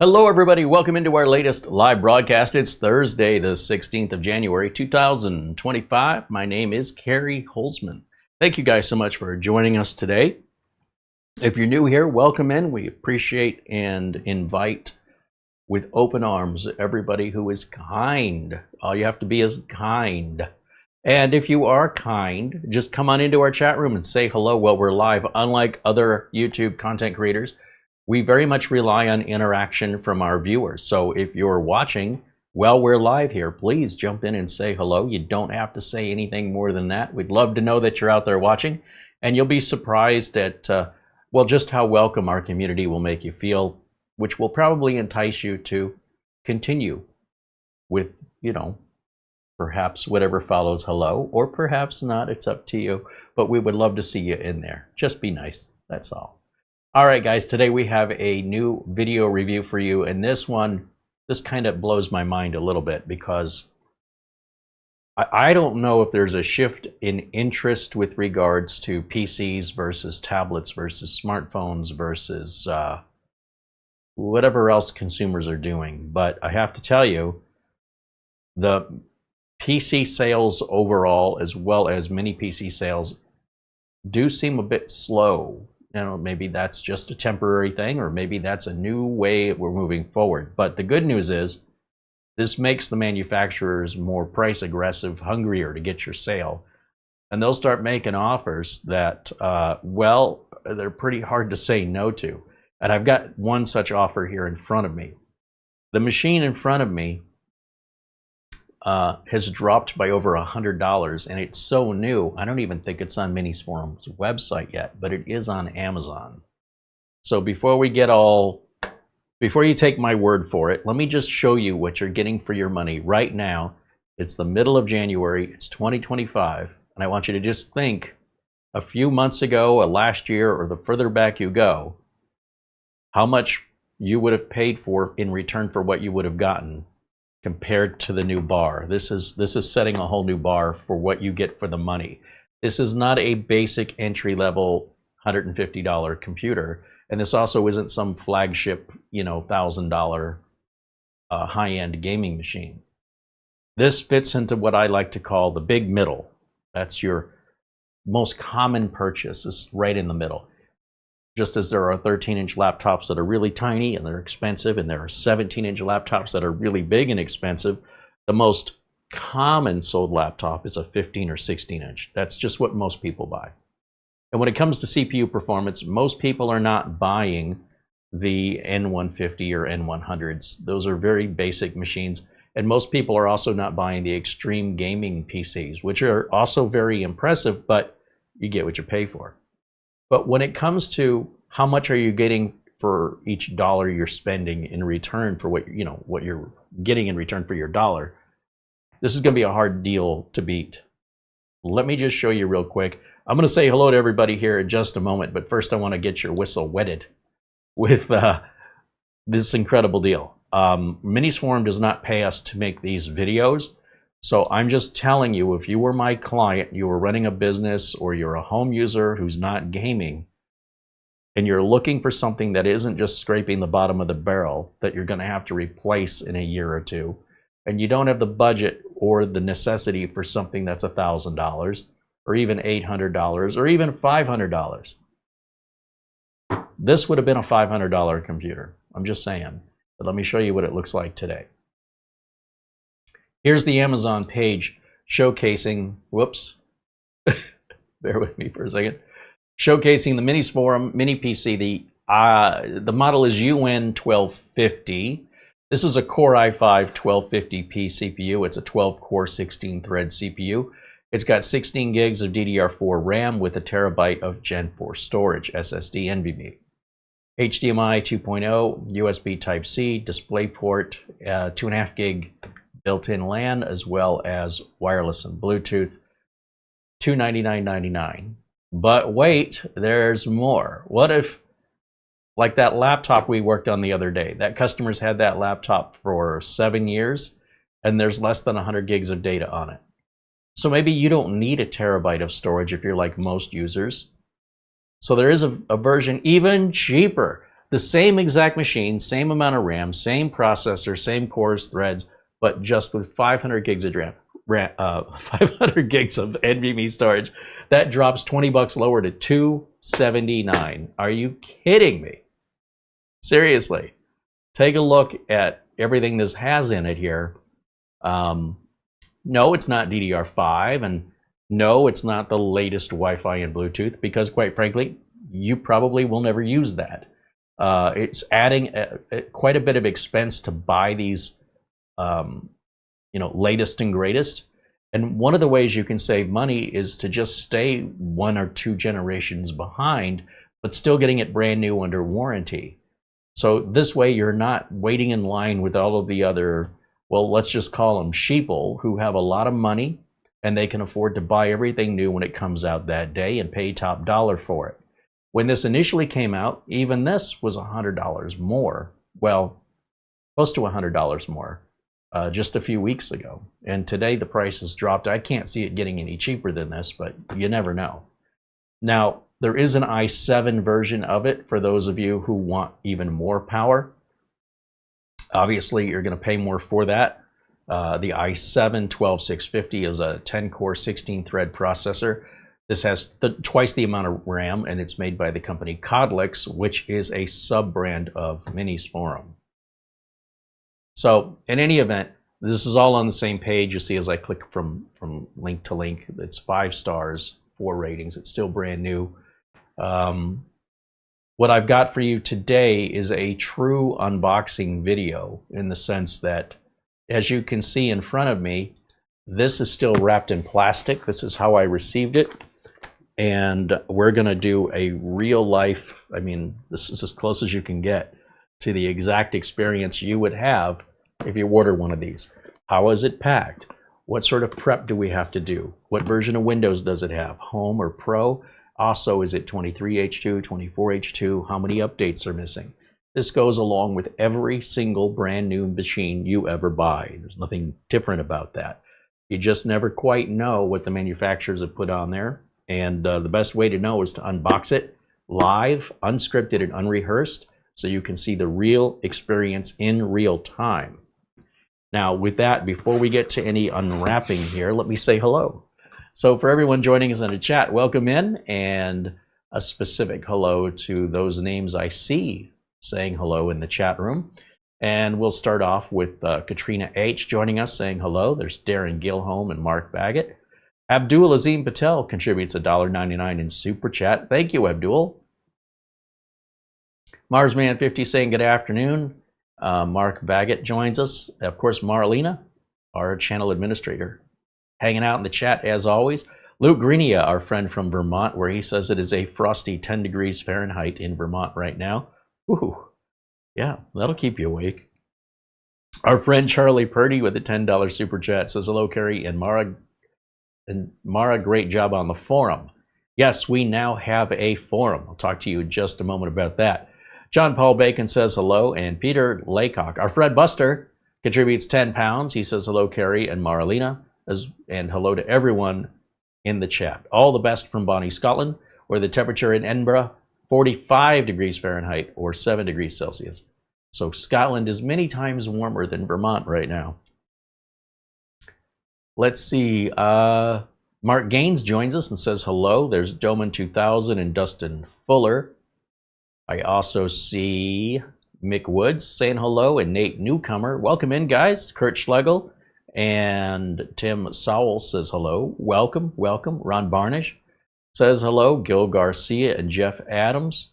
Hello everybody, welcome into our latest live broadcast. It's Thursday, the 16th of January, 2025. My name is Carey Holzman. Thank you guys so much for joining us today. If you're new here, welcome in. We appreciate and invite with open arms everybody who is kind. All you have to be is kind. And if you are kind, just come on into our chat room and say hello while we're live. Unlike other YouTube content creators, we very much rely on interaction from our viewers. So if you're watching while we're live here, please jump in and say hello. You don't have to say anything more than that. We'd love to know that you're out there watching, and you'll be surprised at, well, just how welcome our community will make you feel, which will probably entice you to continue with, perhaps whatever follows hello, or perhaps not. It's up to you, but we would love to see you in there. Just be nice, that's all. All right, guys, today we have a new video review for you, and this kind of blows my mind a little bit because I don't know if there's a shift in interest with regards to PCs versus tablets versus smartphones versus whatever else consumers are doing, but I have to tell you, the PC sales overall, as well as mini PC sales, do seem a bit slow. Maybe that's just a temporary thing, or maybe that's a new way we're moving forward. But the good news is this makes the manufacturers more price aggressive, hungrier to get your sale. And they'll start making offers that, well, they're pretty hard to say no to. And I've got one such offer here in front of me. The machine in front of me has dropped by over $100, and it's so new, I don't even think it's on Minisforum's website yet, but it is on Amazon. So before you take my word for it, let me just show you what you're getting for your money right now. It's the middle of January, it's 2025, and I want you to just think a few months ago, or last year, or the further back you go, how much you would have paid for in return for what you would have gotten compared to the new bar. This is setting a whole new bar for what you get for the money. This is not a basic entry-level $150 computer, and this also isn't some flagship, $1,000 high-end gaming machine. This fits into what I like to call the big middle. That's your most common purchase, is right in the middle. Just as there are 13-inch laptops that are really tiny and they're expensive, and there are 17-inch laptops that are really big and expensive, the most common sold laptop is a 15 or 16-inch. That's just what most people buy. And when it comes to CPU performance, most people are not buying the N150 or N100s. Those are very basic machines. And most people are also not buying the extreme gaming PCs, which are also very impressive, but you get what you pay for. But when it comes to how much are you getting for each dollar you're spending in return for what you're getting in return for your dollar, this is going to be a hard deal to beat. Let me just show you real quick. I'm going to say hello to everybody here in just a moment, but first I want to get your whistle wetted with this incredible deal. Minisforum does not pay us to make these videos. So I'm just telling you, if you were my client, you were running a business, or you're a home user who's not gaming, and you're looking for something that isn't just scraping the bottom of the barrel that you're going to have to replace in a year or two, and you don't have the budget or the necessity for something that's $1,000 or even $800 or even $500, this would have been a $500 computer. I'm just saying. But let me show you what it looks like today. Here's the Amazon page showcasing, whoops, bear with me for a second, showcasing the Minisforum Mini PC. The model is UN1250. This is a Core i5 1250p CPU. It's a 12-core, 16-thread CPU. It's got 16 gigs of DDR4 RAM with a terabyte of Gen 4 storage, SSD NVMe. HDMI 2.0, USB Type-C, DisplayPort, 2.5 gig built-in LAN, as well as wireless and Bluetooth, $299.99. But wait, there's more. What if, like that laptop we worked on the other day, that customer's had that laptop for 7 years, and there's less than 100 gigs of data on it. So maybe you don't need a terabyte of storage if you're like most users. So there is a version even cheaper The same exact machine, same amount of RAM, same processor, same cores, threads, but just with 500 gigs of RAM, 500 gigs of NVMe storage. That drops $20 lower to $279. Are you kidding me? Seriously, take a look at everything this has in it here. No, it's not DDR5, and no, it's not the latest Wi-Fi and Bluetooth, because quite frankly, you probably will never use that. It's adding quite a bit of expense to buy these, latest and greatest. And one of the ways you can save money is to just stay 1 or 2 generations behind, but still getting it brand new under warranty. So this way you're not waiting in line with all of the other, well, let's just call them sheeple, who have a lot of money and they can afford to buy everything new when it comes out that day and pay top dollar for it. When this initially came out, even this was $100 more. Well, close to $100 more just a few weeks ago. And today the price has dropped. I can't see it getting any cheaper than this, but you never know. Now, there is an i7 version of it for those of you who want even more power. Obviously, you're going to pay more for that. The i7 12650 is a 10-core, 16-thread processor. This has twice the amount of RAM, and it's made by the company Codlix, which is a sub-brand of Minisforum. So, in any event, this is all on the same page. You see as I click from link to link, it's 5 stars, 4 ratings. It's still brand new. What I've got for you today is a true unboxing video, in the sense that, as you can see in front of me, this is still wrapped in plastic. This is how I received it. And we're going to do a real life, I mean, this is as close as you can get to the exact experience you would have if you order one of these. How is it packed? What sort of prep do we have to do? What version of Windows does it have? Home or Pro? Also, is it 23H2, 24H2? How many updates are missing? This goes along with every single brand new machine you ever buy. There's nothing different about that. You just never quite know what the manufacturers have put on there. And the best way to know is to unbox it live, unscripted and unrehearsed, so you can see the real experience in real time. Now, with that, before we get to any unwrapping here, let me say hello. So for everyone joining us in the chat, welcome in, and a specific hello to those names I see saying hello in the chat room. And we'll start off with Katrina H. joining us, saying hello. There's Darren Gilholm and Mark Baggett. Abdul Azim Patel contributes $1.99 in Super Chat. Thank you, Abdul. Marsman50 saying good afternoon. Mark Baggett joins us. Of course, Marlena, our channel administrator, hanging out in the chat as always. Luke Greenia, our friend from Vermont, where he says it is a frosty 10 degrees Fahrenheit in Vermont right now. Ooh, yeah, that'll keep you awake. Our friend Charlie Purdy with a $10 Super Chat says hello, Carey and Mara. And Mara, great job on the forum. Yes, we now have a forum. I'll talk to you in just a moment about that. John Paul Bacon says hello, and Peter Laycock, our Fred Buster, contributes £10. He says hello, Carey and Marlena, and hello to everyone in the chat. All the best from Bonnie, Scotland, where the temperature in Edinburgh, 45 degrees Fahrenheit or 7 degrees Celsius. So Scotland is many times warmer than Vermont right now. Let's see, Mark Gaines joins us and says hello. There's Doman 2000 and Dustin Fuller. I also see Mick Woods saying hello, and Nate Newcomer. Welcome in, guys. Kurt Schlegel and Tim Sowell says hello. Welcome, welcome. Ron Barnish says hello. Gil Garcia and Jeff Adams,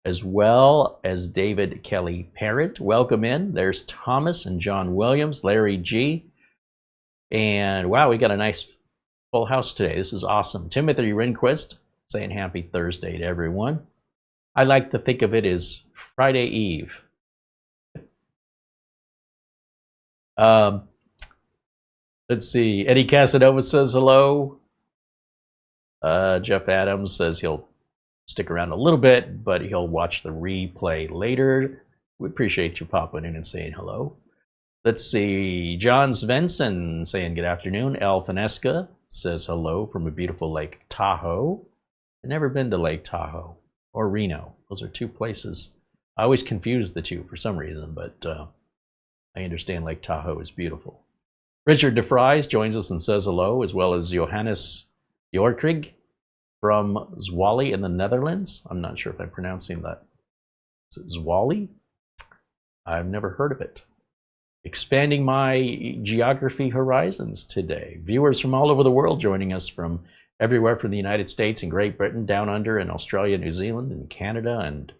as well as David Kelly Parent. Welcome in. There's Thomas and John Williams, Larry G. And wow, we got a nice full house today. This is awesome. Timothy Rehnquist saying happy Thursday to everyone. I like to think of it as Friday Eve. Let's see. Eddie Casanova says hello. Jeff Adams says he'll stick around a little bit, but he'll watch the replay later. We appreciate you popping in and saying hello. Let's see. John Svensson saying good afternoon. El Finesca says hello from a beautiful Lake Tahoe. I've never been to Lake Tahoe or Reno. Those are two places I always confuse the two for some reason, but I understand Lake Tahoe is beautiful. Richard de Vries joins us and says hello, as well as Johannes Jorkrig from Zwolle in the Netherlands. I'm not sure if I'm pronouncing that. Is it Zwolle? I've never heard of it. Expanding my geography horizons today. Viewers from all over the world joining us from everywhere from the United States and Great Britain, down under in Australia, New Zealand, and Canada, and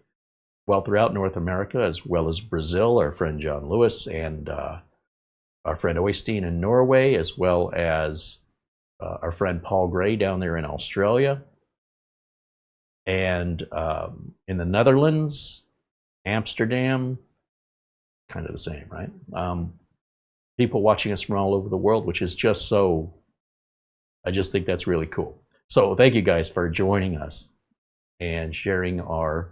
well throughout North America, as well as Brazil, our friend John Lewis, and our friend Oystein in Norway, as well as our friend Paul Gray down there in Australia, and in the Netherlands, Amsterdam, kind of the same, right? People watching us from all over the world, which is just so, I just think that's really cool. So thank you guys for joining us and sharing our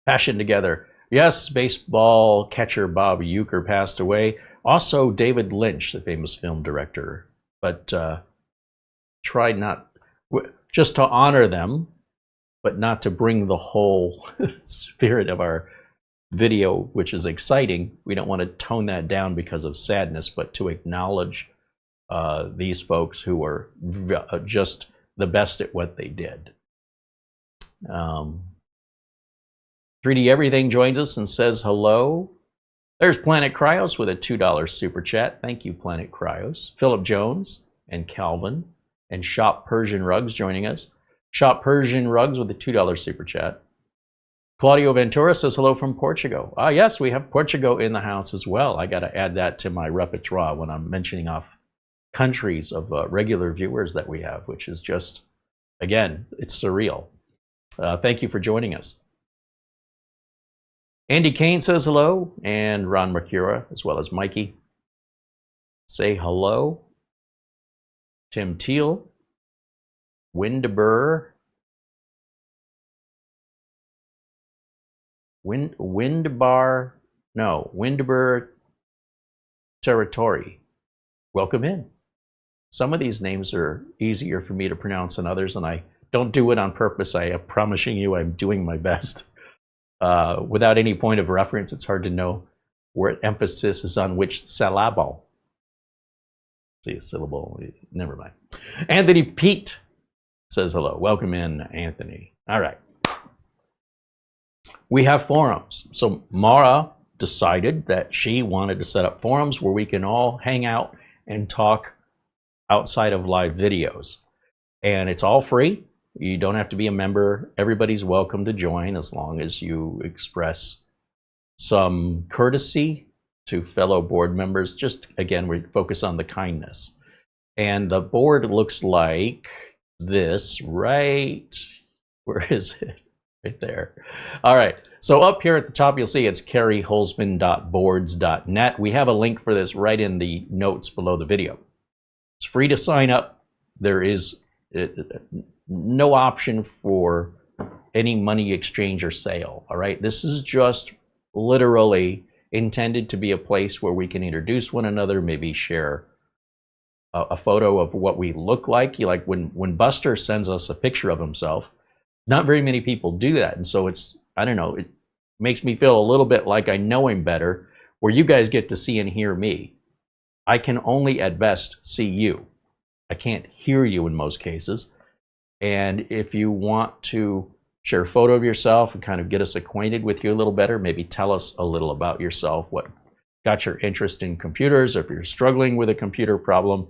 passion together. Yes, baseball catcher Bob Uecker passed away. Also David Lynch, the famous film director. But tried not, just to honor them, but not to bring the whole spirit of our video, which is exciting. We don't want to tone that down because of sadness, but to acknowledge these folks who were just the best at what they did. 3D Everything joins us and says hello. There's Planet Cryos with a $2 super chat. Thank you, Planet Cryos. Philip Jones and Calvin and Shop Persian Rugs joining us. Shop Persian Rugs with a $2 super chat. Claudio Ventura says hello from Portugal. Yes, we have Portugal in the house as well. I got to add that to my repertoire when I'm mentioning off countries of regular viewers that we have, which is just, again, it's surreal. Thank you for joining us. Andy Kane says hello, and Ron Mercura, as well as Mikey. Say hello. Tim Teal, Windber, Windbar Territory. Welcome in. Some of these names are easier for me to pronounce than others, and I don't do it on purpose. I am promising you I'm doing my best. Without any point of reference, it's hard to know where emphasis is on which syllable. See, a syllable, never mind. Anthony Pete says hello. Welcome in, Anthony. All right. We have forums. So Mara decided that she wanted to set up forums where we can all hang out and talk outside of live videos. And it's all free. You don't have to be a member. Everybody's welcome to join as long as you express some courtesy to fellow board members. Just, again, we focus on the kindness. And the board looks like this, right? Where is it? Right there. All right. So up here at the top, you'll see it's careyholzman.boards.net. We have a link for this right in the notes below the video. It's free to sign up. There is no option for any money exchange or sale. All right. This is just literally intended to be a place where we can introduce one another, maybe share a photo of what we look like. Like when Buster sends us a picture of himself, not very many people do that. And so it's, I don't know, it makes me feel a little bit like I know him better, where you guys get to see and hear me. I can only at best see you. I can't hear you in most cases. And if you want to share a photo of yourself and kind of get us acquainted with you a little better, maybe tell us a little about yourself, what got your interest in computers, or if you're struggling with a computer problem,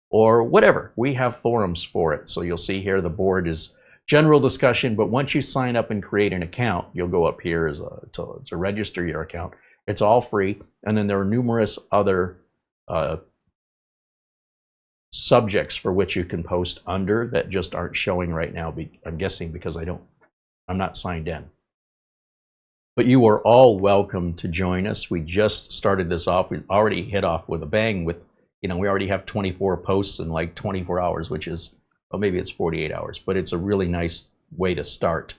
or whatever. We have forums for it. So you'll see here the board is general discussion, but once you sign up and create an account, you'll go up here as to register your account. It's all free. And then there are numerous other subjects for which you can post under that just aren't showing right now. I'm guessing because I'm not signed in. But you are all welcome to join us. We just started this off. We already hit off with a bang with, we already have 24 posts in like 24 hours, which is, well, maybe it's 48 hours, but it's a really nice way to start,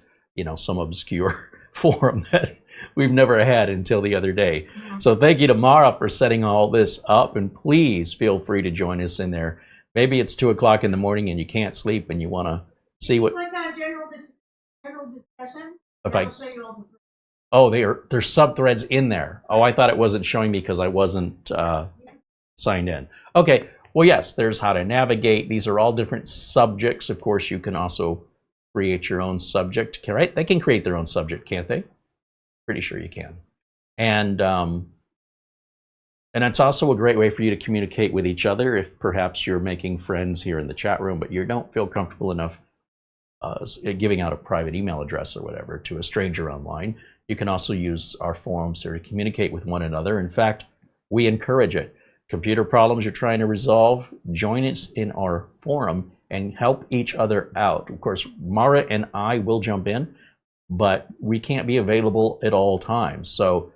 some obscure forum that we've never had until the other day. So thank you to Mara for setting all this up, and please feel free to join us in there. Maybe it's 2 o'clock in the morning and you can't sleep and you want to see what... Click on general discussion. If I show you all the... Oh, there's subthreads in there. Oh, I thought it wasn't showing me because I wasn't signed in. Okay, well, yes, there's how to navigate. These are all different subjects. Of course, you can also create your own subject, right? They can create their own subject, can't they? Pretty sure you can. And it's also a great way for you to communicate with each other if perhaps you're making friends here in the chat room, but you don't feel comfortable enough giving out a private email address or whatever to a stranger online. You can also use our forums here to communicate with one another. In fact, we encourage it. Computer problems you're trying to resolve, join us in our forum and help each other out. Of course, Mara and I will jump in, but we can't be available at all times. So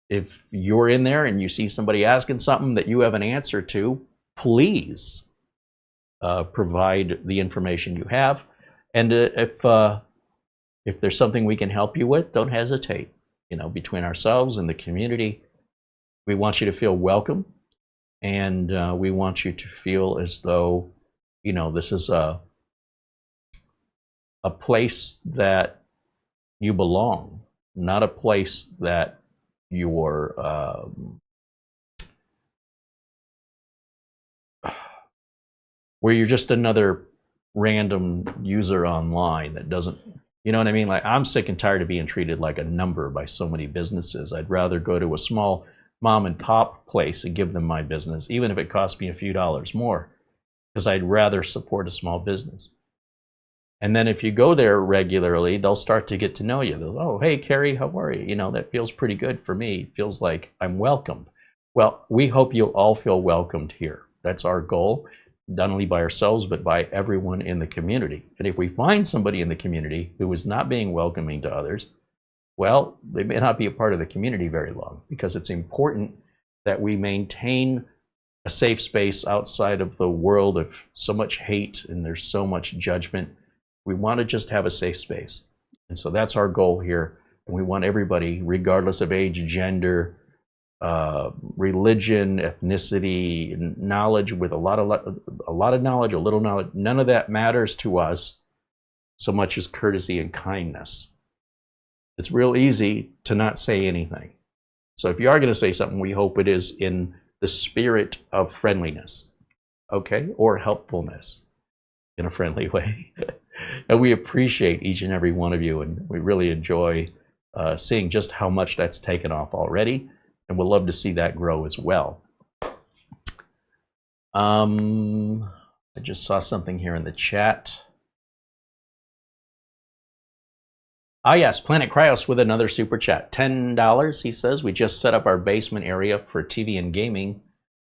if you're in there and you see somebody asking something that you have an answer to, please provide the information you have. And if there's something we can help you with, don't hesitate. You know, between ourselves and the community, we want you to feel welcome. And we want you to feel as though, you know, this is a place that you belong, not a place that you're where you're just another random user online that doesn't, you know what I mean? Like, I'm sick and tired of being treated like a number by so many businesses. I'd rather go to a small mom and pop place and give them my business, even if it costs me a few dollars more, because I'd rather support a small business. And then if you go there regularly, they'll start to get to know you. They'll, oh, hey, Carey, how are you? You know, that feels pretty good for me. It feels like I'm welcomed. Well, we hope you'll all feel welcomed here. That's our goal, not only by ourselves, but by everyone in the community. And if we find somebody in the community who is not being welcoming to others, well, they may not be a part of the community very long, because it's important that we maintain a safe space outside of the world of so much hate and there's so much judgment. We want to just have a safe space. And so that's our goal here. And we want everybody, regardless of age, gender, religion, ethnicity, knowledge, with a lot of knowledge, a little knowledge, none of that matters to us so much as courtesy and kindness. It's real easy to not say anything. So if you are going to say something, we hope it is in the spirit of friendliness, okay, or helpfulness in a friendly way. And we appreciate each and every one of you, and we really enjoy seeing just how much that's taken off already, and we'll love to see that grow as well. I just saw something here in the chat. Ah, yes, Planet Cryos with another super chat. $10, he says. We just set up our basement area for TV and gaming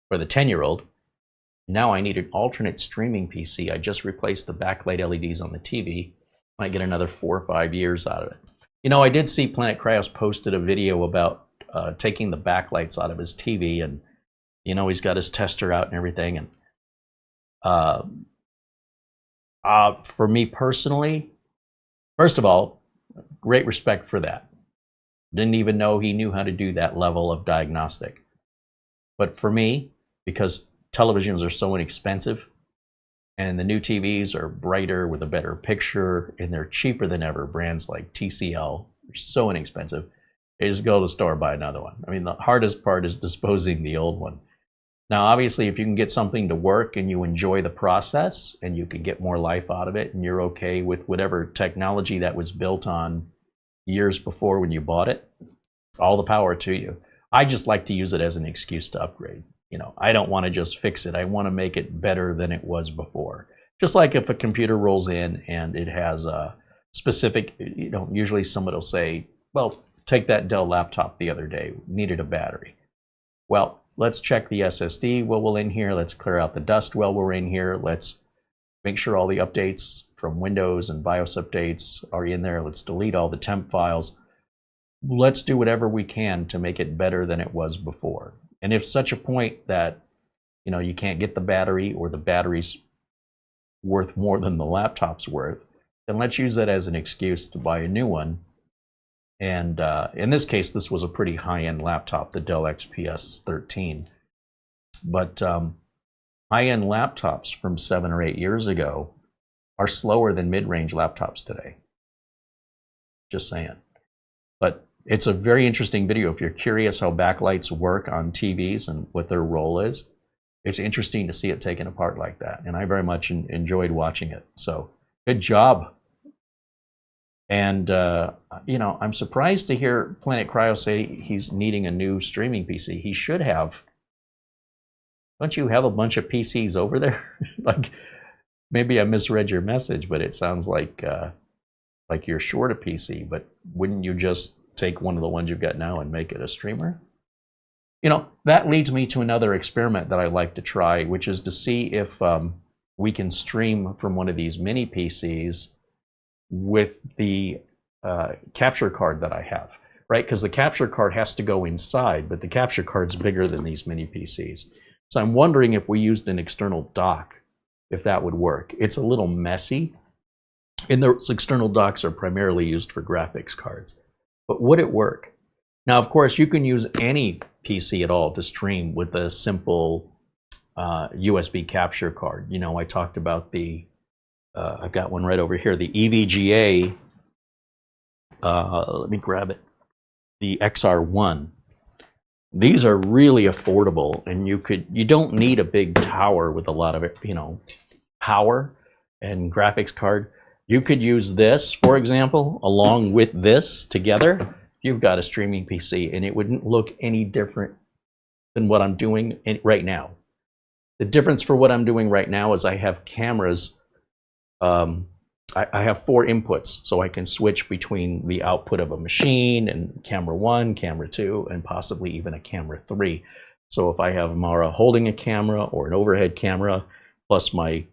for the 10-year-old. Now I need an alternate streaming PC. I just replaced the backlight LEDs on the TV. Might get another 4 or 5 years out of it. You know, I did see Planet Cryos posted a video about taking the backlights out of his TV, and, you know, he's got his tester out and everything. And for me personally, first of all, great respect for that. Didn't even know he knew how to do that level of diagnostic. But for me, because televisions are so inexpensive and the new TVs are brighter with a better picture and they're cheaper than ever, brands like TCL are so inexpensive, you just go to the store and buy another one. I mean, the hardest part is disposing the old one. Now, obviously, if you can get something to work and you enjoy the process and you can get more life out of it and you're okay with whatever technology that was built on years before when you bought it, all the power to you. I just like to use it as an excuse to upgrade. You know, I don't want to just fix it. I want to make it better than it was before. Just like if a computer rolls in and it has a specific, you know, usually somebody will say, well, take that Dell laptop the other day, needed a battery. Well, let's check the SSD while we're in here. Let's clear out the dust while we're in here. Let's make sure all the updates from Windows and BIOS updates are in there. Let's delete all the temp files. Let's do whatever we can to make it better than it was before. And if such a point that, you know, you can't get the battery or the battery's worth more than the laptop's worth, then let's use that as an excuse to buy a new one. And in this case, this was a pretty high-end laptop, the Dell XPS 13. But high-end laptops from 7 or 8 years ago are slower than mid-range laptops today. Just saying. But It's a very interesting video. If you're curious how backlights work on TVs and what their role is, it's interesting to see it taken apart like that. And I very much enjoyed watching it. So good job. And, you know, I'm surprised to hear Planet Cryo say he's needing a new streaming PC. He should have. Don't you have a bunch of PCs over there? Like, maybe I misread your message, but it sounds like you're short a PC. But wouldn't you just take one of the ones you've got now and make it a streamer? You know, that leads me to another experiment that I like to try, which is to see if we can stream from one of these mini PCs with the capture card that I have, right? Because the capture card has to go inside, but the capture card's bigger than these mini PCs. So I'm wondering if we used an external dock, if that would work. It's a little messy, and those external docks are primarily used for graphics cards. But would it work? Now, of course, you can use any PC at all to stream with a simple USB capture card. You know, I talked about the I've got one right over here, the EVGA, let me grab it, the XR1. These are really affordable, and you don't need a big tower with a lot of, you know, power and graphics card. You could use this, for example, along with this together. You've got a streaming PC, and it wouldn't look any different than what I'm doing right now. The difference for what I'm doing right now is I have cameras. I have 4 inputs, so I can switch between the output of a machine and camera 1, camera 2, and possibly even a camera 3. So if I have Mara holding a camera or an overhead camera, plus my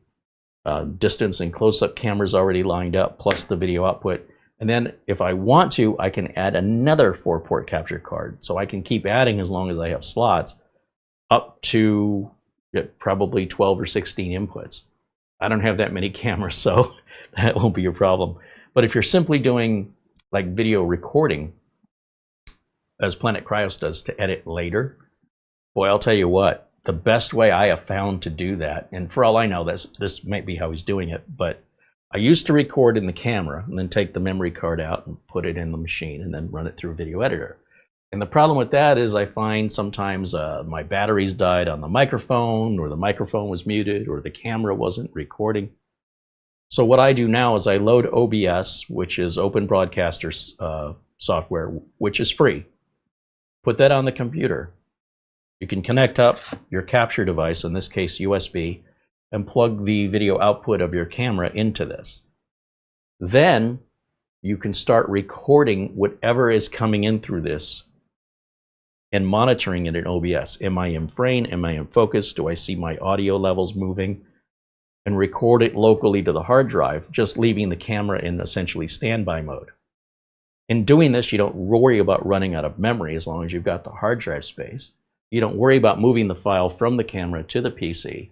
distance and close-up cameras already lined up, plus the video output, and then if I want to, I can add another 4-port capture card. So I can keep adding as long as I have slots, up to probably 12 or 16 inputs. I don't have that many cameras, so that won't be a problem. But if you're simply doing like video recording, as Planet Cryos does to edit later, boy, I'll tell you what, the best way I have found to do that, and for all I know, this might be how he's doing it, but I used to record in the camera and then take the memory card out and put it in the machine and then run it through a video editor. And the problem with that is I find sometimes my batteries died on the microphone, or the microphone was muted, or the camera wasn't recording. So what I do now is I load OBS, which is Open Broadcaster software, which is free. Put that on the computer. You can connect up your capture device, in this case USB, and plug the video output of your camera into this. Then you can start recording whatever is coming in through this and monitoring it in OBS. Am I in frame? Am I in focus? Do I see my audio levels moving? And record it locally to the hard drive, just leaving the camera in essentially standby mode. In doing this, you don't worry about running out of memory as long as you've got the hard drive space. You don't worry about moving the file from the camera to the PC.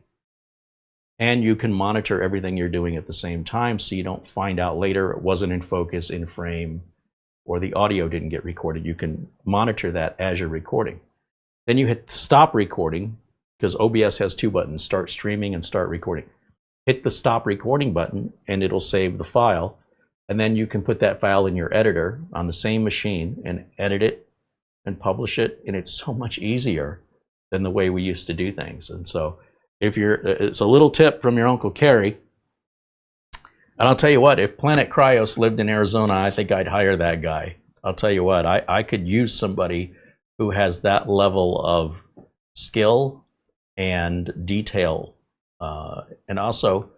And you can monitor everything you're doing at the same time, so you don't find out later it wasn't in focus, in frame, or the audio didn't get recorded. You can monitor that as you're recording. Then you hit stop recording, because OBS has 2 buttons, start streaming and start recording. Hit the stop recording button and it'll save the file, and then you can put that file in your editor on the same machine and edit it and publish it, and it's so much easier than the way we used to do things. And so if it's a little tip from your Uncle Carey. And I'll tell you what, if Planet Cryos lived in Arizona, I think I'd hire that guy. I'll tell you what, I could use somebody who has that level of skill and detail. And also,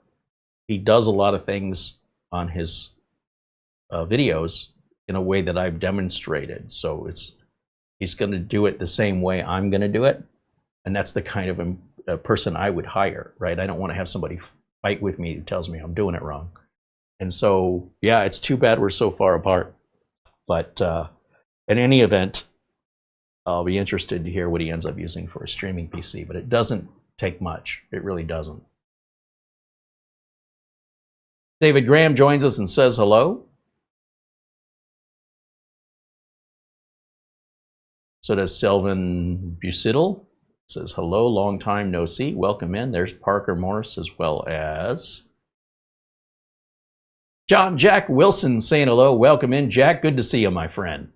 he does a lot of things on his videos in a way that I've demonstrated. So he's going to do it the same way I'm going to do it. And that's the kind of person I would hire, right? I don't want to have somebody fight with me who tells me I'm doing it wrong. And so, yeah, it's too bad we're so far apart. But in any event, I'll be interested to hear what he ends up using for a streaming PC. But it doesn't take much. It really doesn't. David Graham joins us and says hello. So does Selvin Busidal. Says hello, long time no see. Welcome in. There's Parker Morris, as well as John Jack Wilson saying hello. Welcome in, Jack. Good to see you, my friend.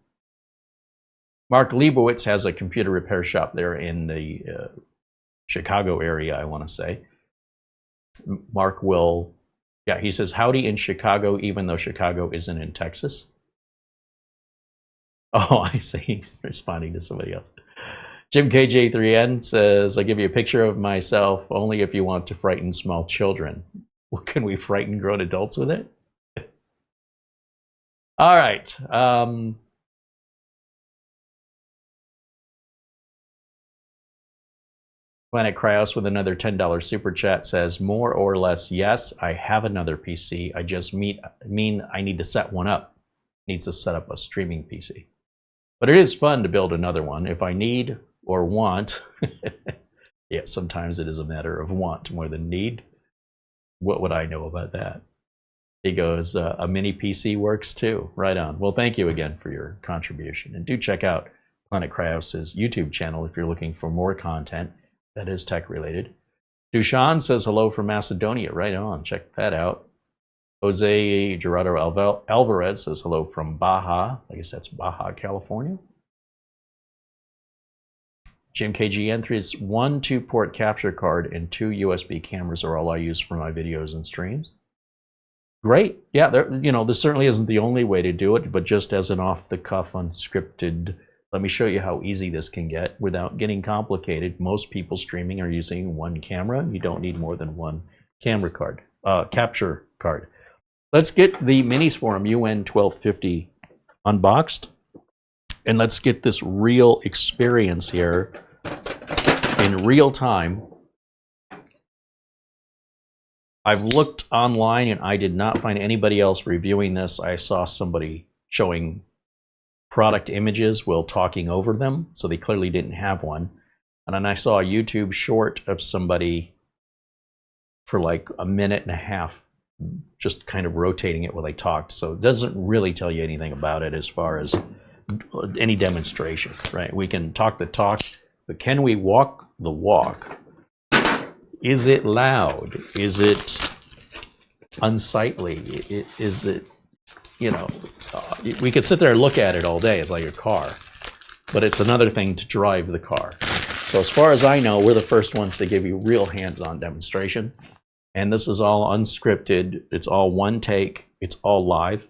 Mark Leibowitz has a computer repair shop there in the Chicago area, I want to say. Mark will, yeah, he says, howdy in Chicago, even though Chicago isn't in Texas. Oh, I see. He's responding to somebody else. Jim KJ3N says, I give you a picture of myself only if you want to frighten small children. Well, can we frighten grown adults with it? All right. Planet Cryos with another $10 super chat says, more or less, yes, I have another PC. I just mean I need to set one up. Needs to set up a streaming PC. But it is fun to build another one if I need or want. Yeah, sometimes it is a matter of want more than need. What would I know about that? He goes, a mini PC works too. Right on. Well, thank you again for your contribution. And do check out Planet Cryos' YouTube channel if you're looking for more content that is tech related. Dushan says hello from Macedonia. Right on. Check that out. Jose Gerardo Alvarez says hello from Baja. I guess that's Baja, California. Jim KGN3's 1 2-port capture card and 2 USB cameras are all I use for my videos and streams. Great. Yeah, this certainly isn't the only way to do it, but just as an off-the-cuff, unscripted, let me show you how easy this can get without getting complicated. Most people streaming are using 1 camera. You don't need more than 1 camera card, capture card. Let's get the Minisforum UN1250 unboxed, and let's get this real experience here in real time. I've looked online and I did not find anybody else reviewing this. I saw somebody showing product images while talking over them, so they clearly didn't have one. And then I saw a YouTube short of somebody for like a minute and a half just kind of rotating it while they talked. So it doesn't really tell you anything about it as far as any demonstration, right? We can talk the talk, but can we walk the walk? Is it loud? Is it unsightly? Is it, we could sit there and look at it all day. It's like a car, but it's another thing to drive the car. So as far as I know, we're the first ones to give you real hands-on demonstration. And this is all unscripted. It's all one take. It's all live.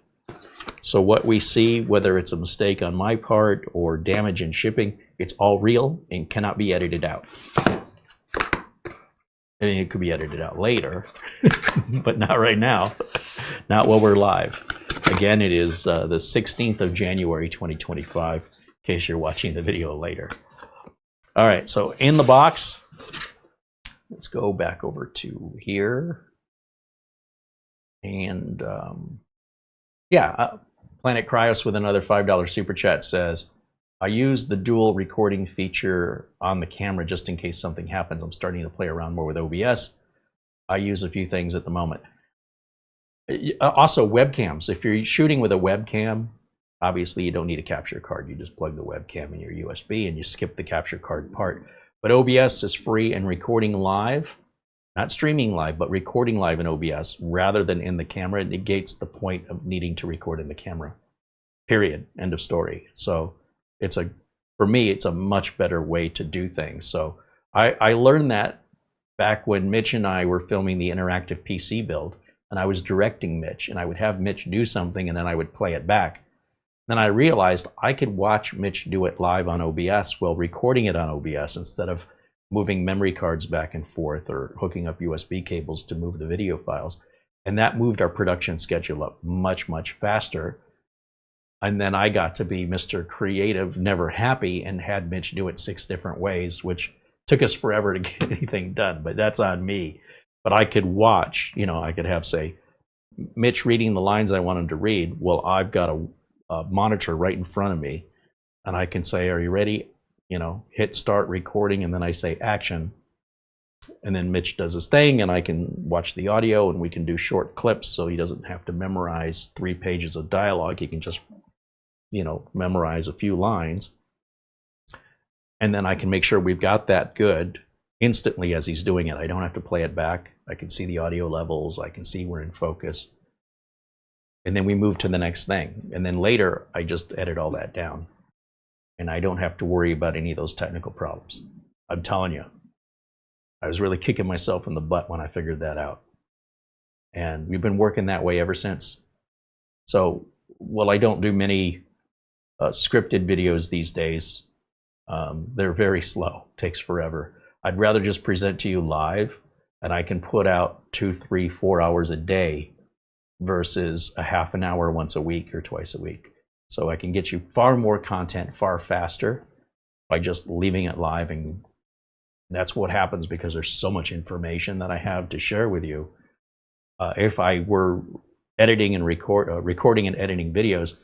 So what we see, whether it's a mistake on my part or damage in shipping, it's all real and cannot be edited out. I mean, it could be edited out later, but not right now. Not while we're live. Again, it is the 16th of January, 2025, in case you're watching the video later. All right, so in the box, let's go back over to here. And Planet Cryos with another $5 super chat says, I use the dual recording feature on the camera just in case something happens. I'm starting to play around more with OBS. I use a few things at the moment. Also, webcams. If you're shooting with a webcam, obviously you don't need a capture card. You just plug the webcam in your USB and you skip the capture card part. But OBS is free, and recording live, not streaming live, but recording live in OBS rather than in the camera, it negates the point of needing to record in the camera. Period. End of story. So for me, it's a much better way to do things. So I learned that back when Mitch and I were filming the interactive PC build, and I was directing Mitch, and I would have Mitch do something, and then I would play it back. Then I realized I could watch Mitch do it live on OBS while recording it on OBS instead of moving memory cards back and forth or hooking up USB cables to move the video files. And that moved our production schedule up much, much faster. And then I got to be Mr. Creative, never happy, and had Mitch do it 6 different ways, which took us forever to get anything done, but that's on me. But I could watch, I could have, say, Mitch reading the lines I wanted to read. Well, I've got a monitor right in front of me, and I can say, are you ready? Hit start recording, and then I say action. And then Mitch does his thing, and I can watch the audio, and we can do short clips so he doesn't have to memorize 3 pages of dialogue. He can just memorize a few lines, and then I can make sure we've got that good instantly as he's doing it. I don't have to play it back. I can see the audio levels. I can see we're in focus, and then we move to the next thing. And then later, I just edit all that down, and I don't have to worry about any of those technical problems. I'm telling you, I was really kicking myself in the butt when I figured that out. And we've been working that way ever since. So, while I don't do many scripted videos these days, they're very slow, takes forever. I'd rather just present to you live, and I can put out 2, 3, 4 hours a day versus a half an hour once a week or twice a week. So I can get you far more content far faster by just leaving it live, and that's what happens because there's so much information that I have to share with you. If I were editing and recording and editing videos,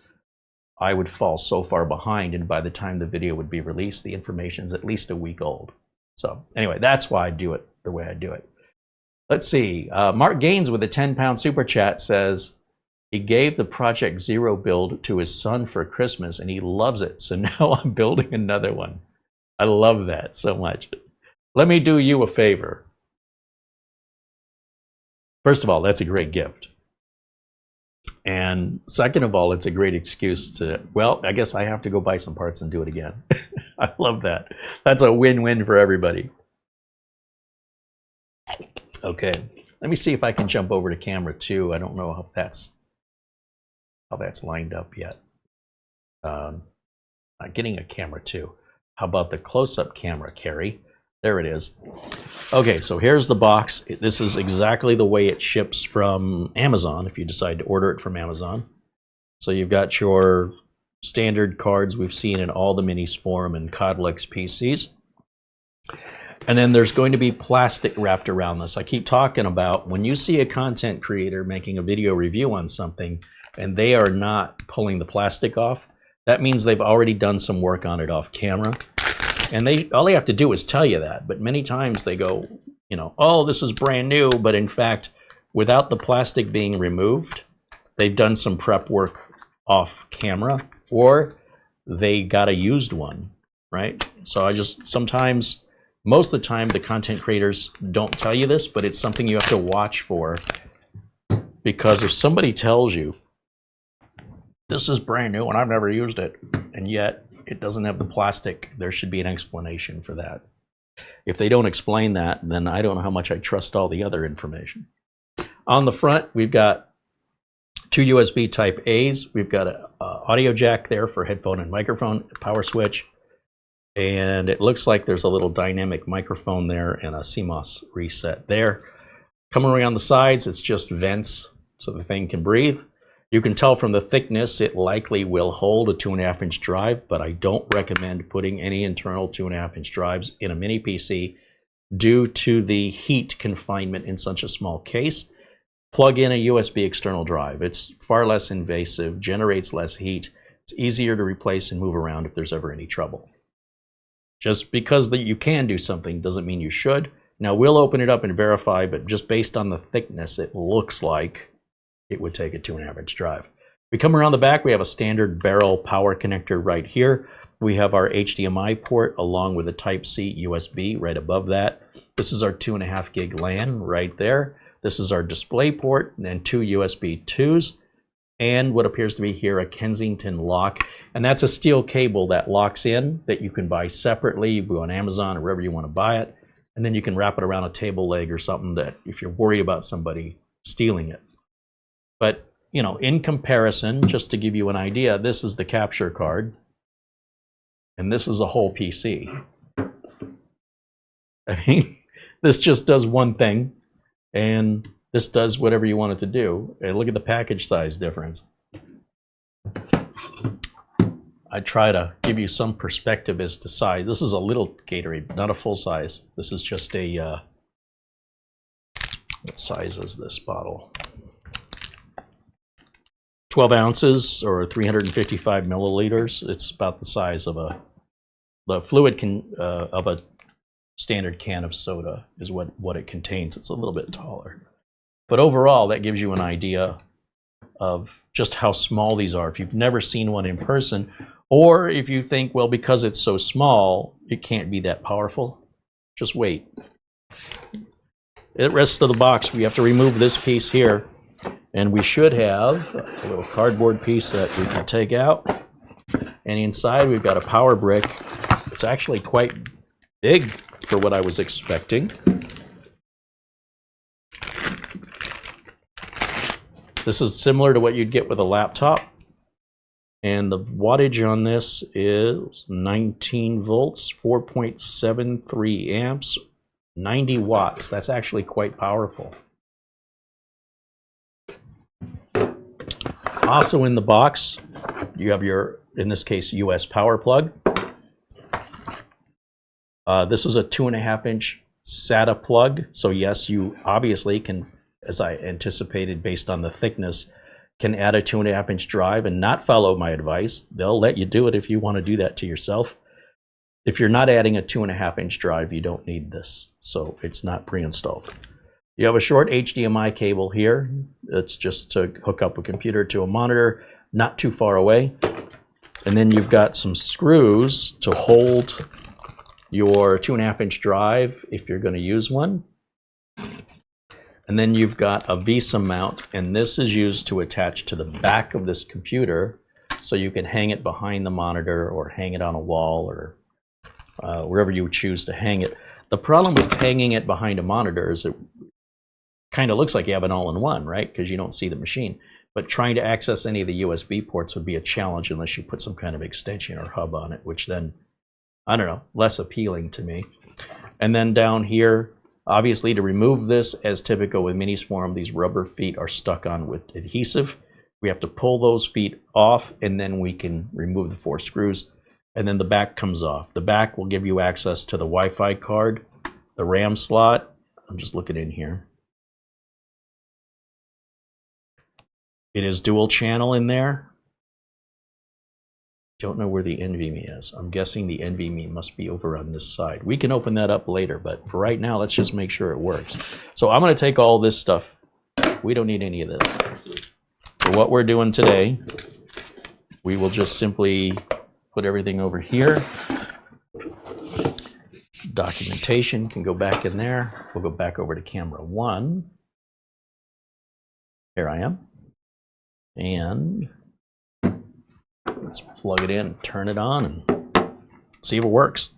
I would fall so far behind, and by the time the video would be released, the information is at least a week old. So anyway, that's why I do it the way I do it. Let's see. Mark Gaines with a 10-pound super chat says he gave the Project Zero build to his son for Christmas, and he loves it. So now I'm building another one. I love that so much. Let me do you a favor. First of all, that's a great gift. And second of all, it's a great excuse to, well, I guess I have to go buy some parts and do it again. I love that. That's a win-win for everybody. Okay, let me see if I can jump over to camera 2. I don't know how that's lined up yet. Not getting a camera 2. How about the close-up camera, Carey? There it is. Okay, so here's the box. This is exactly the way it ships from Amazon if you decide to order it from Amazon. So you've got your standard cards we've seen in all the Minisforum and Codlex PCs. And then there's going to be plastic wrapped around this. I keep talking about when you see a content creator making a video review on something and they are not pulling the plastic off, that means they've already done some work on it off camera. And all they have to do is tell you that. But many times they go, you know, oh, this is brand new. But in fact, without the plastic being removed, they've done some prep work off camera, or they got a used one, right? So I just sometimes, most of the time, the content creators don't tell you this, but it's something you have to watch for. Because if somebody tells you, this is brand new and I've never used it, and yet it doesn't have the plastic, there should be an explanation for that. If they don't explain that, then I don't know how much I trust all the other information. On the front, we've got 2 USB type A's. We've got an audio jack there for headphone and microphone, power switch. And it looks like there's a little dynamic microphone there and a CMOS reset there. Coming around the sides, it's just vents so the thing can breathe. You can tell from the thickness it likely will hold a 2.5-inch drive, but I don't recommend putting any internal 2.5-inch drives in a mini PC due to the heat confinement in such a small case. Plug in a USB external drive. It's far less invasive, generates less heat. It's easier to replace and move around if there's ever any trouble. Just because you can do something doesn't mean you should. Now we'll open it up and verify, but just based on the thickness, it looks like it would take a 2.5-inch drive. We come around the back, we have a standard barrel power connector right here. We have our HDMI port along with a Type-C USB right above that. This is our 2.5 gig LAN right there. This is our DisplayPort and then 2 USB 2s. And what appears to be here a Kensington lock. And that's a steel cable that locks in that you can buy separately. You go on Amazon or wherever you want to buy it. And then you can wrap it around a table leg or something that if you're worried about somebody stealing it. But, you know, in comparison, just to give you an idea, this is the capture card. And this is a whole PC. I mean, this just does one thing. And this does whatever you want it to do. And look at the package size difference. I try to give you some perspective as to size. This is a little Gatorade, not a full size. This is just a, what size is this bottle? 12 ounces or 355 milliliters. It's about the size of the fluid of a standard can of soda is what it contains. It's a little bit taller. But overall, that gives you an idea of just how small these are. If you've never seen one in person, or if you think, well, because it's so small, it can't be that powerful, just wait. The rest of the box, we have to remove this piece here. And we should have a little cardboard piece that we can take out. And inside we've got a power brick. It's actually quite big for what I was expecting. This is similar to what you'd get with a laptop. And the wattage on this is 19 volts, 4.73 amps, 90 watts. That's actually quite powerful. Also in the box, you have your, in this case, US power plug. This is a 2.5-inch SATA plug. So yes, you obviously can, as I anticipated based on the thickness, can add a 2.5-inch drive and not follow my advice. They'll let you do it if you want to do that to yourself. If you're not adding a 2.5-inch drive, you don't need this. So it's not pre-installed. You have a short HDMI cable here. It's just to hook up a computer to a monitor, not too far away. And then you've got some screws to hold your 2.5-inch drive if you're going to use one. And then you've got a VESA mount, and this is used to attach to the back of this computer so you can hang it behind the monitor or hang it on a wall or wherever you choose to hang it. The problem with hanging it behind a monitor is it kind of looks like you have an all-in-one, right? Because you don't see the machine. But trying to access any of the USB ports would be a challenge unless you put some kind of extension or hub on it, which then, I don't know, less appealing to me. And then down here, obviously, to remove this, as typical with Minisforum, these rubber feet are stuck on with adhesive. We have to pull those feet off, and then we can remove the 4 screws, and then the back comes off. The back will give you access to the Wi-Fi card, the RAM slot. I'm just looking in here. It is dual channel in there. Don't know where the NVMe is. I'm guessing the NVMe must be over on this side. We can open that up later, but for right now, let's just make sure it works. So I'm going to take all this stuff. We don't need any of this. For what we're doing today, we will just simply put everything over here. Documentation can go back in there. We'll go back over to camera 1. Here I am. And let's plug it in, turn it on, and see if it works.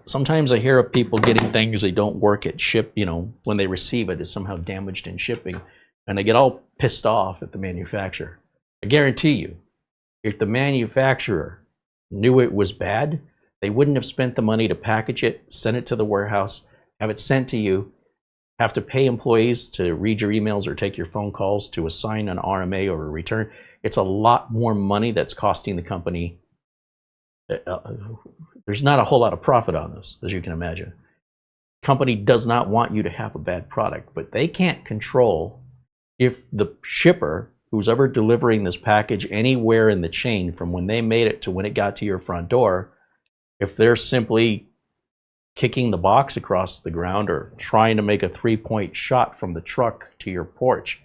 Sometimes I hear of people getting things they don't work at ship, you know, when they receive it, it's somehow damaged in shipping, and they get all pissed off at the manufacturer. I guarantee you, if the manufacturer knew it was bad, they wouldn't have spent the money to package it, send it to the warehouse, have it sent to you, have to pay employees to read your emails or take your phone calls to assign an RMA or a return. It's a lot more money that's costing the company. There's not a whole lot of profit on this, as you can imagine. Company does not want you to have a bad product, but they can't control if the shipper, who's ever delivering this package anywhere in the chain from when they made it to when it got to your front door, if they're simply kicking the box across the ground or trying to make a 3-point shot from the truck to your porch.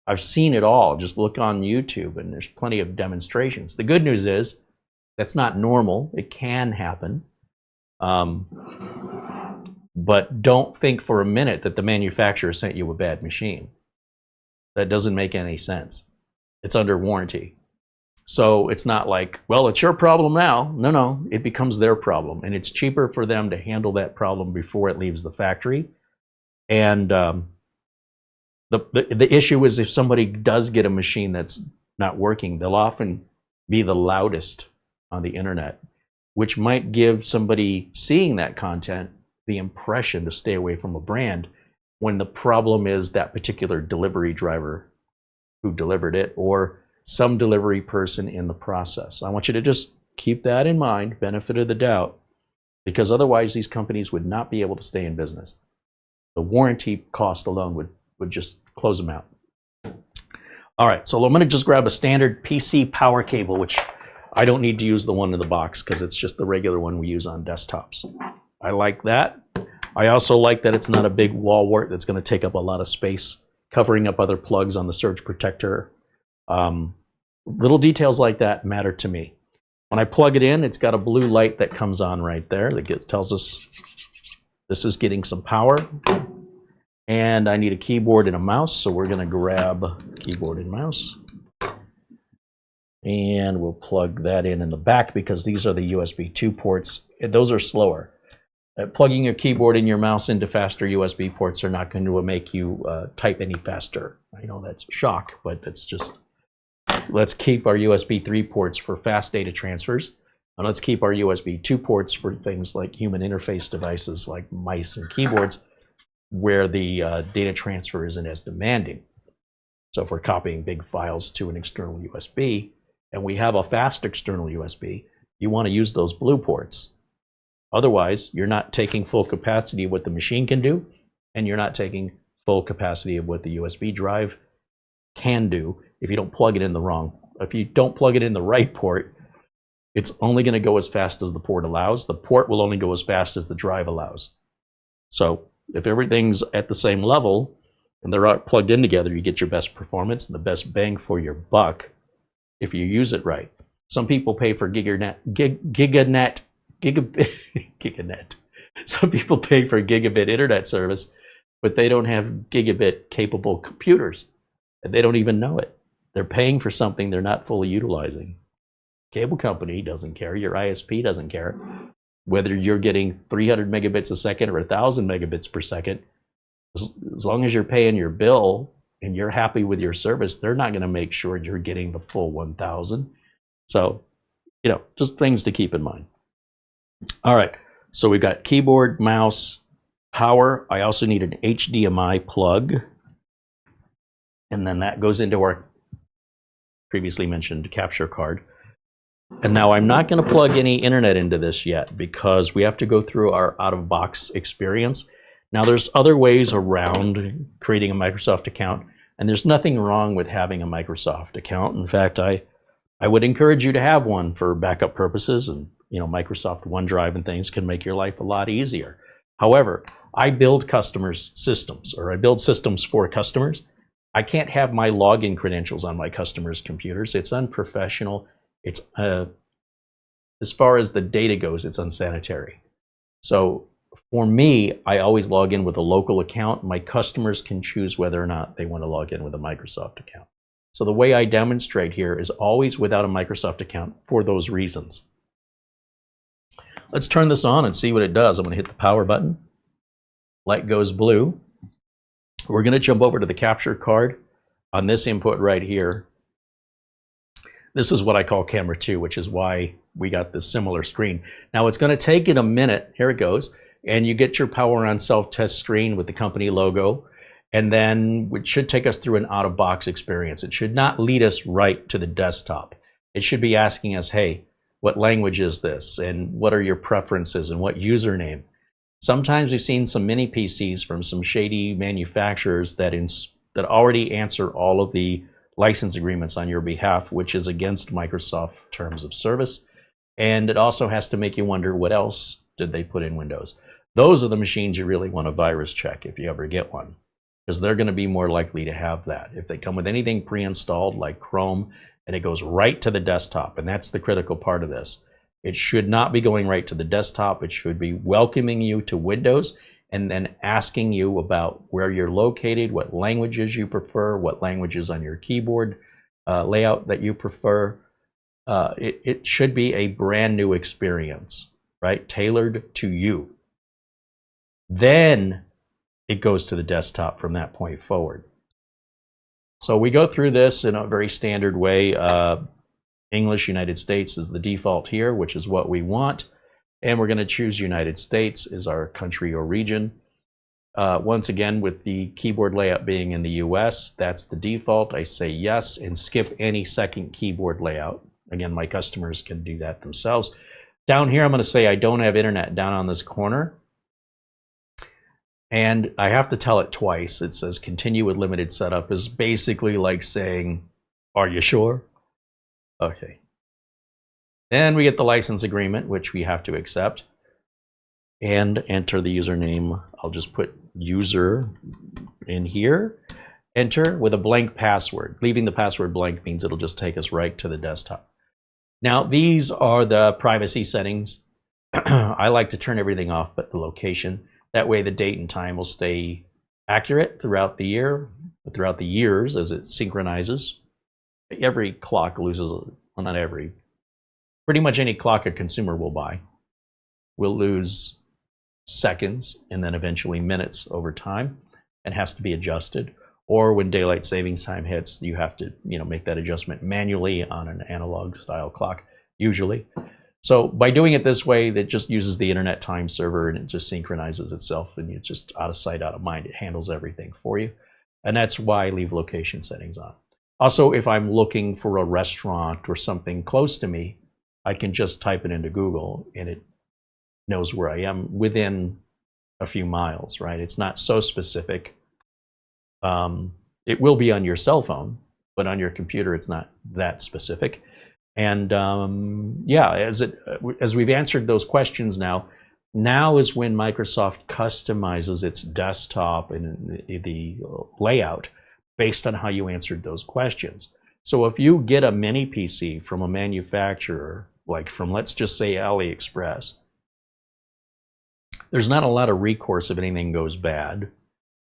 I've seen it all. Just look on YouTube and there's plenty of demonstrations. The good news is that's not normal. It can happen. But don't think for a minute that the manufacturer sent you a bad machine. That doesn't make any sense. It's under warranty. So it's not like, well, it's your problem now. No, no, it becomes their problem. And it's cheaper for them to handle that problem before it leaves the factory. And the issue is if somebody does get a machine that's not working, they'll often be the loudest on the internet, which might give somebody seeing that content the impression to stay away from a brand when the problem is that particular delivery driver who delivered it or some delivery person in the process. I want you to just keep that in mind, benefit of the doubt, because otherwise these companies would not be able to stay in business. The warranty cost alone would just close them out. All right, so I'm going to just grab a standard PC power cable, which I don't need to use the one in the box because it's just the regular one we use on desktops. I like that. I also like that it's not a big wall wart that's going to take up a lot of space, covering up other plugs on the surge protector. Little details like that matter to me. When I plug it in, it's got a blue light that comes on right there that tells us this is getting some power. And I need a keyboard and a mouse, so we're going to grab keyboard and mouse. And we'll plug that in the back because these are the USB 2 ports. Those are slower. Plugging your keyboard and your mouse into faster USB ports are not going to make you type any faster. I know that's a shock, but that's just, let's keep our USB 3 ports for fast data transfers. And let's keep our USB 2 ports for things like human interface devices like mice and keyboards, where the data transfer isn't as demanding. So if we're copying big files to an external USB, and we have a fast external USB, you want to use those blue ports. Otherwise, you're not taking full capacity of what the machine can do, and you're not taking full capacity of what the USB drive can do if you don't plug it in the wrong. If you don't plug it in the right port, it's only going to go as fast as the port allows. The port will only go as fast as the drive allows. So if everything's at the same level and they're plugged in together, you get your best performance and the best bang for your buck if you use it right. Some people pay for giganet. Some people pay for gigabit internet service, but they don't have gigabit capable computers, and they don't even know it. They're paying for something they're not fully utilizing. Cable company doesn't care. Your ISP doesn't care whether you're getting 300 megabits a second or 1,000 megabits per second. As long as you're paying your bill and you're happy with your service, they're not going to make sure you're getting the full 1,000. So, just things to keep in mind. All right, so we've got keyboard, mouse, power. I also need an HDMI plug, and then that goes into our previously mentioned capture card. And now I'm not going to plug any internet into this yet because we have to go through our out-of-box experience. Now there's other ways around creating a Microsoft account, and there's nothing wrong with having a Microsoft account. In fact, I would encourage you to have one for backup purposes, and Microsoft OneDrive and things can make your life a lot easier. However, I build customers' systems, or I build systems for customers. I can't have my login credentials on my customers' computers. It's unprofessional. It's as far as the data goes, it's unsanitary. So for me, I always log in with a local account. My customers can choose whether or not they want to log in with a Microsoft account. So the way I demonstrate here is always without a Microsoft account for those reasons. Let's turn this on and see what it does. I'm going to hit the power button. Light goes blue. We're going to jump over to the capture card on this input right here. This is what I call camera 2, which is why we got this similar screen. Now it's going to take it a minute. Here it goes. And you get your power on self-test screen with the company logo. And then it should take us through an out-of-box experience. It should not lead us right to the desktop. It should be asking us, hey, what language is this? And what are your preferences? And what username? Sometimes we've seen some mini PCs from some shady manufacturers that already answer all of the license agreements on your behalf, which is against Microsoft terms of service. And it also has to make you wonder, what else did they put in Windows? Those are the machines you really want to virus check if you ever get one, because they're going to be more likely to have that. If they come with anything pre-installed like Chrome and it goes right to the desktop, and that's the critical part of this. It should not be going right to the desktop. It should be welcoming you to Windows and then asking you about where you're located, what languages you prefer, what languages on your keyboard layout that you prefer. It should be a brand new experience, right? Tailored to you. Then it goes to the desktop from that point forward. So we go through this in a very standard way. English, United States is the default here, which is what we want. And we're going to choose United States as our country or region. Once again, with the keyboard layout being in the US, that's the default. I say yes and skip any second keyboard layout. Again, my customers can do that themselves. Down here, I'm going to say I don't have internet down on this corner. And I have to tell it twice. It says continue with limited setup is basically like saying, are you sure? Okay. Then we get the license agreement, which we have to accept, and enter the username. I'll just put user in here, enter with a blank password. Leaving the password blank means it'll just take us right to the desktop. Now, these are the privacy settings. I like to turn everything off but the location. That way the date and time will stay accurate throughout the year, throughout the years as it synchronizes. Every clock loses well, not every, pretty much any clock a consumer will buy will lose seconds and then eventually minutes over time and has to be adjusted. Or when daylight savings time hits, you have to, make that adjustment manually on an analog style clock, usually. So by doing it this way, that just uses the internet time server and it just synchronizes itself, and it's just out of sight, out of mind. It handles everything for you. And that's why I leave location settings on. Also, if I'm looking for a restaurant or something close to me, I can just type it into Google and it knows where I am within a few miles, right? It's not so specific. It will be on your cell phone, but on your computer, it's not that specific. And yeah, as we've answered those questions now is when Microsoft customizes its desktop and the layout based on how you answered those questions. So if you get a mini PC from a manufacturer, like from, let's just say, AliExpress, there's not a lot of recourse if anything goes bad.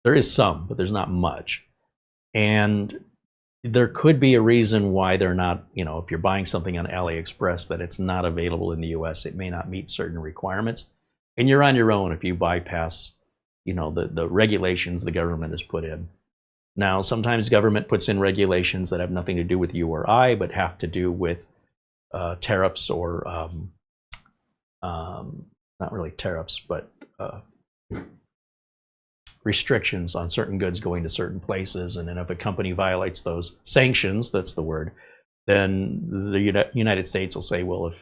There is some, but there's not much. And there could be a reason why they're not, if you're buying something on AliExpress, that it's not available in the US. It may not meet certain requirements. And you're on your own if you bypass, the regulations the government has put in. Now, sometimes government puts in regulations that have nothing to do with you or I, but have to do with tariffs or, not really tariffs, but restrictions on certain goods going to certain places. And then if a company violates those sanctions, that's the word, then the United States will say, well, if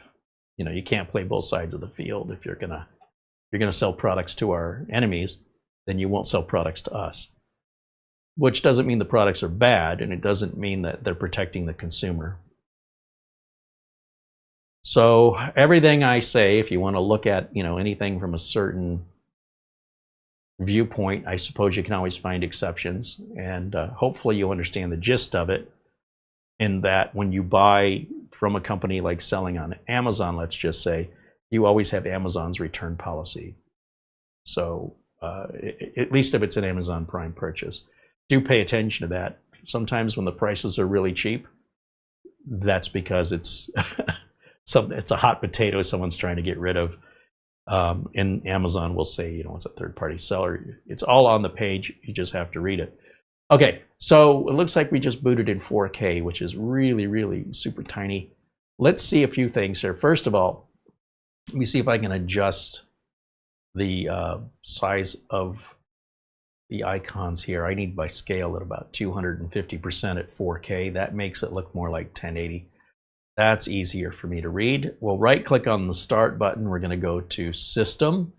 you can't play both sides of the field, if you're gonna sell products to our enemies, then you won't sell products to us. Which doesn't mean the products are bad, and it doesn't mean that they're protecting the consumer. So everything I say, if you want to look at anything from a certain viewpoint, I suppose you can always find exceptions, and hopefully you understand the gist of it, in that when you buy from a company like selling on Amazon, let's just say, you always have Amazon's return policy. So at least if it's an Amazon Prime purchase, do pay attention to that. Sometimes when the prices are really cheap, that's because it's it's a hot potato someone's trying to get rid of. And Amazon will say, it's a third-party seller. It's all on the page. You just have to read it. Okay, so it looks like we just booted in 4K, which is really, really super tiny. Let's see a few things here. First of all, let me see if I can adjust the size of the icons here. I need by scale at about 250% at 4K. That makes it look more like 1080. That's easier for me to read. We'll right-click on the Start button. We're going to go to System,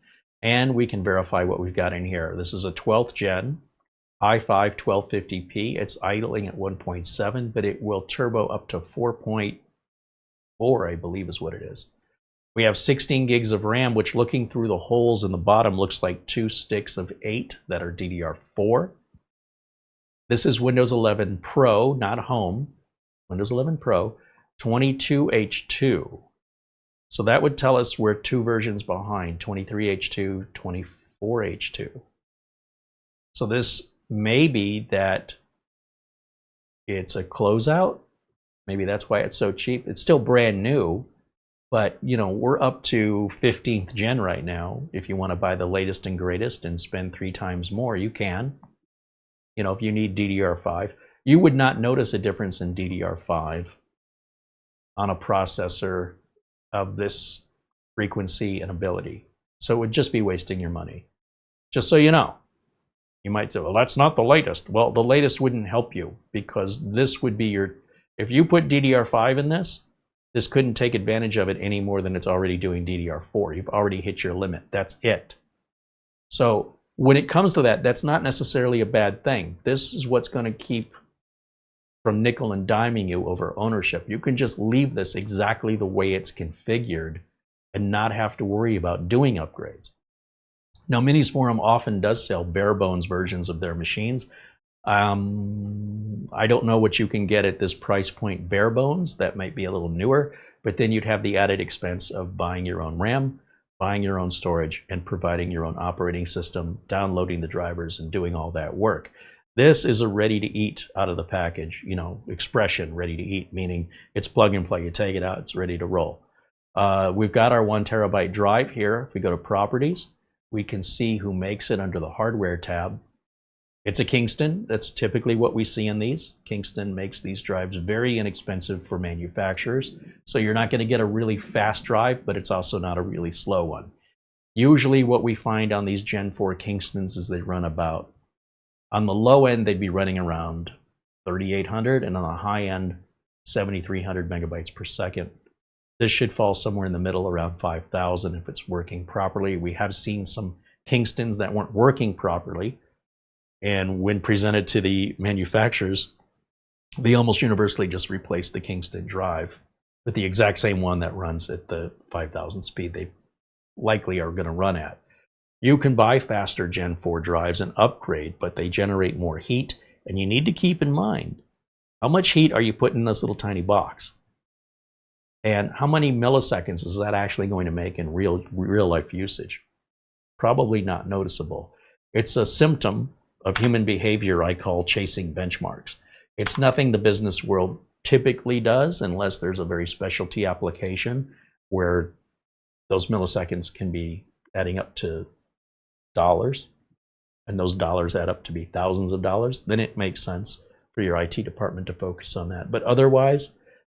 and we can verify what we've got in here. This is a 12th gen i5 1250p. It's idling at 1.7, but it will turbo up to 4.4, I believe is what it is. We have 16 gigs of RAM, which, looking through the holes in the bottom, looks like 2 sticks of 8 that are DDR4. This is Windows 11 Pro, not Home. Windows 11 Pro. 22H2. So that would tell us we're 2 versions behind, 23H2, 24H2. So this may be that it's a closeout. Maybe that's why it's so cheap. It's still brand new, but we're up to 15th gen right now. If you want to buy the latest and greatest and spend 3 times more, you can. If you need DDR5, you would not notice a difference in DDR5 on a processor of this frequency and ability. So it would just be wasting your money. Just so you know. You might say, well, that's not the latest. Well, the latest wouldn't help you, because this would be if you put DDR5 in this couldn't take advantage of it any more than it's already doing DDR4. You've already hit your limit. That's it. So when it comes to that, that's not necessarily a bad thing. This is what's going to keep from nickel and diming you over ownership. You can just leave this exactly the way it's configured and not have to worry about doing upgrades. Now, Minisforum often does sell bare bones versions of their machines. I don't know what you can get at this price point bare bones. That might be a little newer, but then you'd have the added expense of buying your own RAM, buying your own storage, and providing your own operating system, downloading the drivers, and doing all that work. This is a ready to eat out of the package, you know, expression, ready to eat, meaning it's plug and play. You take it out, it's ready to roll. We've got our 1 terabyte drive here. If we go to properties, we can see who makes it under the hardware tab. It's a Kingston. That's typically what we see in these. Kingston makes these drives very inexpensive for manufacturers. So you're not going to get a really fast drive, but it's also not a really slow one. Usually what we find on these Gen 4 Kingstons is they run about, on the low end, they'd be running around 3,800, and on the high end, 7,300 megabytes per second. This should fall somewhere in the middle, around 5,000 if it's working properly. We have seen some Kingstons that weren't working properly, and when presented to the manufacturers, they almost universally just replace the Kingston drive with the exact same one that runs at the 5,000 speed they likely are going to run at. You can buy faster Gen 4 drives and upgrade, but they generate more heat, and you need to keep in mind, how much heat are you putting in this little tiny box? And how many milliseconds is that actually going to make in real life usage? Probably not noticeable. It's a symptom of human behavior I call chasing benchmarks. It's nothing the business world typically does unless there's a very specialty application where those milliseconds can be adding up to dollars, and those dollars add up to be thousands of dollars. Then it makes sense for your IT department to focus on that. But otherwise,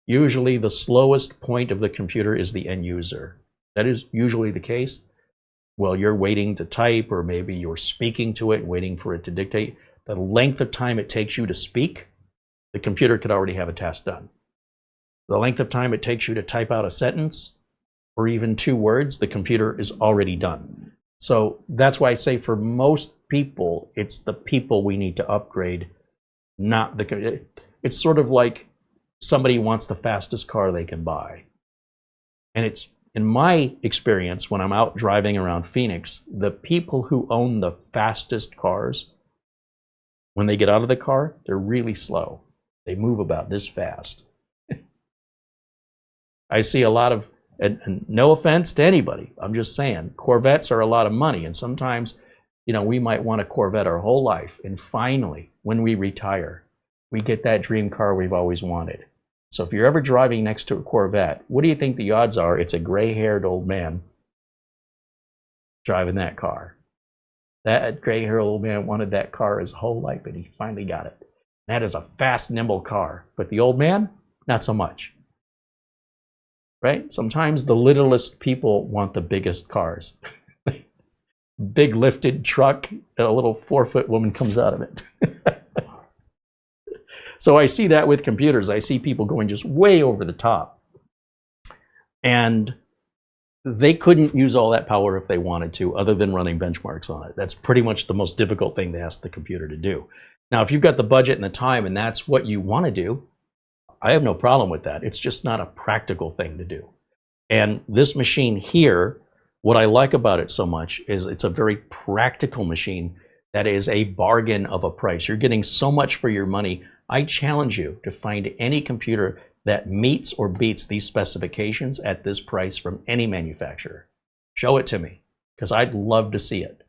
usually the slowest point of the computer is the end user. That is usually the case. Well, you're waiting to type, or maybe you're speaking to it, waiting for it to dictate. The length of time it takes you to speak, the computer could already have a task done. The length of time it takes you to type out a sentence, or even 2 words, the computer is already done. So that's why I say for most people, it's the people we need to upgrade, not the... It's sort of like somebody wants the fastest car they can buy. And it's, in my experience, when I'm out driving around Phoenix, the people who own the fastest cars, when they get out of the car, they're really slow. They move about this fast. I see a lot of, and no offense to anybody, I'm just saying, Corvettes are a lot of money, and sometimes, you know, we might want a Corvette our whole life, and finally, when we retire, we get that dream car we've always wanted. So if you're ever driving next to a Corvette, what do you think the odds are it's a gray-haired old man driving that car? That gray-haired old man wanted that car his whole life, and he finally got it. That is a fast, nimble car. But the old man, not so much. Right? Sometimes the littlest people want the biggest cars. Big lifted truck, and a little 4-foot woman comes out of it. So I see that with computers. I see people going just way over the top. And they couldn't use all that power if they wanted to, other than running benchmarks on it. That's pretty much the most difficult thing to ask the computer to do. Now, if you've got the budget and the time and that's what you want to do, I have no problem with that. It's just not a practical thing to do. And this machine here, what I like about it so much is it's a very practical machine that is a bargain of a price. You're getting so much for your money. I challenge you to find any computer that meets or beats these specifications at this price from any manufacturer. Show it to me, because I'd love to see it.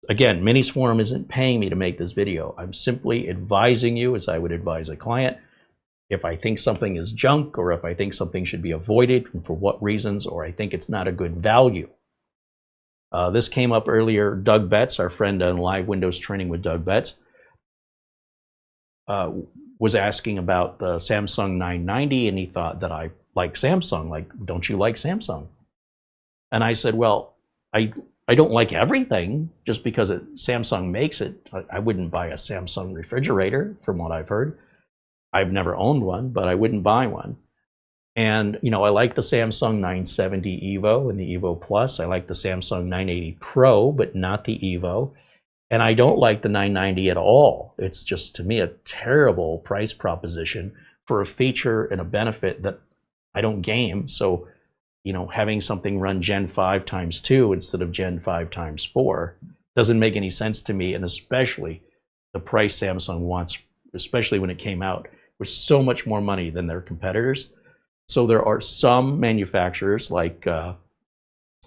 Again, Minisforum isn't paying me to make this video. I'm simply advising you as I would advise a client. If I think something is junk, or if I think something should be avoided and for what reasons, or I think it's not a good value. This came up earlier. Doug Betts, our friend on Live Windows Training with Doug Betts, was asking about the Samsung 990, and he thought that I like Samsung. Like, don't you like Samsung? And I said, well, I don't like everything just because Samsung makes it. I wouldn't buy a Samsung refrigerator, from what I've heard. I've never owned one, but I wouldn't buy one. And, you know, I like the Samsung 970 EVO and the EVO Plus. I like the Samsung 980 Pro, but not the EVO. And I don't like the 990 at all. It's just, to me, a terrible price proposition for a feature and a benefit that I don't game. So, you know, having something run Gen 5 times 2 instead of Gen 5 times 4 doesn't make any sense to me. And especially the price Samsung wants, especially when it came out, was so much more money than their competitors. So there are some manufacturers like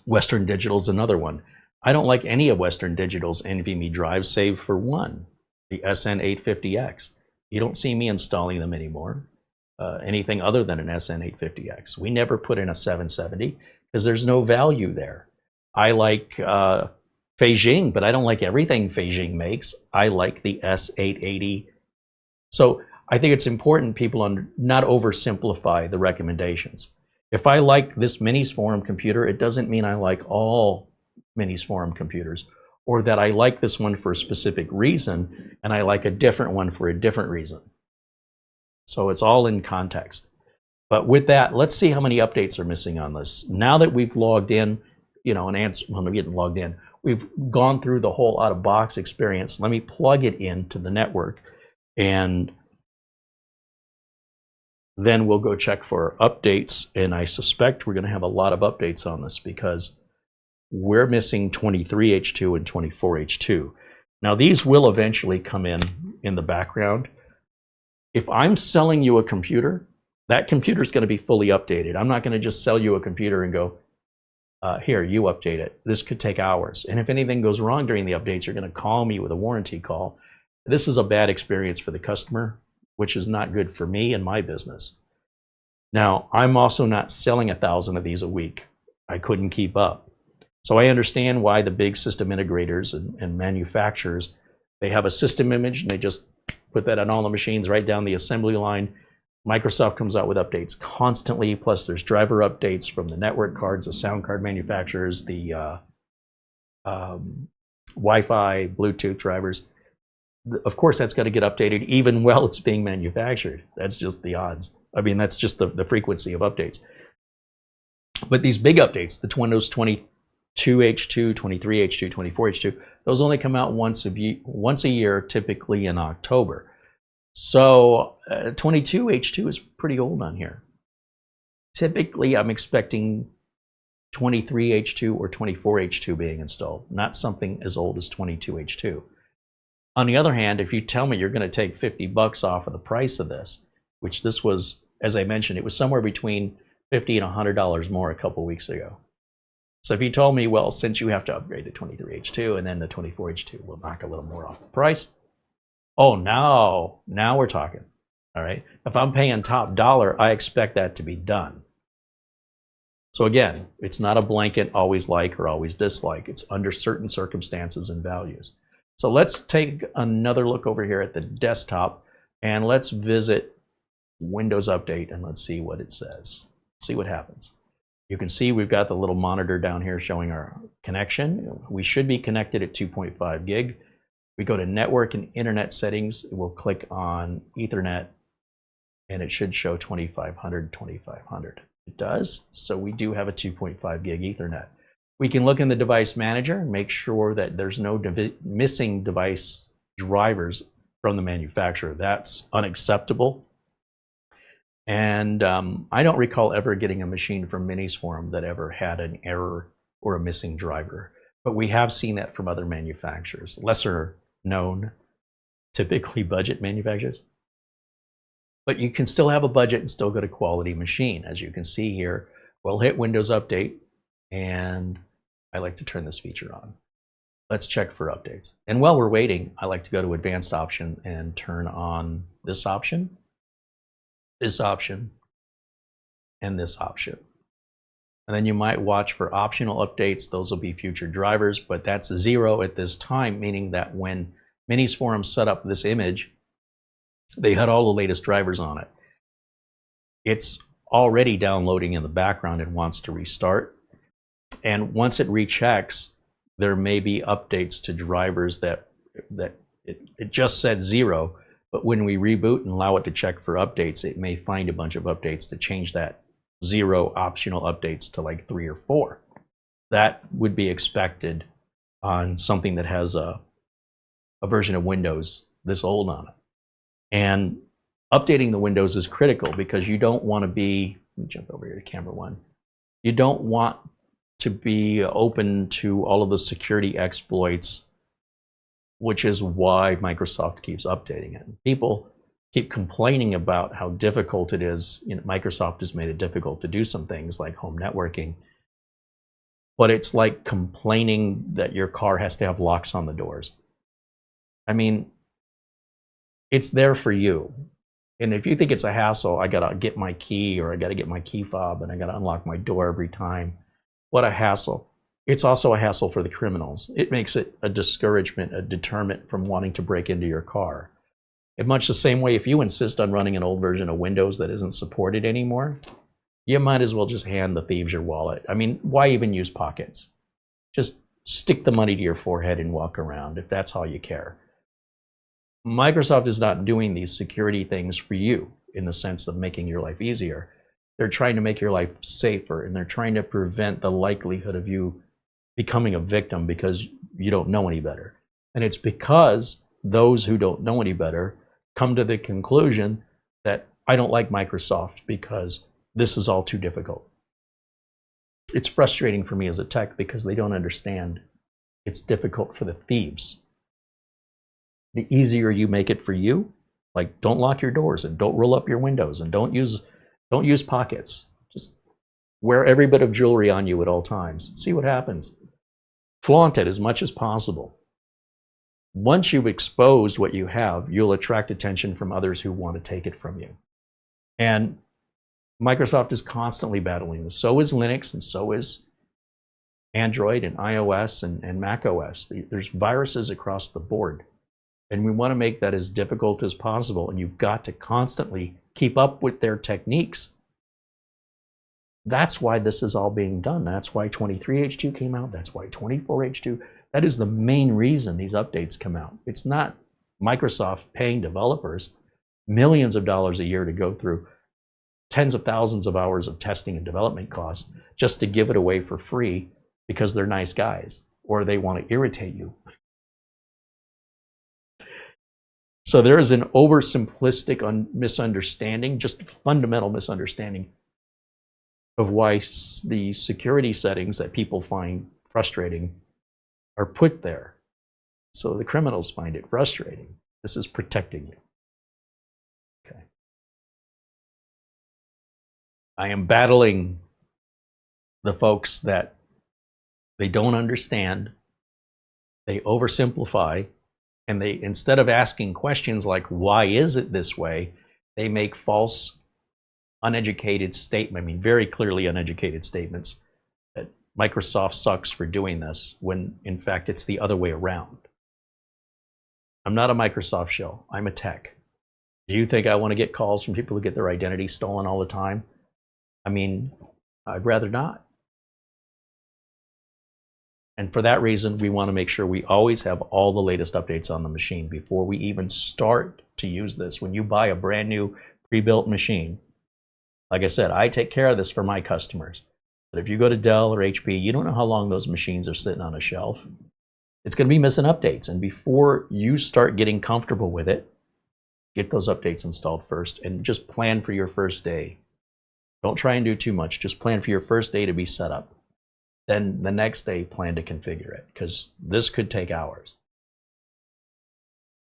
Western Digital's another one. I don't like any of Western Digital's NVMe drives save for one. the SN850X. You don't see me installing them anymore, anything other than an SN850X. We never put in a 770 because there's no value there. I like Feijing, but I don't like everything Feijing makes. I like the S880. So I think it's important people not oversimplify the recommendations. If I like this Minisforum computer, it doesn't mean I like all Minisforum computers, or that I like this one for a specific reason and I like a different one for a different reason. So it's all in context. But with that, let's see how many updates are missing on this. Now that we've logged in, you know, when we're getting logged in, we've gone through the whole out-of-box experience. Let me plug it into the network, and then we'll go check for updates. And I suspect we're going to have a lot of updates on this because we're missing 23H2 and 24H2. Now these will eventually come in the background. If I'm selling you a computer, that computer is going to be fully updated. I'm not going to just sell you a computer and go, here, you update it. This could take hours. And if anything goes wrong during the updates, you're going to call me with a warranty call. This is a bad experience for the customer, which is not good for me and my business. Now, I'm also not selling 1,000 of these a week. I couldn't keep up. So I understand why the big system integrators and manufacturers, they have a system image and they just put that on all the machines right down the assembly line. Microsoft comes out with updates constantly, plus there's driver updates from the network cards, the sound card manufacturers, the Wi-Fi, Bluetooth drivers. Of course, that's got to get updated even while it's being manufactured. That's just the odds. I mean, that's just the frequency of updates. But these big updates, the Windows 22H2, 23H2, 24H2, those only come out once a year, typically in October. So 22H2 is pretty old on here. Typically, I'm expecting 23H2 or 24H2 being installed, not something as old as 22H2. On the other hand, if you tell me you're going to take $50 off of the price of this, which this was, as I mentioned, it was somewhere between $50 and $100 more a couple weeks ago. So if you told me, well, since you have to upgrade to 23H2 and then the 24H2 will knock a little more off the price, oh, now we're talking. All right. If I'm paying top dollar, I expect that to be done. So again, it's not a blanket always like or always dislike. It's under certain circumstances and values. So let's take another look over here at the desktop and let's visit Windows Update and let's see what it says. See what happens. You can see we've got the little monitor down here showing our connection. We should be connected at 2.5 gig. We go to Network and Internet Settings. We'll click on Ethernet, and it should show 2500, 2500. It does, so we do have a 2.5 gig Ethernet. We can look in the Device Manager and make sure that there's no missing device drivers from the manufacturer. That's unacceptable. And I don't recall ever getting a machine from Minisforum that ever had an error or a missing driver. But we have seen that from other manufacturers, lesser known, typically budget manufacturers. But you can still have a budget and still get a quality machine. As you can see here, we'll hit Windows Update, and I like to turn this feature on. Let's check for updates. And while we're waiting, I like to go to Advanced Option and turn on this option, and this option. And then you might watch for optional updates. Those will be future drivers, but that's 0 at this time, meaning that when Minisforum set up this image, they had all the latest drivers on it. It's already downloading in the background and wants to restart. And once it rechecks, there may be updates to drivers that it just said 0, but when we reboot and allow it to check for updates, it may find a bunch of updates to change that 0 optional updates to like 3 or 4. That would be expected on something that has a version of Windows this old on it. And updating the Windows is critical because you don't want to be, let me jump over here to camera 1. You don't want to be open to all of the security exploits, which is why Microsoft keeps updating it. People keep complaining about how difficult it is. You know, Microsoft has made it difficult to do some things like home networking, but it's like complaining that your car has to have locks on the doors. I mean, It's there for you. And if you think it's a hassle, I gotta get my key, or I gotta get my key fob, and I gotta unlock my door every time. What a hassle. It's also a hassle for the criminals. It makes it a discouragement, a deterrent from wanting to break into your car. In much the same way, if you insist on running an old version of Windows that isn't supported anymore, you might as well just hand the thieves your wallet. I mean, why even use pockets? Just stick the money to your forehead and walk around if that's all you care. Microsoft is not doing these security things for you in the sense of making your life easier. They're trying to make your life safer, and they're trying to prevent the likelihood of you becoming a victim because you don't know any better. And it's because those who don't know any better come to the conclusion that I don't like Microsoft because this is all too difficult. It's frustrating for me as a tech because they don't understand it's difficult for the thieves. The easier you make it for you, like don't lock your doors and don't roll up your windows and don't use pockets. Just wear every bit of jewelry on you at all times. See what happens. Flaunt it as much as possible. Once you've exposed what you have, you'll attract attention from others who want to take it from you. And Microsoft is constantly battling this. So is Linux, and so is Android and iOS and Mac OS. There's viruses across the board. And we want to make that as difficult as possible. And you've got to constantly keep up with their techniques. That's why this is all being done. That's why 23H2 came out. That's why 24H2. That is the main reason these updates come out. It's not Microsoft paying developers millions of dollars a year to go through tens of thousands of hours of testing and development costs just to give it away for free because they're nice guys or they want to irritate you. So there is an oversimplistic misunderstanding, just fundamental misunderstanding of why the security settings that people find frustrating are put there. So the criminals find it frustrating. This is protecting you. Okay. I am battling the folks that they don't understand, they oversimplify, and they, instead of asking questions like, why is it this way, they make false, uneducated statements, I mean, very clearly uneducated statements that Microsoft sucks for doing this, when in fact it's the other way around. I'm not a Microsoft shill, I'm a tech. Do you think I want to get calls from people who get their identity stolen all the time? I mean, I'd rather not. And for that reason, we want to make sure we always have all the latest updates on the machine before we even start to use this. When you buy a brand new pre-built machine, like I said, I take care of this for my customers. But if you go to Dell or HP, you don't know how long those machines are sitting on a shelf. It's going to be missing updates. And before you start getting comfortable with it, get those updates installed first and just plan for your first day. Don't try and do too much. Just plan for your first day to be set up. Then the next day, plan to configure it, because this could take hours.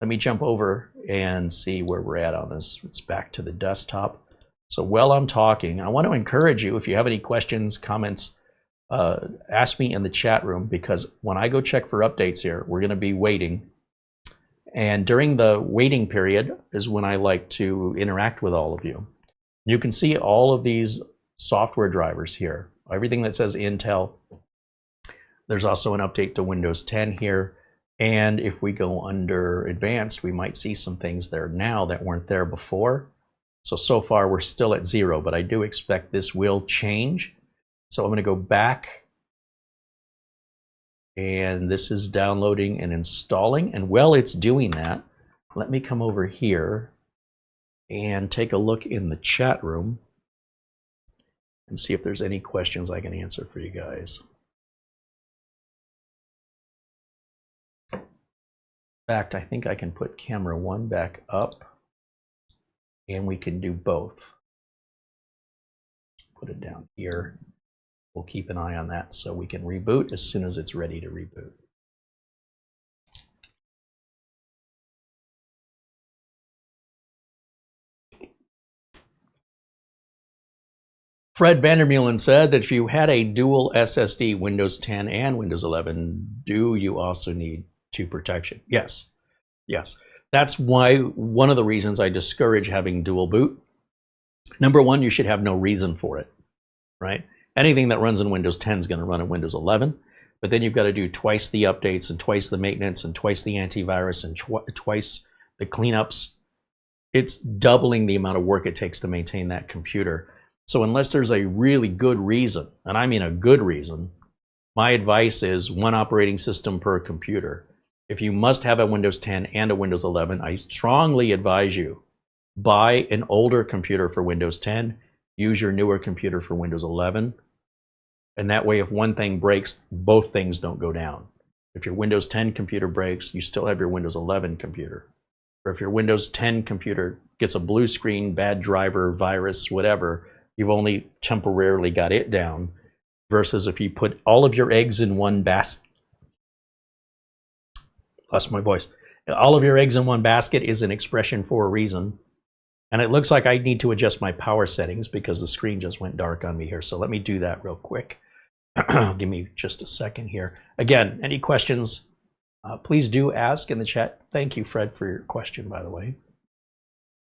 Let me jump over and see where we're at on this. It's back to the desktop. So while I'm talking, I want to encourage you, if you have any questions, comments, ask me in the chat room, because when I go check for updates here, we're going to be waiting. And during the waiting period is when I like to interact with all of you. You can see all of these software drivers here. Everything that says Intel. There's also an update to Windows 10 here. And if we go under advanced, we might see some things there now that weren't there before. So far we're still at 0, but I do expect this will change. So I'm going to go back. And this is downloading and installing. And while it's doing that, let me come over here and take a look in the chat room and see if there's any questions I can answer for you guys. In fact, I think I can put camera 1 back up, and we can do both. Put it down here. We'll keep an eye on that so we can reboot as soon as it's ready to reboot. Fred Vandermeulen said that if you had a dual SSD, Windows 10 and Windows 11, do you also need 2 protection? Yes, yes. That's why one of the reasons I discourage having dual boot. Number one, you should have no reason for it, right? Anything that runs in Windows 10 is going to run in Windows 11, but then you've got to do twice the updates and twice the maintenance and twice the antivirus and twice the cleanups. It's doubling the amount of work it takes to maintain that computer. So unless there's a really good reason, and I mean a good reason, my advice is one operating system per computer. If you must have a Windows 10 and a Windows 11, I strongly advise you buy an older computer for Windows 10, use your newer computer for Windows 11, and that way if one thing breaks, both things don't go down. If your Windows 10 computer breaks, you still have your Windows 11 computer. Or if your Windows 10 computer gets a blue screen, bad driver, virus, whatever, you've only temporarily got it down, versus if you put all of your eggs in one basket. Lost my voice. All of your eggs in one basket is an expression for a reason. And it looks like I need to adjust my power settings because the screen just went dark on me here. So let me do that real quick. Give me just a second here. Again, any questions, please do ask in the chat. Thank you, Fred, for your question, by the way.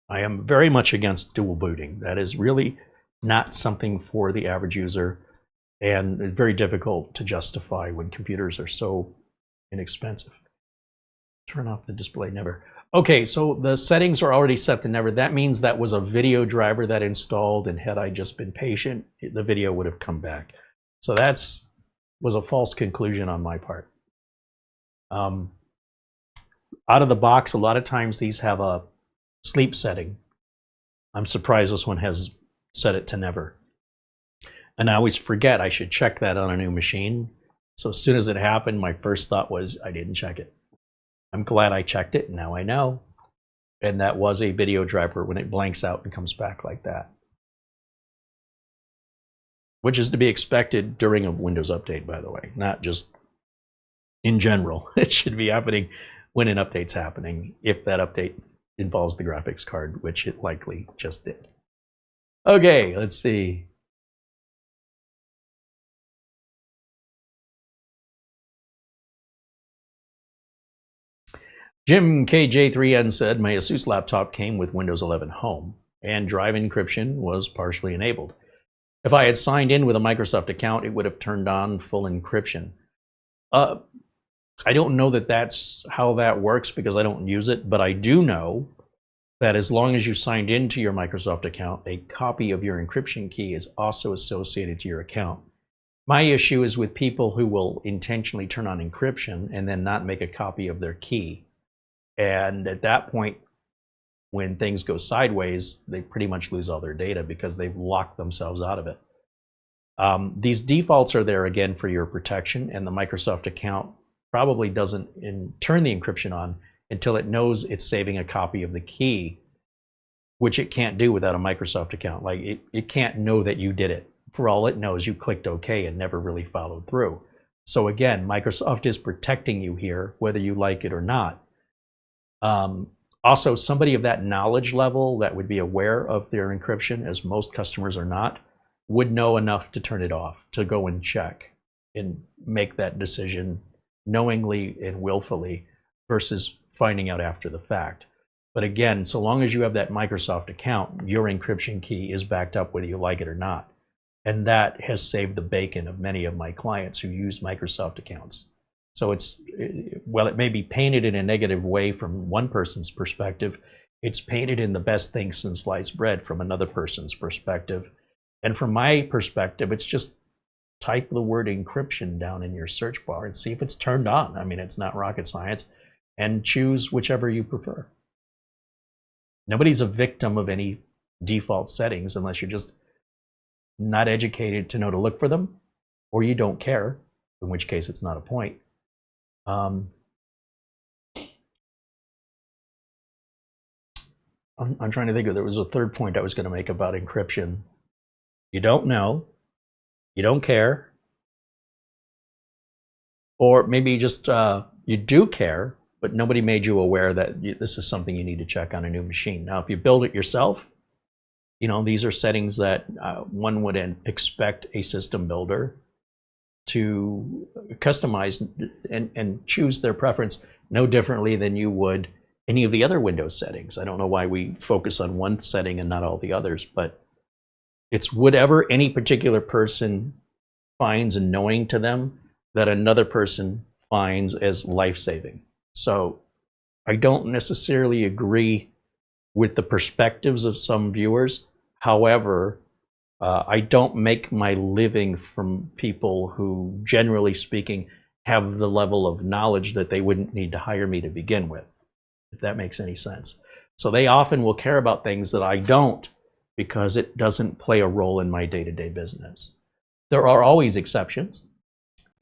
I am very much against dual booting. That is really not something for the average user, and very difficult to justify when computers are so inexpensive. Turn off the display never. Okay, so the settings are already set to never. That means that was a video driver that installed, and had I just been patient, the video would have come back. So that's was a false conclusion on my part. Out of the box, a lot of times these have a sleep setting. I'm surprised this one has set it to never. And I always forget I should check that on a new machine. So as soon as it happened, my first thought was I didn't check it. I'm glad I checked it, now I know. And that was a video driver when it blanks out and comes back like that. Which is to be expected during a Windows update, by the way, not just in general. It should be happening when an update's happening, if that update involves the graphics card, which it likely just did. Okay, let's see. Jim KJ3N said, my Asus laptop came with Windows 11 Home, and drive encryption was partially enabled. If I had signed in with a Microsoft account, it would have turned on full encryption. I don't know that that's how that works because I don't use it, but I do know that as long as you signed into your Microsoft account, a copy of your encryption key is also associated to your account. My issue is with people who will intentionally turn on encryption and then not make a copy of their key. And at that point, when things go sideways, they pretty much lose all their data because they've locked themselves out of it. These defaults are there again for your protection, and the Microsoft account probably doesn't turn the encryption on until it knows it's saving a copy of the key, which it can't do without a Microsoft account. Like it can't know that you did it. For all it knows, you clicked OK and never really followed through. So again, Microsoft is protecting you here, whether you like it or not. Also, somebody of that knowledge level that would be aware of their encryption, as most customers are not, would know enough to turn it off, to go and check and make that decision knowingly and willfully versus finding out after the fact. But again, so long as you have that Microsoft account, your encryption key is backed up whether you like it or not. And that has saved the bacon of many of my clients who use Microsoft accounts. So it's, well, it may be painted in a negative way from one person's perspective. It's painted in the best thing since sliced bread from another person's perspective. And from my perspective, it's just type the word encryption down in your search bar and see if it's turned on. I mean, it's not rocket science, and choose whichever you prefer. Nobody's a victim of any default settings unless you're just not educated to know to look for them, or you don't care, in which case it's not a point. I'm trying to think if there was a third point I was going to make about encryption. You don't know, you don't care, or maybe just you do care, but nobody made you aware that this is something you need to check on a new machine. Now, if you build it yourself, you know, these are settings that one would expect a system builder to customize and choose their preference no differently than you would any of the other Windows settings. I don't know why we focus on one setting and not all the others, but it's whatever any particular person finds annoying to them that another person finds as life-saving. So I don't necessarily agree with the perspectives of some viewers. However, I don't make my living from people who, generally speaking, have the level of knowledge that they wouldn't need to hire me to begin with, if that makes any sense. So they often will care about things that I don't, because it doesn't play a role in my day-to-day business. There are always exceptions,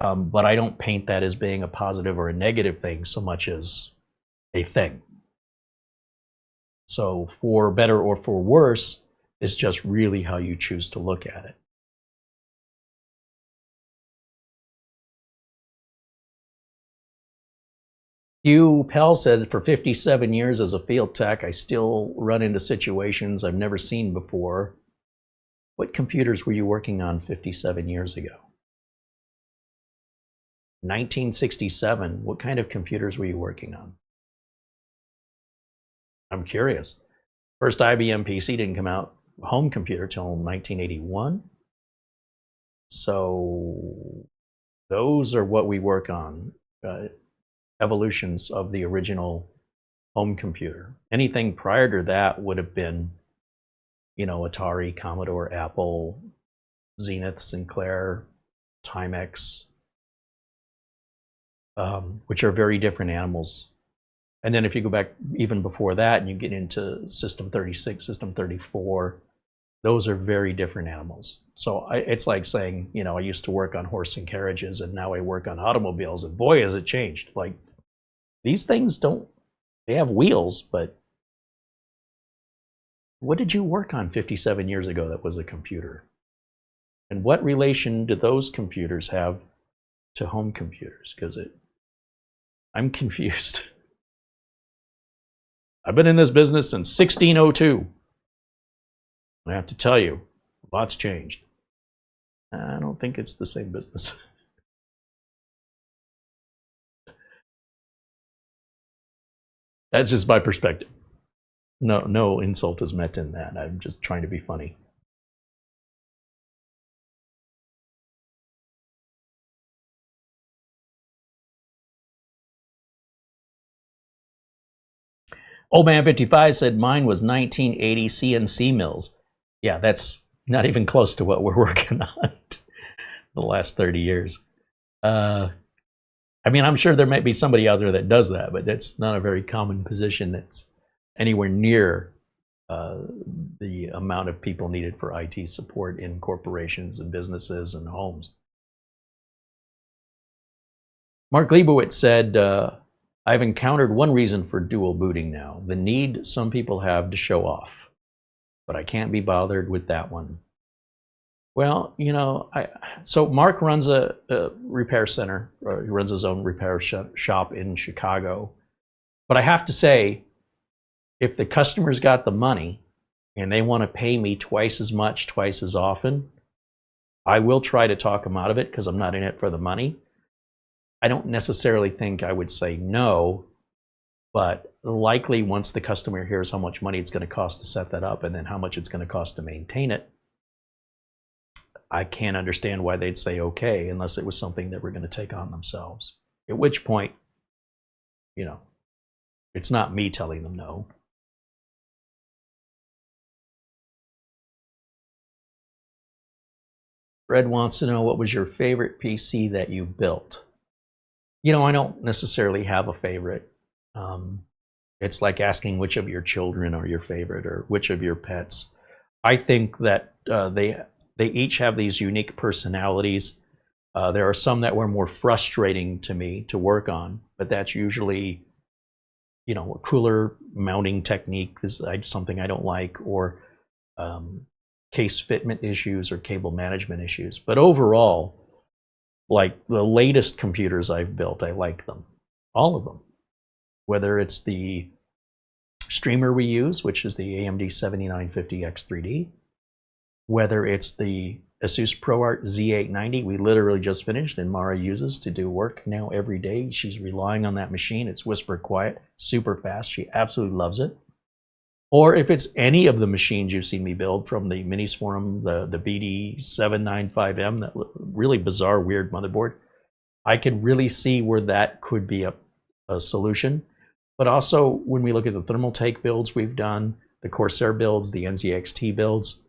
but I don't paint that as being a positive or a negative thing so much as a thing. So for better or for worse, it's just really how you choose to look at it. Hugh Pell said, for 57 years as a field tech, I still run into situations I've never seen before. What computers were you working on 57 years ago? 1967, what kind of computers were you working on? I'm curious. First IBM PC didn't come out, home computer, till 1981. So those are what we work on, evolutions of the original home computer. Anything prior to that would have been, you know, Atari, Commodore, Apple, Zenith, Sinclair, Timex, which are very different animals. And then if you go back even before that and you get into System 36, System 34, those are very different animals. So it's like saying, you know, I used to work on horse and carriages and now I work on automobiles, and boy, has it changed. Like, these things don't, they have wheels, but what did you work on 57 years ago that was a computer? And what relation do those computers have to home computers? Because I'm confused. I've been in this business since 1602. I have to tell you, a lot's changed. I don't think it's the same business. That's just my perspective. No insult is meant in that. I'm just trying to be funny. Old Man 55 said mine was 1980 CNC mills. Yeah, that's not even close to what we're working on the last 30 years. I mean, I'm sure there might be somebody out there that does that, but that's not a very common position that's anywhere near the amount of people needed for IT support in corporations and businesses and homes. Mark Leibowitz said, I've encountered one reason for dual booting now, the need some people have to show off, but I can't be bothered with that one. Well, you know, so Mark runs a repair center, or he runs his own repair shop in Chicago. But I have to say, if the customer's got the money and they want to pay me twice as much, twice as often, I will try to talk them out of it because I'm not in it for the money. I don't necessarily think I would say no, but likely once the customer hears how much money it's going to cost to set that up and then how much it's going to cost to maintain it, I can't understand why they'd say okay unless it was something that we're going to take on themselves. At which point, you know, it's not me telling them no. Fred wants to know, what was your favorite PC that you built? You know, I don't necessarily have a favorite. It's like asking which of your children are your favorite or which of your pets. I think that they each have these unique personalities. There are some that were more frustrating to me to work on, but that's usually, you know, a cooler mounting technique is something I don't like, or case fitment issues or cable management issues. But overall, like the latest computers I've built, I like them, all of them. Whether it's the streamer we use, which is the AMD 7950X3D, whether it's the Asus ProArt Z890 we literally just finished, and Mara uses to do work now every day. She's relying on that machine. It's whisper quiet, super fast. She absolutely loves it. Or if it's any of the machines you've seen me build, from the Minisforum, the BD795M, that really bizarre, weird motherboard, I can really see where that could be a solution. But also, when we look at the Thermaltake builds we've done, the Corsair builds, the NZXT builds,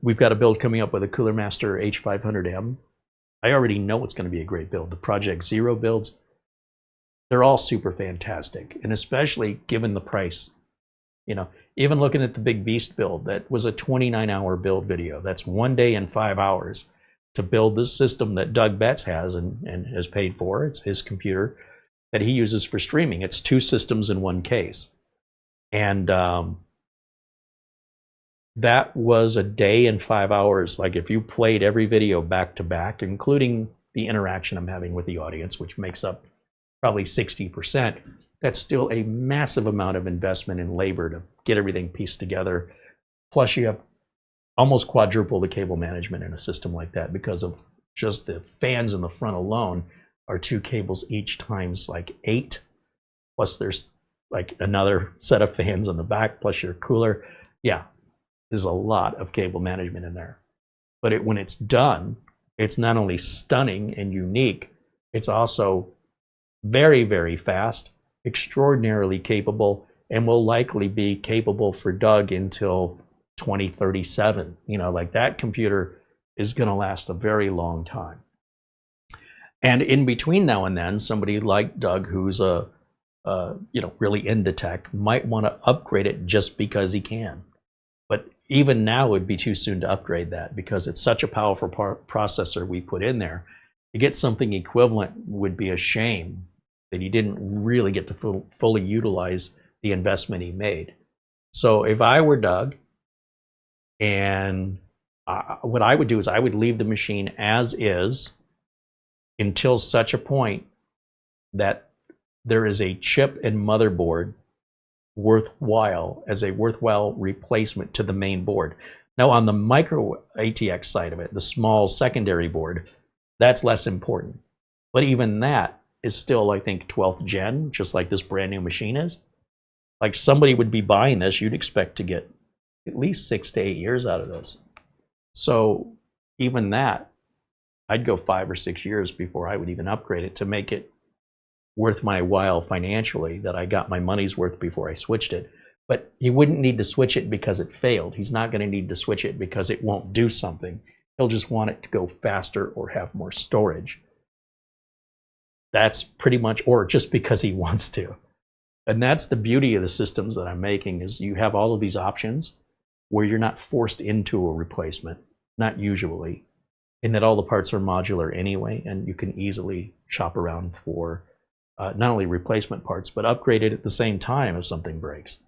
we've got a build coming up with a Cooler Master H500M. I already know it's going to be a great build. The Project Zero builds, they're all super fantastic, and especially given the price. You know, even looking at the Big Beast build, that was a 29-hour build video. That's 1 day and 5 hours to build this system that Doug Betts has and has paid for. It's his computer that he uses for streaming. It's 2 systems in 1 case. And that was a day and 5 hours. Like, if you played every video back to back, including the interaction I'm having with the audience, which makes up probably 60%, that's still a massive amount of investment in labor to get everything pieced together. Plus, you have almost quadruple the cable management in a system like that, because of just the fans in the front alone are 2 cables each times like 8. Plus, there's like another set of fans in the back, plus your cooler. Yeah, there's a lot of cable management in there. But when it's done, it's not only stunning and unique, it's also very, very fast, extraordinarily capable, and will likely be capable for Doug until 2037. You know, like, that computer is going to last a very long time. And in between now and then, somebody like Doug, who's really into tech, might want to upgrade it just because he can. But even now it would be too soon to upgrade that, because it's such a powerful processor we put in there. To get something equivalent would be a shame that he didn't really get to fully utilize the investment he made. So if I were Doug, and what I would do is I would leave the machine as is until such a point that there is a chip and motherboard worthwhile, as a worthwhile replacement to the main board. Now, on the micro ATX side of it, the small secondary board, that's less important. But even that is still, I think, 12th gen, just like this brand new machine is. Like, somebody would be buying this, you'd expect to get at least 6 to 8 years out of this. So even that, I'd go 5 or 6 years before I would even upgrade it to make it worth my while financially, that I got my money's worth before I switched it. But he wouldn't need to switch it because it failed. He's not going to need to switch it because it won't do something. He'll just want it to go faster or have more storage. That's pretty much, or just because he wants to. And that's the beauty of the systems that I'm making, is you have all of these options where you're not forced into a replacement, not usually, in that all the parts are modular anyway, and you can easily shop around for not only replacement parts, but upgrade it at the same time if something breaks.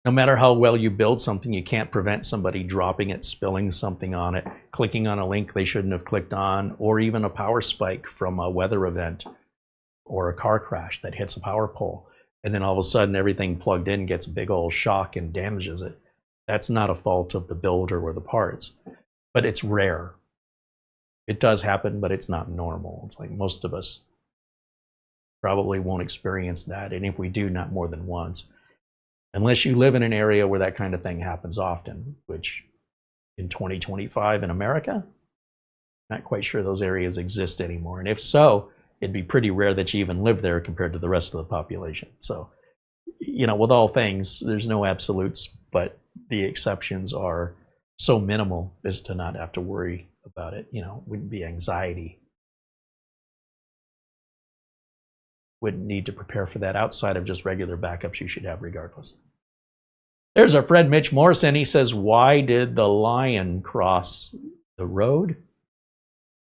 No matter how well you build something, you can't prevent somebody dropping it, spilling something on it, clicking on a link they shouldn't have clicked on, or even a power spike from a weather event or a car crash that hits a power pole. And then all of a sudden everything plugged in gets a big old shock and damages it. That's not a fault of the builder or the parts, but it's rare. It does happen, but it's not normal. It's like most of us probably won't experience that. And if we do, not more than once. Unless you live in an area where that kind of thing happens often, which in 2025 in America, not quite sure those areas exist anymore. And if so, it'd be pretty rare that you even live there compared to the rest of the population. So, you know, with all things, there's no absolutes, but the exceptions are so minimal as to not have to worry about it. You know, wouldn't be anxiety. Wouldn't need to prepare for that outside of just regular backups you should have regardless. There's our friend Mitch Morrison. He says, why did the lion cross the road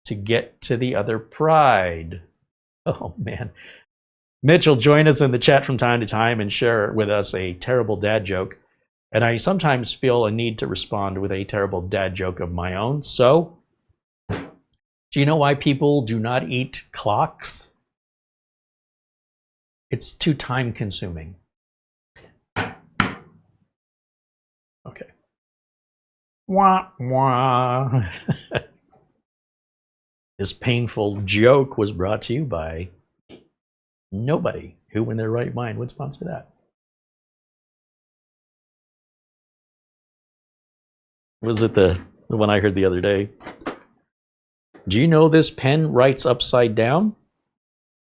to get to the other pride? Oh, man. Mitch will join us in the chat from time to time and share with us a terrible dad joke. And I sometimes feel a need to respond with a terrible dad joke of my own. So, do you know why people do not eat clocks? It's too time consuming. Okay. Wah, wah. This painful joke was brought to you by nobody. Who in their right mind would sponsor that? Was it the one I heard the other day? Do you know this pen writes upside down?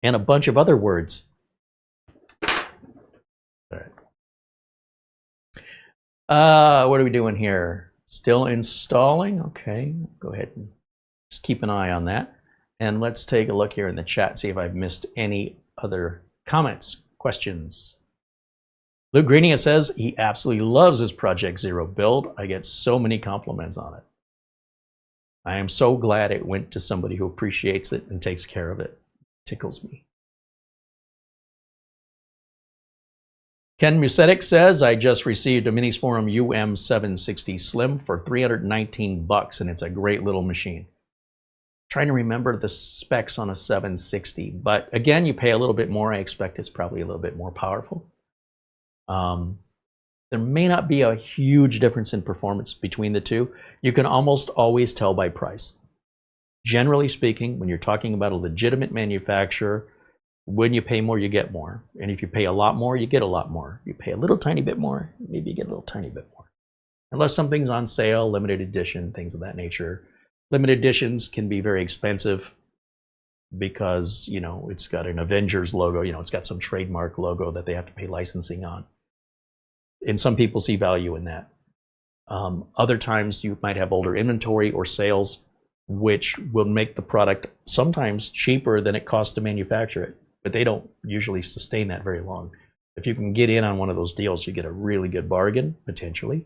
And a bunch of other words. All right. What are we doing here? Still installing? Okay, go ahead and just keep an eye on that. And let's take a look here in the chat, see if I've missed any other comments, questions. Luke Greenia says he absolutely loves his Project Zero build. I get so many compliments on it. I am so glad it went to somebody who appreciates it and takes care of it. Tickles me. Ken Musetic says, I just received a Minisforum UM760 Slim for $319, and it's a great little machine. Trying to remember the specs on a 760, but again, you pay a little bit more. I expect it's probably a little bit more powerful. There may not be a huge difference in performance between the two. You can almost always tell by price. Generally speaking, when you're talking about a legitimate manufacturer, when you pay more, you get more. And if you pay a lot more, you get a lot more. You pay a little tiny bit more, maybe you get a little tiny bit more. Unless something's on sale, limited edition, things of that nature. Limited editions can be very expensive because, you know, it's got an Avengers logo, you know, it's got some trademark logo that they have to pay licensing on. And some people see value in that. Other times you might have older inventory or sales, which will make the product sometimes cheaper than it costs to manufacture it, but they don't usually sustain that very long. If you can get in on one of those deals, you get a really good bargain, potentially.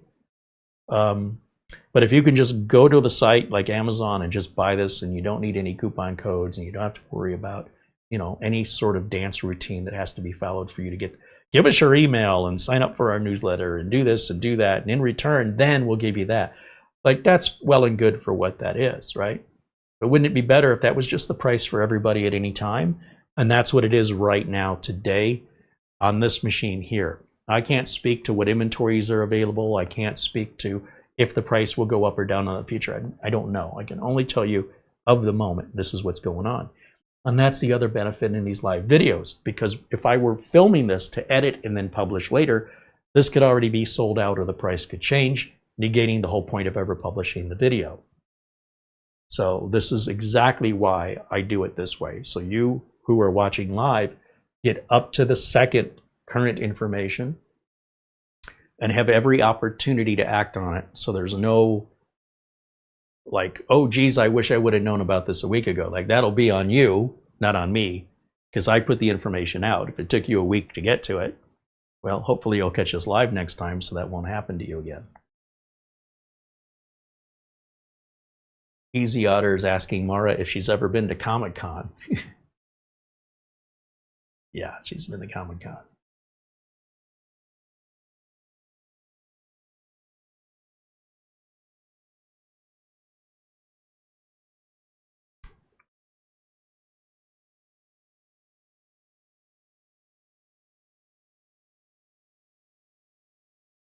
But if you can just go to the site like Amazon and just buy this, and you don't need any coupon codes, and you don't have to worry about, you know, any sort of dance routine that has to be followed for you to get, give us your email and sign up for our newsletter and do this and do that, and in return, then we'll give you that. Like, that's well and good for what that is, right? But wouldn't it be better if that was just the price for everybody at any time? And that's what it is right now today on this machine here. I can't speak to what inventories are available. I can't speak to if the price will go up or down in the future. I don't know. I can only tell you of the moment, this is what's going on. And that's the other benefit in these live videos, because if I were filming this to edit and then publish later, this could already be sold out or the price could change, negating the whole point of ever publishing the video. So this is exactly why I do it this way. So you who are watching live get up to the second current information and have every opportunity to act on it. So there's no like, oh geez, I wish I would have known about this a week ago. Like, that'll be on you, not on me, because I put the information out. If it took you a week to get to it, well, hopefully you'll catch us live next time so that won't happen to you again. Easy Otter is asking Mara if she's ever been to Comic-Con. Yeah, she's been to Comic-Con.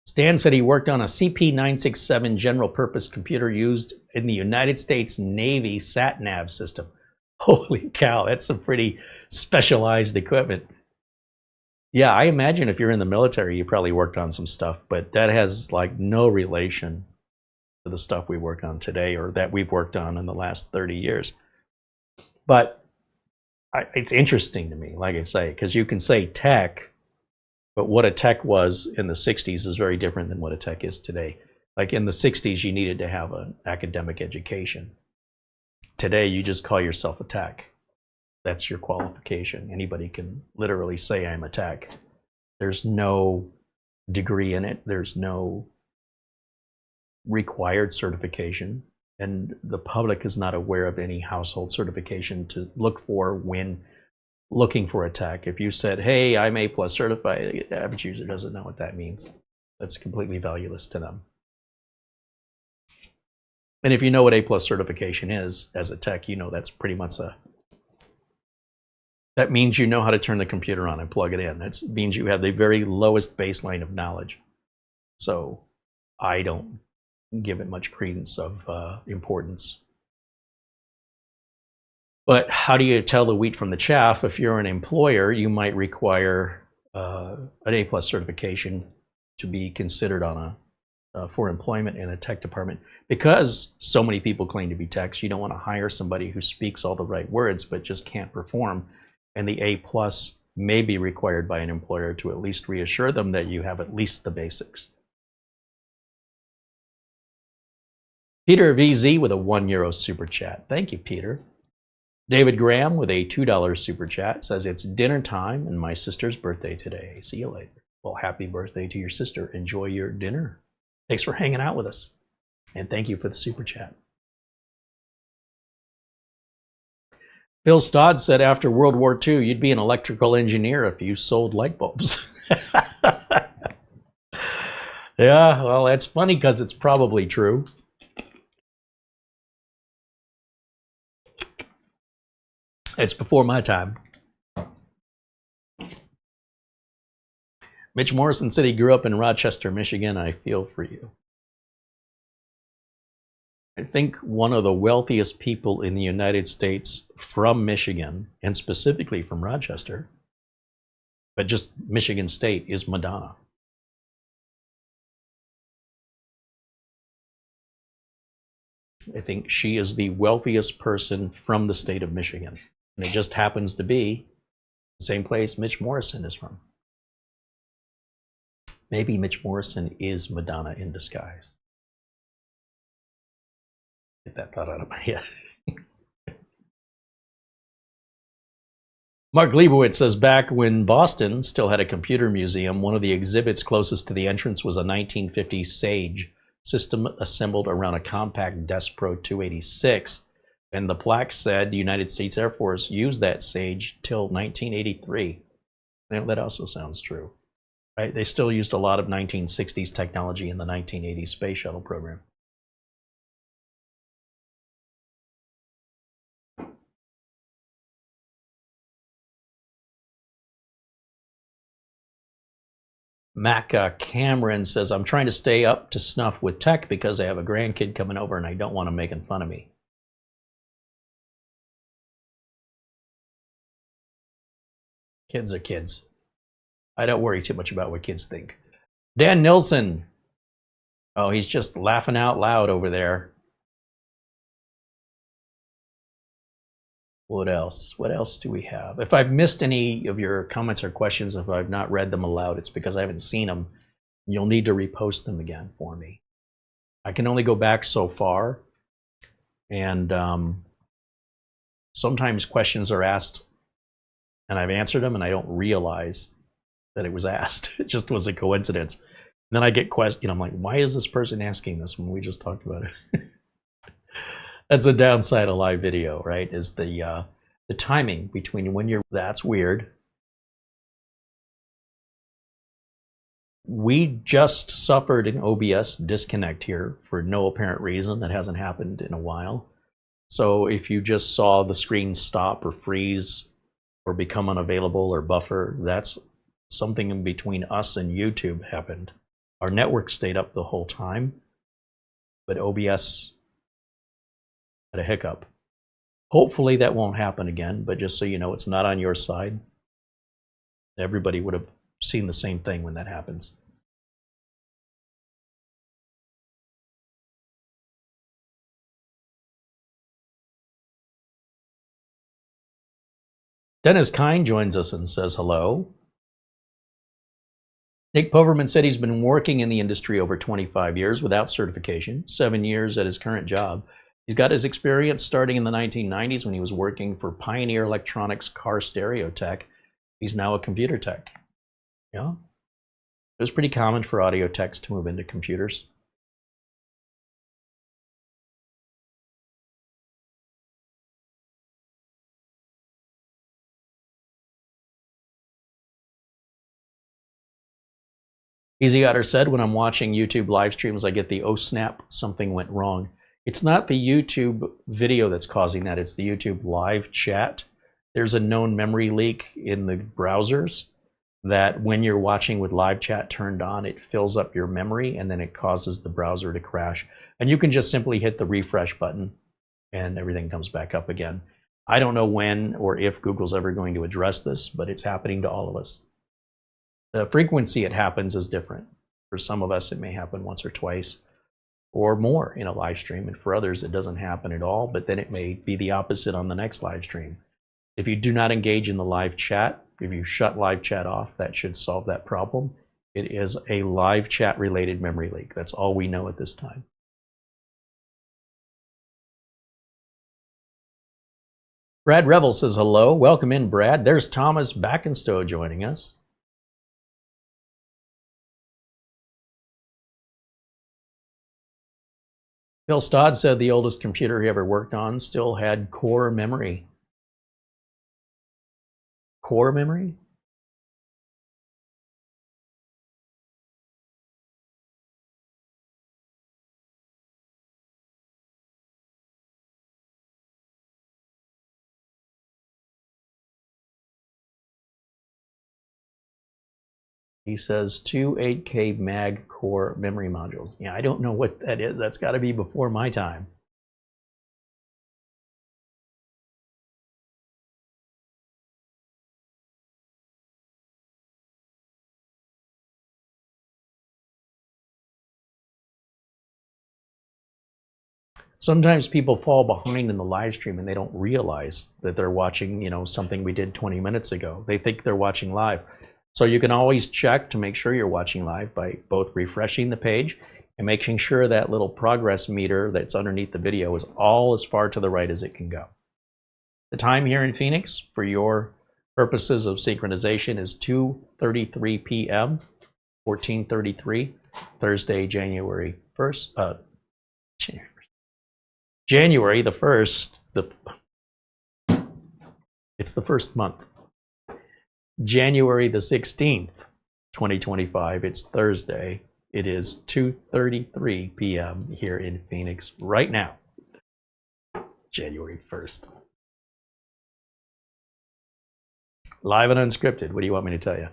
Stan said he worked on a CP967 general purpose computer used in the United States Navy sat-nav system. Holy cow, that's some pretty specialized equipment. Yeah, I imagine if you're in the military, you probably worked on some stuff, but that has like no relation to the stuff we work on today or that we've worked on in the last 30 years. But it's interesting to me, like I say, because you can say tech, but what a tech was in the 60s is very different than what a tech is today. Like in the 60s, you needed to have an academic education. Today, you just call yourself a tech. That's your qualification. Anybody can literally say I'm a tech. There's no degree in it. There's no required certification. And the public is not aware of any household certification to look for when looking for a tech. If you said, hey, I'm A+ certified, the average user doesn't know what that means. That's completely valueless to them. And if you know what A+ certification is as a tech, you know that's pretty much that means you know how to turn the computer on and plug it in. That means you have the very lowest baseline of knowledge. So I don't give it much credence of importance. But how do you tell the wheat from the chaff? If you're an employer, you might require an A+ certification to be considered on for employment in a tech department. Because so many people claim to be techs, you don't want to hire somebody who speaks all the right words but just can't perform. And the A+ may be required by an employer to at least reassure them that you have at least the basics. Peter VZ with a €1 super chat. Thank you, Peter. David Graham with a $2 super chat says, it's dinner time and my sister's birthday today. See you later. Well, happy birthday to your sister. Enjoy your dinner. Thanks for hanging out with us. And thank you for the super chat. Phil Stodd said, after World War II, you'd be an electrical engineer if you sold light bulbs. Yeah, well, that's funny because it's probably true. It's before my time. Mitch Morrison said he grew up in Rochester, Michigan. I feel for you. I think one of the wealthiest people in the United States from Michigan, and specifically from Rochester, but just Michigan State, is Madonna. I think she is the wealthiest person from the state of Michigan. And it just happens to be the same place Mitch Morrison is from. Maybe Mitch Morrison is Madonna in disguise. Get that thought out of my head. Mark Leibowitz says, back when Boston still had a computer museum, one of the exhibits closest to the entrance was a 1950 Sage system assembled around a compact Desk Pro 286. And the plaque said the United States Air Force used that Sage till 1983. And that also sounds true. Right? They still used a lot of 1960s technology in the 1980s space shuttle program. Mac Cameron says, I'm trying to stay up to snuff with tech because I have a grandkid coming over and I don't want him making fun of me. Kids are kids. I don't worry too much about what kids think. Dan Nilsson. Oh, he's just laughing out loud over there. What else? What else do we have? If I've missed any of your comments or questions, if I've not read them aloud, it's because I haven't seen them. You'll need to repost them again for me. I can only go back so far. And sometimes questions are asked and I've answered them and I don't realize that it was asked. It just was a coincidence. And then I get questions, I'm like, why is this person asking this when we just talked about it? That's a downside of live video, right? Is the timing between when you're, that's weird. We just suffered an OBS disconnect here for no apparent reason. That hasn't happened in a while. So if you just saw the screen stop or freeze or become unavailable or buffer, that's something in between us and YouTube happened. Our network stayed up the whole time, but OBS had a hiccup. Hopefully that won't happen again, but just so you know, it's not on your side. Everybody would have seen the same thing when that happens. Dennis Kine joins us and says hello. Nick Poverman said he's been working in the industry over 25 years without certification, 7 years at his current job. He's got his experience starting in the 1990s when he was working for Pioneer Electronics car stereo tech. He's now a computer tech. Yeah. It was pretty common for audio techs to move into computers. Easy Otter said, when I'm watching YouTube live streams, I get the, oh snap, something went wrong. It's not the YouTube video that's causing that, it's the YouTube live chat. There's a known memory leak in the browsers, that when you're watching with live chat turned on, it fills up your memory and then it causes the browser to crash. And you can just simply hit the refresh button and everything comes back up again. I don't know when or if Google's ever going to address this, but it's happening to all of us. The frequency it happens is different. For some of us, it may happen once or twice or more in a live stream, and for others, it doesn't happen at all, but then it may be the opposite on the next live stream. If you do not engage in the live chat, if you shut live chat off, that should solve that problem. It is a live chat related memory leak. That's all we know at this time. Brad Revel says hello. Welcome in, Brad. There's Thomas Backenstow joining us. Phil Stodd said the oldest computer he ever worked on still had core memory. Core memory? He says 2 8K mag core memory modules. Yeah, I don't know what that is. That's got to be before my time. Sometimes people fall behind in the live stream and they don't realize that they're watching, something we did 20 minutes ago. They think they're watching live. So you can always check to make sure you're watching live by both refreshing the page and making sure that little progress meter that's underneath the video is all as far to the right as it can go. The time here in Phoenix for your purposes of synchronization is 2:33 p.m. 14:33 Thursday, January 1st. January the 1st, it's the first month. January the 16th, 2025, it's Thursday. It is 2:33 p.m. here in Phoenix right now, January 1st. Live and unscripted, what do you want me to tell you?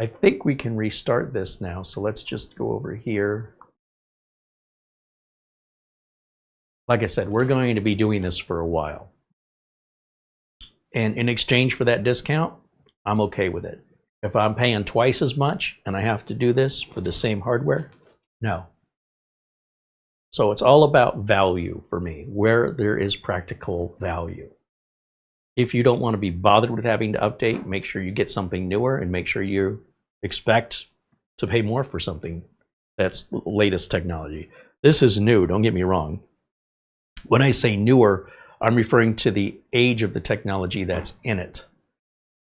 I think we can restart this now, so let's just go over here. Like I said, we're going to be doing this for a while. And in exchange for that discount, I'm okay with it. If I'm paying twice as much and I have to do this for the same hardware, no. So it's all about value for me, where there is practical value. If you don't want to be bothered with having to update, make sure you get something newer and make sure you expect to pay more for something that's the latest technology. This is new, don't get me wrong. When I say newer, I'm referring to the age of the technology that's in it.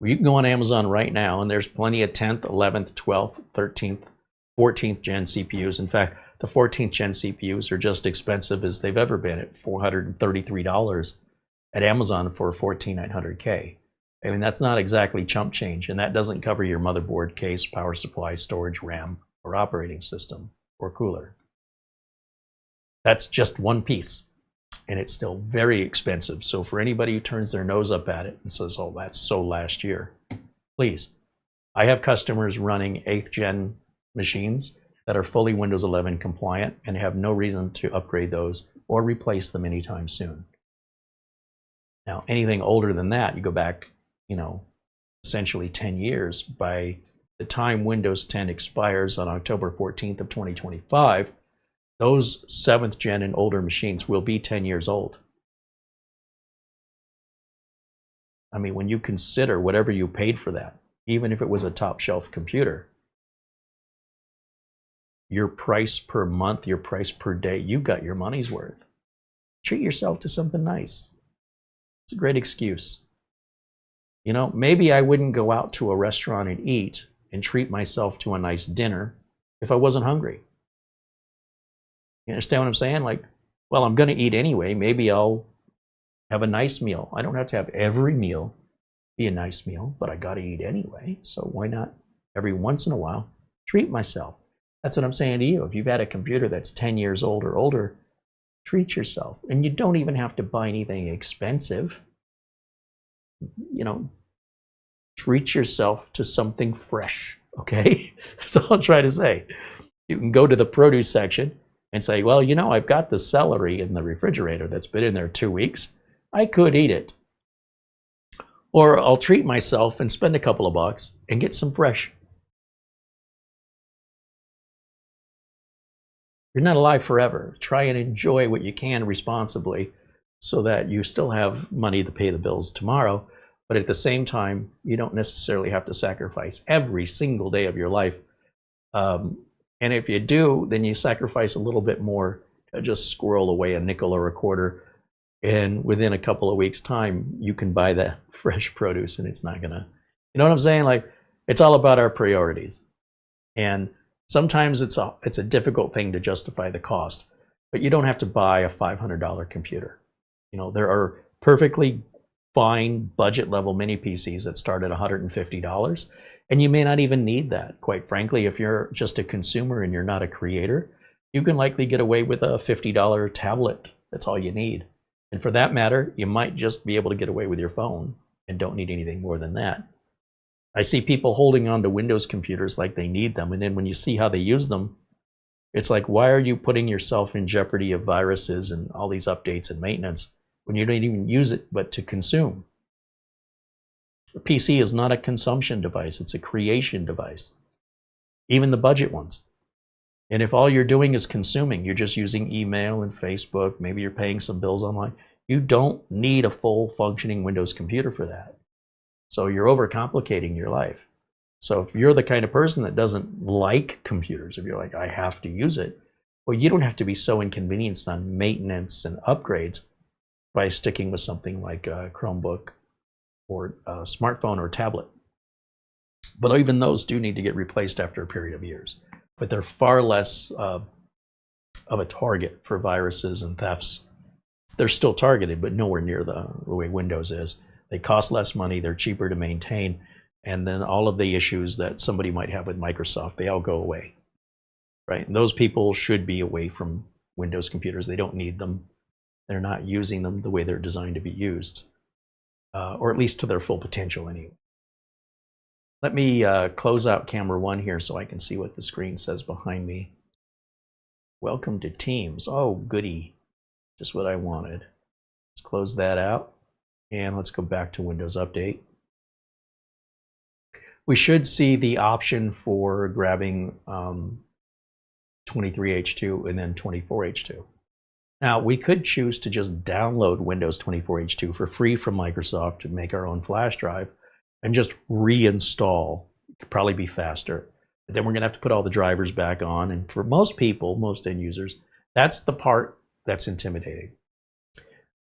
You can go on Amazon right now, and there's plenty of 10th, 11th, 12th, 13th, 14th gen CPUs. In fact, the 14th gen CPUs are just expensive as they've ever been at $433 at Amazon for 14900K. I mean, that's not exactly chump change, and that doesn't cover your motherboard, case, power supply, storage, RAM, or operating system, or cooler. That's just one piece. And it's still very expensive. So for anybody who turns their nose up at it and says, oh, that's so last year, please. I have customers running 8th gen machines that are fully Windows 11 compliant and have no reason to upgrade those or replace them anytime soon. Now, anything older than that, you go back, essentially 10 years. By the time Windows 10 expires on October 14th of 2025, those 7th gen and older machines will be 10 years old. I mean, when you consider whatever you paid for that, even if it was a top shelf computer, your price per month, your price per day, you got your money's worth. Treat yourself to something nice. It's a great excuse. Maybe I wouldn't go out to a restaurant and eat and treat myself to a nice dinner if I wasn't hungry. You understand what I'm saying? Like, well, I'm going to eat anyway. Maybe I'll have a nice meal. I don't have to have every meal be a nice meal, but I got to eat anyway. So why not every once in a while treat myself? That's what I'm saying to you. If you've had a computer that's 10 years old or older, treat yourself. And you don't even have to buy anything expensive. Treat yourself to something fresh, okay? That's all I'm trying to say. You can go to the produce section and say, well, you know, I've got the celery in the refrigerator that's been in there 2 weeks. I could eat it. Or I'll treat myself and spend a couple of bucks and get some fresh. You're not alive forever. Try and enjoy what you can responsibly so that you still have money to pay the bills tomorrow. But at the same time, you don't necessarily have to sacrifice every single day of your life. And if you do, then you sacrifice a little bit more to just squirrel away a nickel or a quarter. And within a couple of weeks' time, you can buy that fresh produce and it's not gonna, you know what I'm saying? Like, it's all about our priorities. And sometimes it's a difficult thing to justify the cost, but you don't have to buy a $500 computer. You know, there are perfectly fine budget level mini PCs that start at $150, and you may not even need that. Quite frankly, if you're just a consumer and you're not a creator, you can likely get away with a $50 tablet. That's all you need. And for that matter, you might just be able to get away with your phone and don't need anything more than that. I see people holding on to Windows computers like they need them, and then when you see how they use them, it's like, why are you putting yourself in jeopardy of viruses and all these updates and maintenance when you don't even use it but to consume? A PC is not a consumption device, it's a creation device, even the budget ones. And if all you're doing is consuming, you're just using email and Facebook, maybe you're paying some bills online, you don't need a full functioning Windows computer for that. So you're overcomplicating your life. So if you're the kind of person that doesn't like computers, if you're like, I have to use it, well, you don't have to be so inconvenienced on maintenance and upgrades by sticking with something like a Chromebook or a smartphone or tablet. But even those do need to get replaced after a period of years. But they're far less of a target for viruses and thefts. They're still targeted, but nowhere near the way Windows is. They cost less money, they're cheaper to maintain, and then all of the issues that somebody might have with Microsoft, they all go away, right? And those people should be away from Windows computers. They don't need them. They're not using them the way they're designed to be used, or at least to their full potential anyway. Let me close out camera one here so I can see what the screen says behind me. Welcome to Teams. Oh, goody. Just what I wanted. Let's close that out. And let's go back to Windows Update. We should see the option for grabbing 23H2 and then 24H2. Now, we could choose to just download Windows 24H2 for free from Microsoft to make our own flash drive and just reinstall. It could probably be faster. But then we're going to have to put all the drivers back on. And for most people, most end users, that's the part that's intimidating.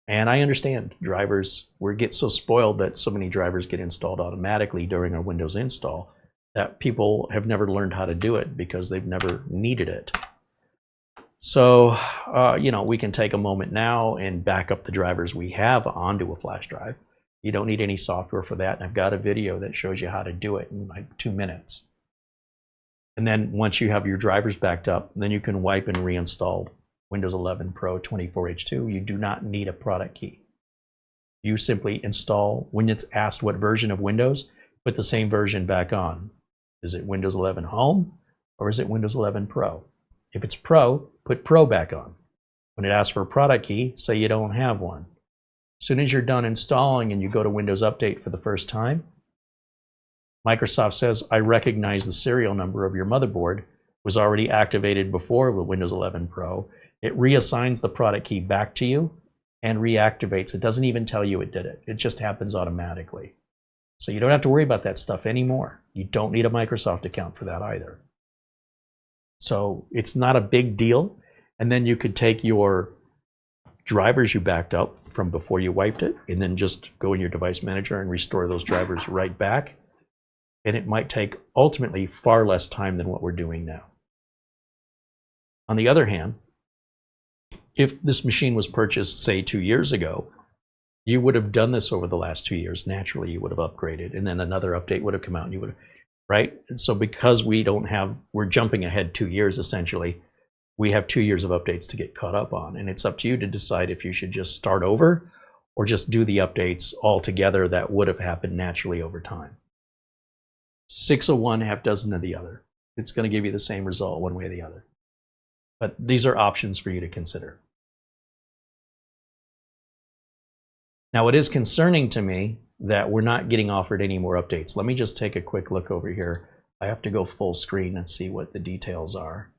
And I understand drivers, we get so spoiled that so many drivers get installed automatically during our Windows install that people have never learned how to do it because they've never needed it. So, you know, we can take a moment now and back up the drivers we have onto a flash drive. You don't need any software for that. And I've got a video that shows you how to do it in like 2 minutes. And then once you have your drivers backed up, then you can wipe and reinstall Windows 11 Pro 24H2. You do not need a product key. You simply install, when it's asked what version of Windows, put the same version back on. Is it Windows 11 Home or is it Windows 11 Pro? If it's Pro, put Pro back on. When it asks for a product key, say you don't have one. As soon as you're done installing and you go to Windows Update for the first time, Microsoft says, I recognize the serial number of your motherboard was already activated before with Windows 11 Pro. It reassigns the product key back to you and reactivates. It doesn't even tell you it did it. It just happens automatically. So you don't have to worry about that stuff anymore. You don't need a Microsoft account for that either. So it's not a big deal. And then you could take your drivers you backed up from before you wiped it and then just go in your device manager and restore those drivers right back. And it might take ultimately far less time than what we're doing now. On the other hand, if this machine was purchased, say, 2 years ago, you would have done this over the last 2 years. Naturally, you would have upgraded, and then another update would have come out, and you would have, right? And so because we're jumping ahead 2 years, essentially, we have 2 years of updates to get caught up on, and it's up to you to decide if you should just start over or just do the updates all together that would have happened naturally over time. 6 of one, half dozen of the other. It's going to give you the same result one way or the other. But these are options for you to consider. Now, it is concerning to me that we're not getting offered any more updates. Let me just take a quick look over here. I have to go full screen and see what the details are.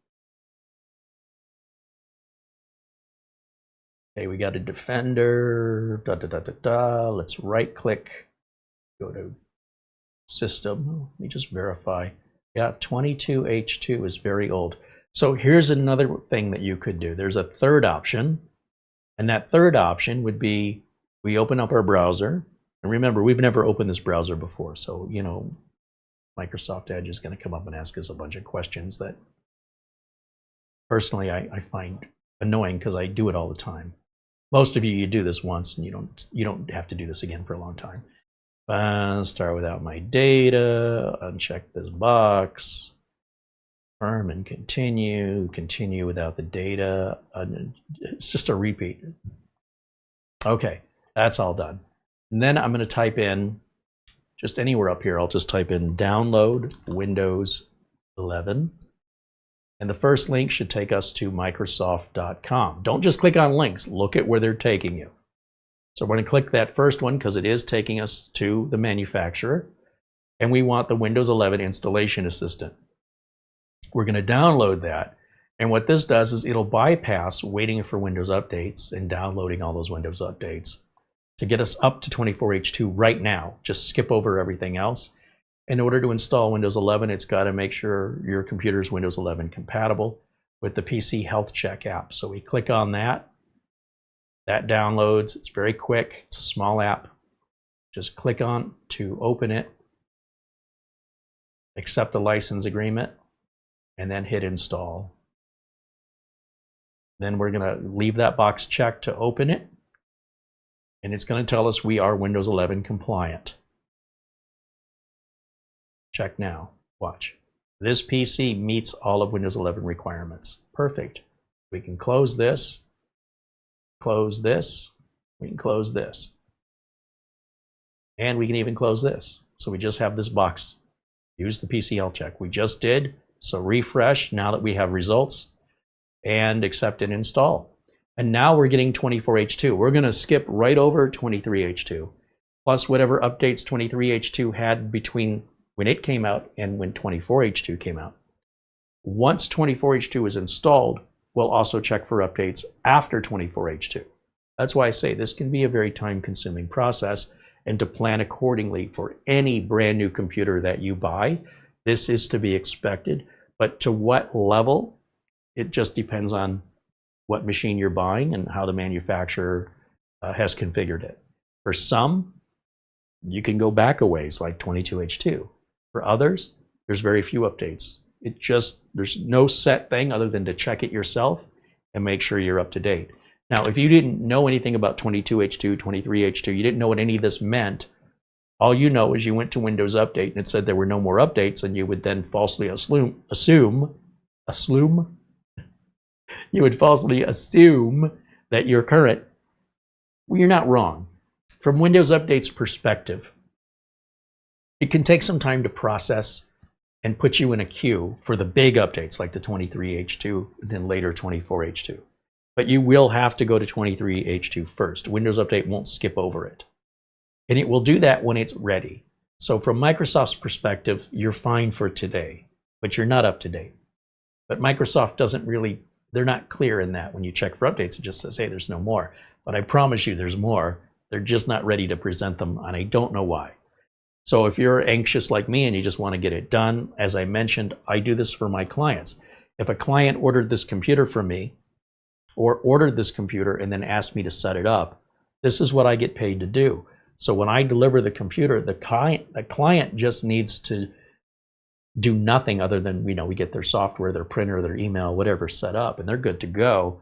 Okay, we got a Defender, Let's right click, go to System. Let me just verify. Yeah, 22H2 is very old. So here's another thing that you could do. There's a third option, and that third option would be we open up our browser. And remember, we've never opened this browser before, so you know, Microsoft Edge is going to come up and ask us a bunch of questions that personally I find annoying because I do it all the time. Most of you do this once, and you don't have to do this again for a long time. Start without my data, uncheck this box, confirm and continue without the data. It's just a repeat. Okay, that's all done. And then I'm going to type in, just anywhere up here, I'll just type in download Windows 11. And the first link should take us to Microsoft.com. Don't just click on links, look at where they're taking you. So we're going to click that first one because it is taking us to the manufacturer. And we want the Windows 11 Installation Assistant. We're going to download that. And what this does is it'll bypass waiting for Windows updates and downloading all those Windows updates to get us up to 24H2 right now. Just skip over everything else. In order to install Windows 11, it's got to make sure your computer is Windows 11 compatible with the PC Health Check app. So we click on that. That downloads. It's very quick. It's a small app. Just click on to open it, accept the license agreement, and then hit install. Then we're going to leave that box checked to open it, and it's going to tell us we are Windows 11 compliant. Check now. Watch. This PC meets all of Windows 11 requirements. Perfect. We can close this, we can close this, and we can even close this. So we just have this box. Use the PC Health Check. We just did. So refresh now that we have results and accept and install. And now we're getting 24H2. We're going to skip right over 23H2 plus whatever updates 23H2 had between when it came out and when 24H2 came out. Once 24H2 is installed, we'll also check for updates after 24H2. That's why I say this can be a very time-consuming process, and to plan accordingly for any brand new computer that you buy, this is to be expected. But to what level, it just depends on what machine you're buying and how the manufacturer has configured it. For some, you can go back a ways, like 22H2. For others, there's very few updates. There's no set thing other than to check it yourself and make sure you're up to date. Now, if you didn't know anything about 22H2, 23H2, you didn't know what any of this meant, all you know is you went to Windows Update and it said there were no more updates, and you would then falsely assume that you're current. Well, you're not wrong. From Windows Update's perspective, it can take some time to process and put you in a queue for the big updates like the 23H2, and then later 24H2. But you will have to go to 23H2 first. Windows Update won't skip over it. And it will do that when it's ready. So from Microsoft's perspective, you're fine for today, but you're not up to date. But Microsoft doesn't really, they're not clear in that. When you check for updates, it just says, hey, there's no more. But I promise you there's more. They're just not ready to present them, and I don't know why. So if you're anxious like me and you just want to get it done, as I mentioned, I do this for my clients. If a client ordered this computer from me, or ordered this computer and then asked me to set it up, this is what I get paid to do. So when I deliver the computer, the client just needs to do nothing other than, we get their software, their printer, their email, whatever set up, and they're good to go.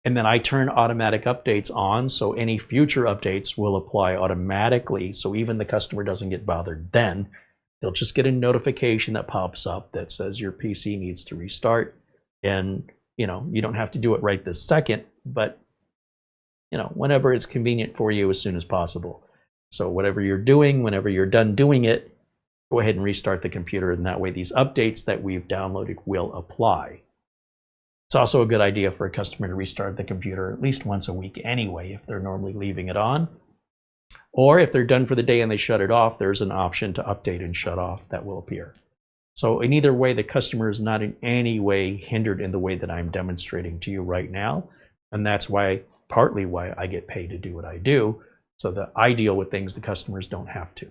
And then I turn automatic updates on, so any future updates will apply automatically, so even the customer doesn't get bothered then. They'll just get a notification that pops up that says your PC needs to restart. And you don't have to do it right this second, but whenever it's convenient for you, as soon as possible. So whatever you're doing, whenever you're done doing it, go ahead and restart the computer, and that way these updates that we've downloaded will apply. It's also a good idea for a customer to restart the computer at least once a week anyway, if they're normally leaving it on. Or if they're done for the day and they shut it off, there's an option to update and shut off that will appear. So in either way, the customer is not in any way hindered in the way that I'm demonstrating to you right now. And that's why, partly why I get paid to do what I do, so that I deal with things the customers don't have to.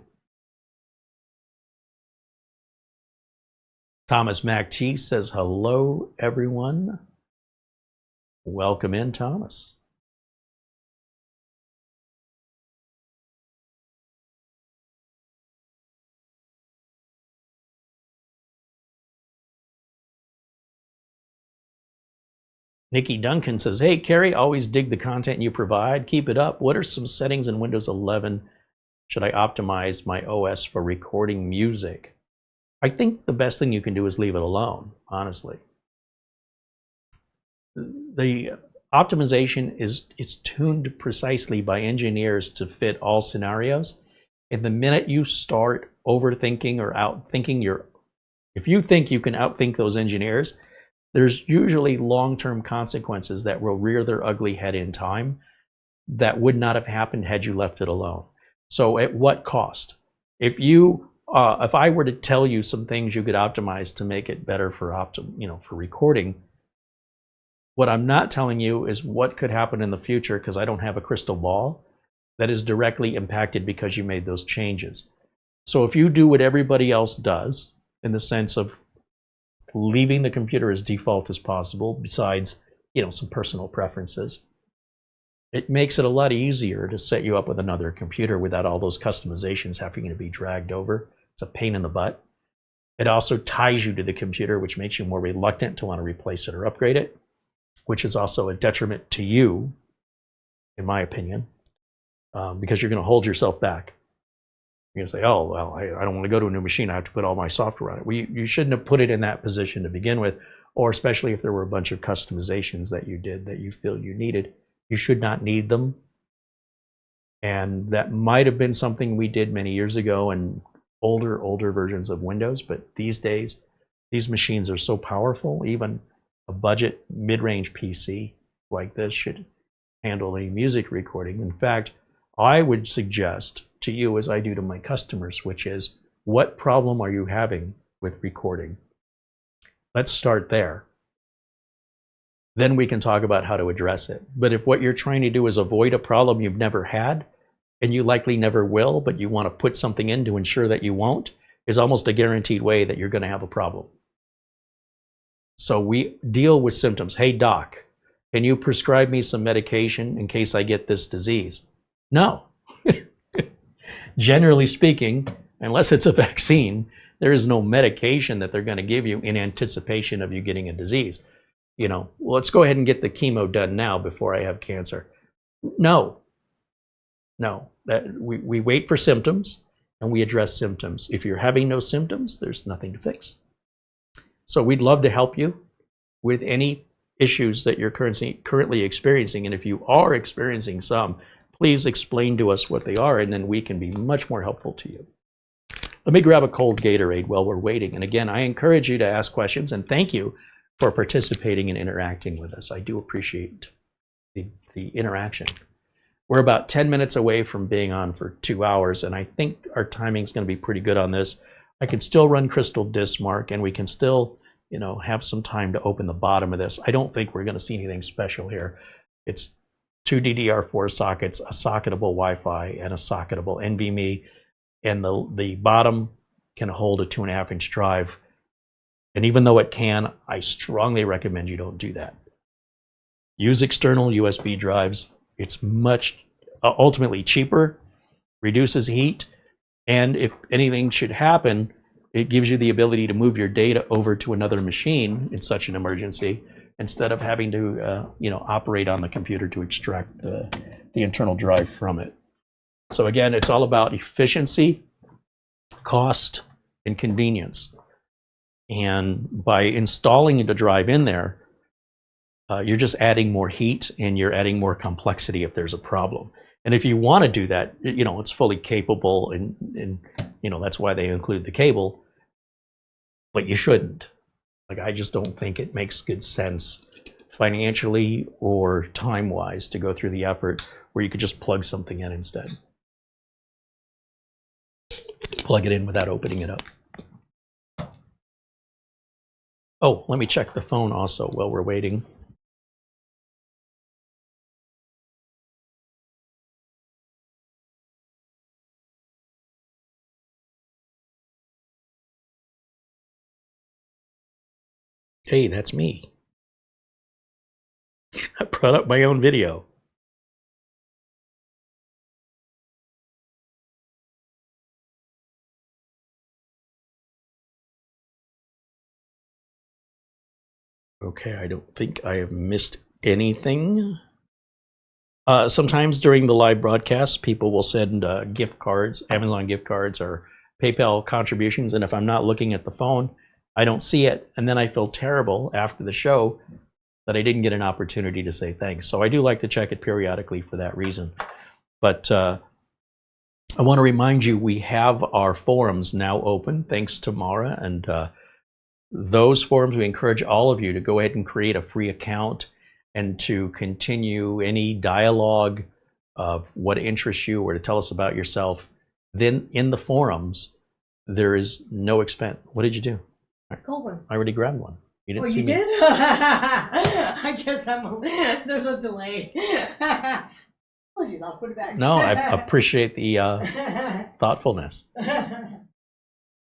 Thomas MacT says, hello, everyone. Welcome in, Thomas. Nikki Duncan says, hey, Carey, always dig the content you provide. Keep it up. What are some settings in Windows 11 should I optimize my OS for recording music? I think the best thing you can do is leave it alone, honestly. The optimization is tuned precisely by engineers to fit all scenarios. And the minute you start overthinking or outthinking if you think you can outthink those engineers, there's usually long-term consequences that will rear their ugly head in time that would not have happened had you left it alone. So at what cost? If I were to tell you some things you could optimize to make it better for for recording, what I'm not telling you is what could happen in the future, because I don't have a crystal ball, that is directly impacted because you made those changes. So if you do what everybody else does, in the sense of leaving the computer as default as possible, besides some personal preferences, it makes it a lot easier to set you up with another computer without all those customizations having to be dragged over. It's a pain in the butt. It also ties you to the computer, which makes you more reluctant to want to replace it or upgrade it, which is also a detriment to you, in my opinion, because you're going to hold yourself back. You're going to say, oh, well, I don't want to go to a new machine. I have to put all my software on it. Well, you shouldn't have put it in that position to begin with, or especially if there were a bunch of customizations that you did that you feel you needed. You should not need them. And that might have been something we did many years ago in older versions of Windows, but these days, these machines are so powerful, even a budget mid-range PC like this should handle any music recording. In fact, I would suggest to you, as I do to my customers, which is, what problem are you having with recording? Let's start there. Then we can talk about how to address it. But if what you're trying to do is avoid a problem you've never had, and you likely never will, but you want to put something in to ensure that you won't, is almost a guaranteed way that you're going to have a problem. So we deal with symptoms. Hey, doc, can you prescribe me some medication in case I get this disease? No. Generally speaking, unless it's a vaccine, there is no medication that they're going to give you in anticipation of you getting a disease. Well, let's go ahead and get the chemo done now before I have cancer. No. We wait for symptoms and we address symptoms. If you're having no symptoms, there's nothing to fix. So we'd love to help you with any issues that you're currently experiencing. And if you are experiencing some, please explain to us what they are, and then we can be much more helpful to you. Let me grab a cold Gatorade while we're waiting. And again, I encourage you to ask questions, and thank you for participating and interacting with us. I do appreciate the interaction. We're about 10 minutes away from being on for 2 hours, and I think our timing is going to be pretty good on this. I can still run Crystal Dismark, and we can still, have some time to open the bottom of this. I don't think we're going to see anything special here. It's 2 DDR4 sockets, a socketable Wi-Fi, and a socketable NVMe, and the bottom can hold a 2.5-inch drive. And even though it can, I strongly recommend you don't do that. Use external USB drives. It's much ultimately cheaper, reduces heat, and if anything should happen, it gives you the ability to move your data over to another machine in such an emergency, instead of having to operate on the computer to extract the internal drive from it. So again, it's all about efficiency, cost, and convenience. And by installing the drive in there, you're just adding more heat and you're adding more complexity if there's a problem. And if you want to do that, it's fully capable and You know, that's why they include the cable, but you shouldn't. Like, I just don't think it makes good sense financially or time-wise to go through the effort where you could just plug something in instead. Plug it in without opening it up. Oh, let me check the phone also while we're waiting. Hey, that's me. I brought up my own video. Okay, I don't think I have missed anything. Sometimes during the live broadcast, people will send gift cards, Amazon gift cards, or PayPal contributions, and if I'm not looking at the phone, I don't see it, and then I feel terrible after the show that I didn't get an opportunity to say thanks. So I do like to check it periodically for that reason. But I want to remind you, we have our forums now open, thanks to Mara, and those forums, we encourage all of you to go ahead and create a free account and to continue any dialogue of what interests you or to tell us about yourself. Then in the forums, there is no expense. What did you do? It's a cold one. I already grabbed one. You didn't see you me. Did? I guess there's a delay. Apologies, I'll put it back. No, I appreciate the thoughtfulness.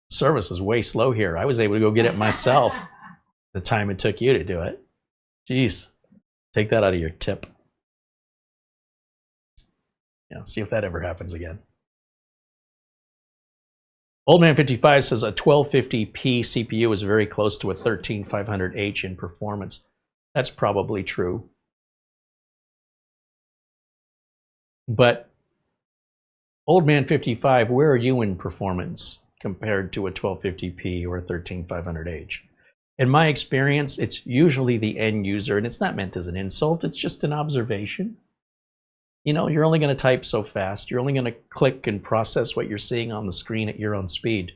Service is way slow here. I was able to go get it myself the time it took you to do it. Jeez, take that out of your tip. Yeah, see if that ever happens again. Oldman55 says a 1250p CPU is very close to a 13500H in performance. That's probably true. But Oldman55, where are you in performance compared to a 1250p or a 13500H? In my experience, it's usually the end user, and it's not meant as an insult, it's just an observation. You know, you're only going to type so fast. You're only going to click and process what you're seeing on the screen at your own speed.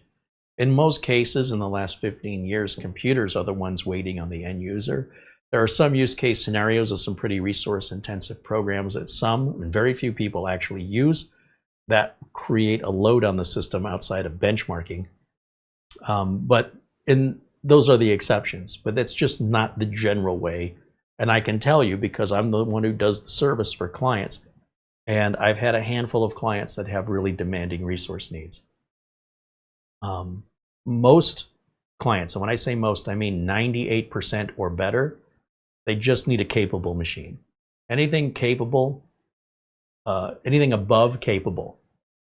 In most cases, in the last 15 years, computers are the ones waiting on the end user. There are some use case scenarios of some pretty resource-intensive programs that some, and very few people actually use, that create a load on the system outside of benchmarking. But those are the exceptions, but that's just not the general way. And I can tell you, because I'm the one who does the service for clients, and I've had a handful of clients that have really demanding resource needs. Most clients, and when I say most, I mean 98% or better, they just need a capable machine. Anything capable, anything above capable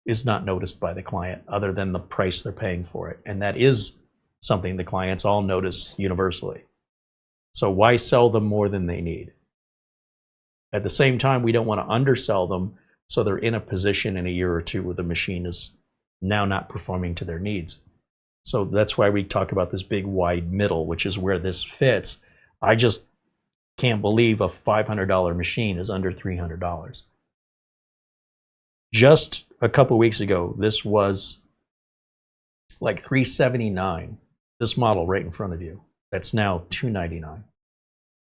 is not noticed by the client other than the price they're paying for it. And that is something the clients all notice universally. So why sell them more than they need? At the same time, we don't want to undersell them so they're in a position in a year or two where the machine is now not performing to their needs. So that's why we talk about this big wide middle, which is where this fits. I just can't believe a $500 machine is under $300. Just a couple weeks ago, this was like $379. This model right in front of you, that's now $299.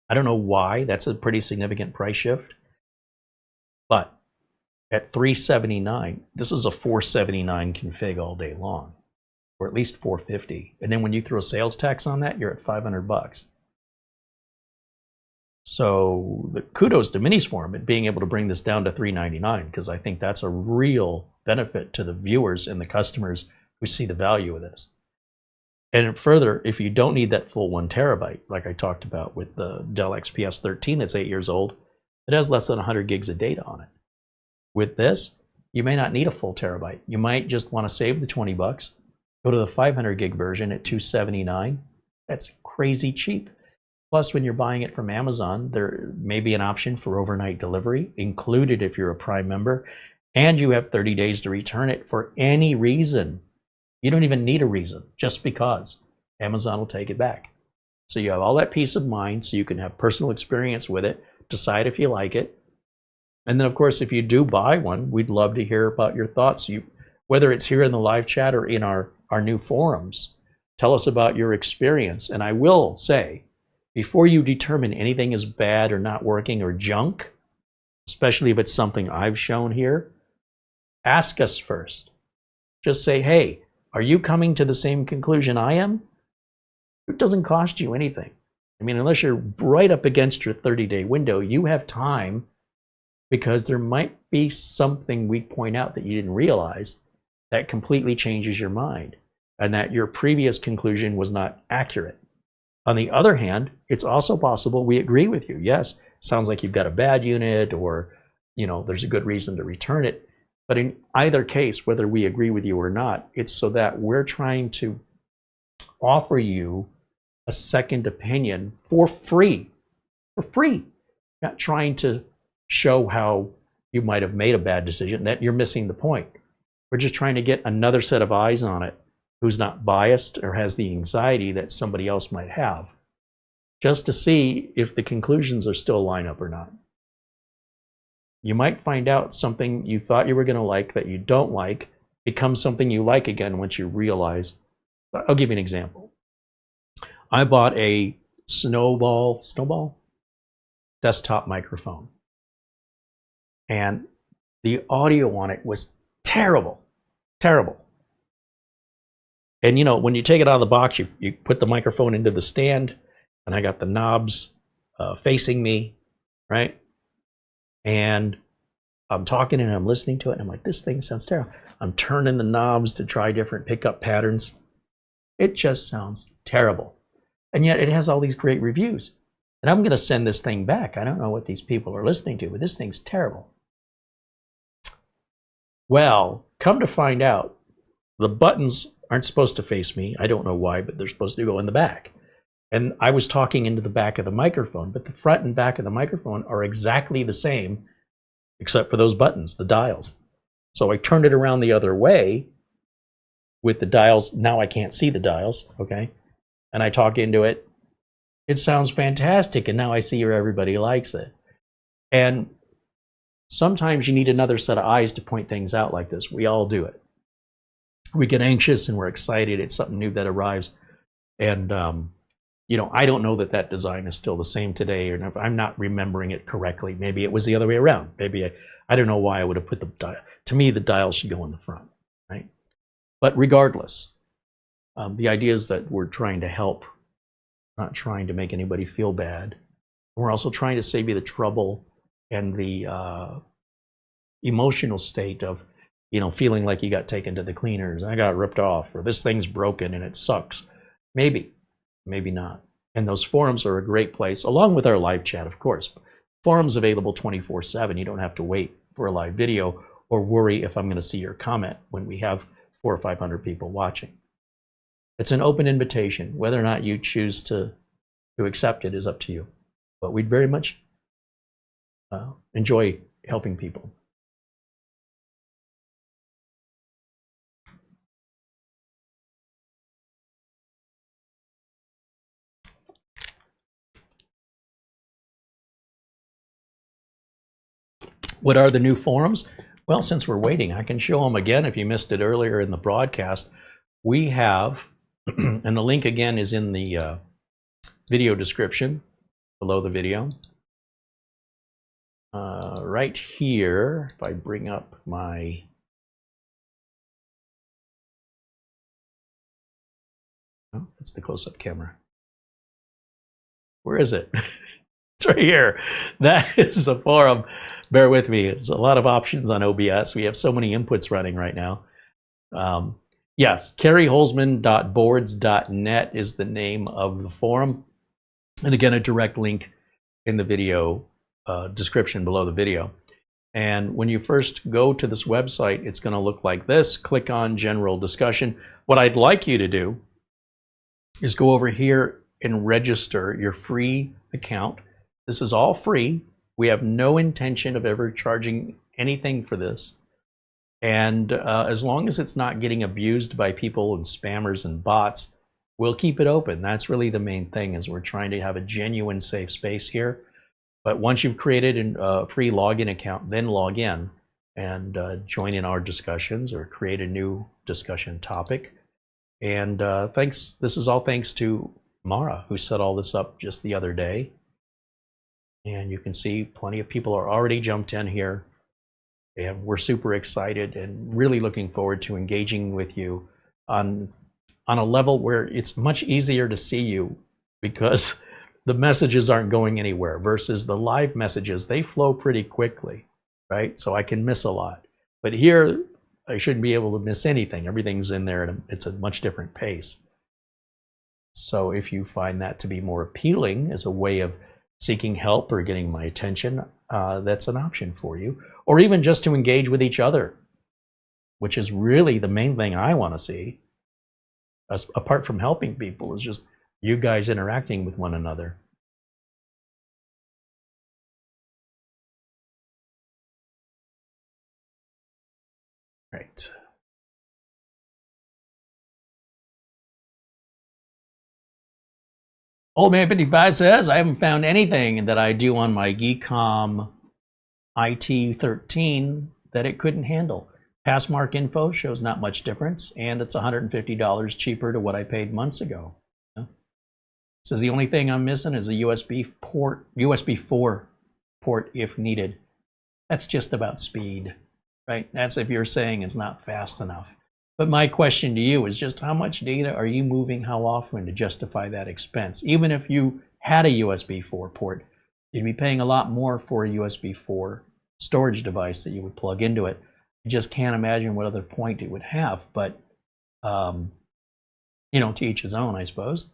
I don't know why. That's a pretty significant price shift. But at $379, this is a $479 config all day long, or at least $450. And then when you throw sales tax on that, you're at $500. So the kudos to Minisforum at being able to bring this down to $399, because I think that's a real benefit to the viewers and the customers who see the value of this. And further, if you don't need that full 1 terabyte, like I talked about with the Dell XPS 13 that's 8 years old, it has less than 100 gigs of data on it. With this, you may not need a full terabyte. You might just want to save the 20 bucks, go to the 500 gig version at $279. That's crazy cheap. Plus, when you're buying it from Amazon, there may be an option for overnight delivery included if you're a Prime member, and you have 30 days to return it for any reason. You don't even need a reason, just because Amazon will take it back. So you have all that peace of mind so you can have personal experience with it, decide if you like it. And then, of course, if you do buy one, we'd love to hear about your thoughts. whether it's here in the live chat or in our new forums. Tell us about your experience. And I will say, before you determine anything is bad or not working or junk, especially if it's something I've shown here, ask us first. Just say, hey, are you coming to the same conclusion I am? It doesn't cost you anything. I mean, unless you're right up against your 30-day window, you have time, because there might be something we point out that you didn't realize that completely changes your mind, and that your previous conclusion was not accurate. On the other hand, it's also possible we agree with you. Yes, sounds like you've got a bad unit, or there's a good reason to return it. But in either case, whether we agree with you or not, it's so that we're trying to offer you a second opinion for free. Not trying to show how you might have made a bad decision, that you're missing the point. We're just trying to get another set of eyes on it who's not biased or has the anxiety that somebody else might have, just to see if the conclusions are still line up or not. You might find out something you thought you were going to like that you don't like becomes something you like again once you realize. I'll give you an example. I bought a snowball desktop microphone, and the audio on it was terrible. And when you take it out of the box, you put the microphone into the stand, and I got the knobs facing me, right? And I'm talking and I'm listening to it, and I'm like, this thing sounds terrible. I'm turning the knobs to try different pickup patterns. It just sounds terrible. And yet it has all these great reviews. And I'm going to send this thing back. I don't know what these people are listening to, but this thing's terrible. Well, come to find out, the buttons aren't supposed to face me. I don't know why, but they're supposed to go in the back. And I was talking into the back of the microphone, but the front and back of the microphone are exactly the same, except for those buttons, the dials. So I turned it around the other way with the dials. Now I can't see the dials, okay? And I talk into it. It sounds fantastic, and now I see where everybody likes it. And sometimes you need another set of eyes to point things out like this. We all do it. We get anxious and we're excited. It's something new that arrives. And, I don't know that design is still the same today, or if I'm not remembering it correctly. Maybe it was the other way around. Maybe I don't know why I would have put the dial. To me, the dial should go in the front, right? But regardless, the idea is that we're trying to help, not trying to make anybody feel bad. We're also trying to save you the trouble and the emotional state of, feeling like you got taken to the cleaners. I got ripped off, or this thing's broken and it sucks. Maybe not. And those forums are a great place, along with our live chat, of course. Forums available 24/7. You don't have to wait for a live video or worry if I'm going to see your comment when we have 400 or 500 people watching. It's an open invitation. Whether or not you choose to accept it is up to you. But we'd very much enjoy helping people. What are the new forums? Well, since we're waiting, I can show them again if you missed it earlier in the broadcast. We have, and the link again is in the video description below the video. Right here, if I bring up my... Oh, that's the close-up camera. Where is it? It's right here. That is the forum. Bear with me. There's a lot of options on OBS. We have so many inputs running right now. Yes, careyholzman.boards.net is the name of the forum. And again, a direct link in the video description below the video. And when you first go to this website, it's going to look like this. Click on General Discussion. What I'd like you to do is go over here and register your free account. This is all free. We have no intention of ever charging anything for this. And as long as it's not getting abused by people and spammers and bots, we'll keep it open. That's really the main thing, is we're trying to have a genuine safe space here. But once you've created a free login account, then log in. and join in our discussions or create a new discussion topic. And this is all thanks to Mara, who set all this up just the other day. And you can see plenty of people are already jumped in here. And we're super excited and really looking forward to engaging with you on a level where it's much easier to see you, because the messages aren't going anywhere, versus the live messages, they flow pretty quickly, right? So I can miss a lot. But here, I shouldn't be able to miss anything. Everything's in there, and it's a much different pace. So if you find that to be more appealing as a way of seeking help or getting my attention, that's an option for you. Or even just to engage with each other, which is really the main thing I want to see, apart from helping people, is just you guys interacting with one another. Right. Old Man 55 says, I haven't found anything that I do on my Geekom IT13 that it couldn't handle. Passmark info shows not much difference, and it's $150 cheaper to what I paid months ago. Says the only thing I'm missing is a USB 4 port if needed. That's just about speed, right? That's if you're saying it's not fast enough. But my question to you is just how much data are you moving, how often, to justify that expense? Even if you had a USB 4 port, you'd be paying a lot more for a USB 4 storage device that you would plug into it. I just can't imagine what other point it would have, but you know, to each his own, I suppose.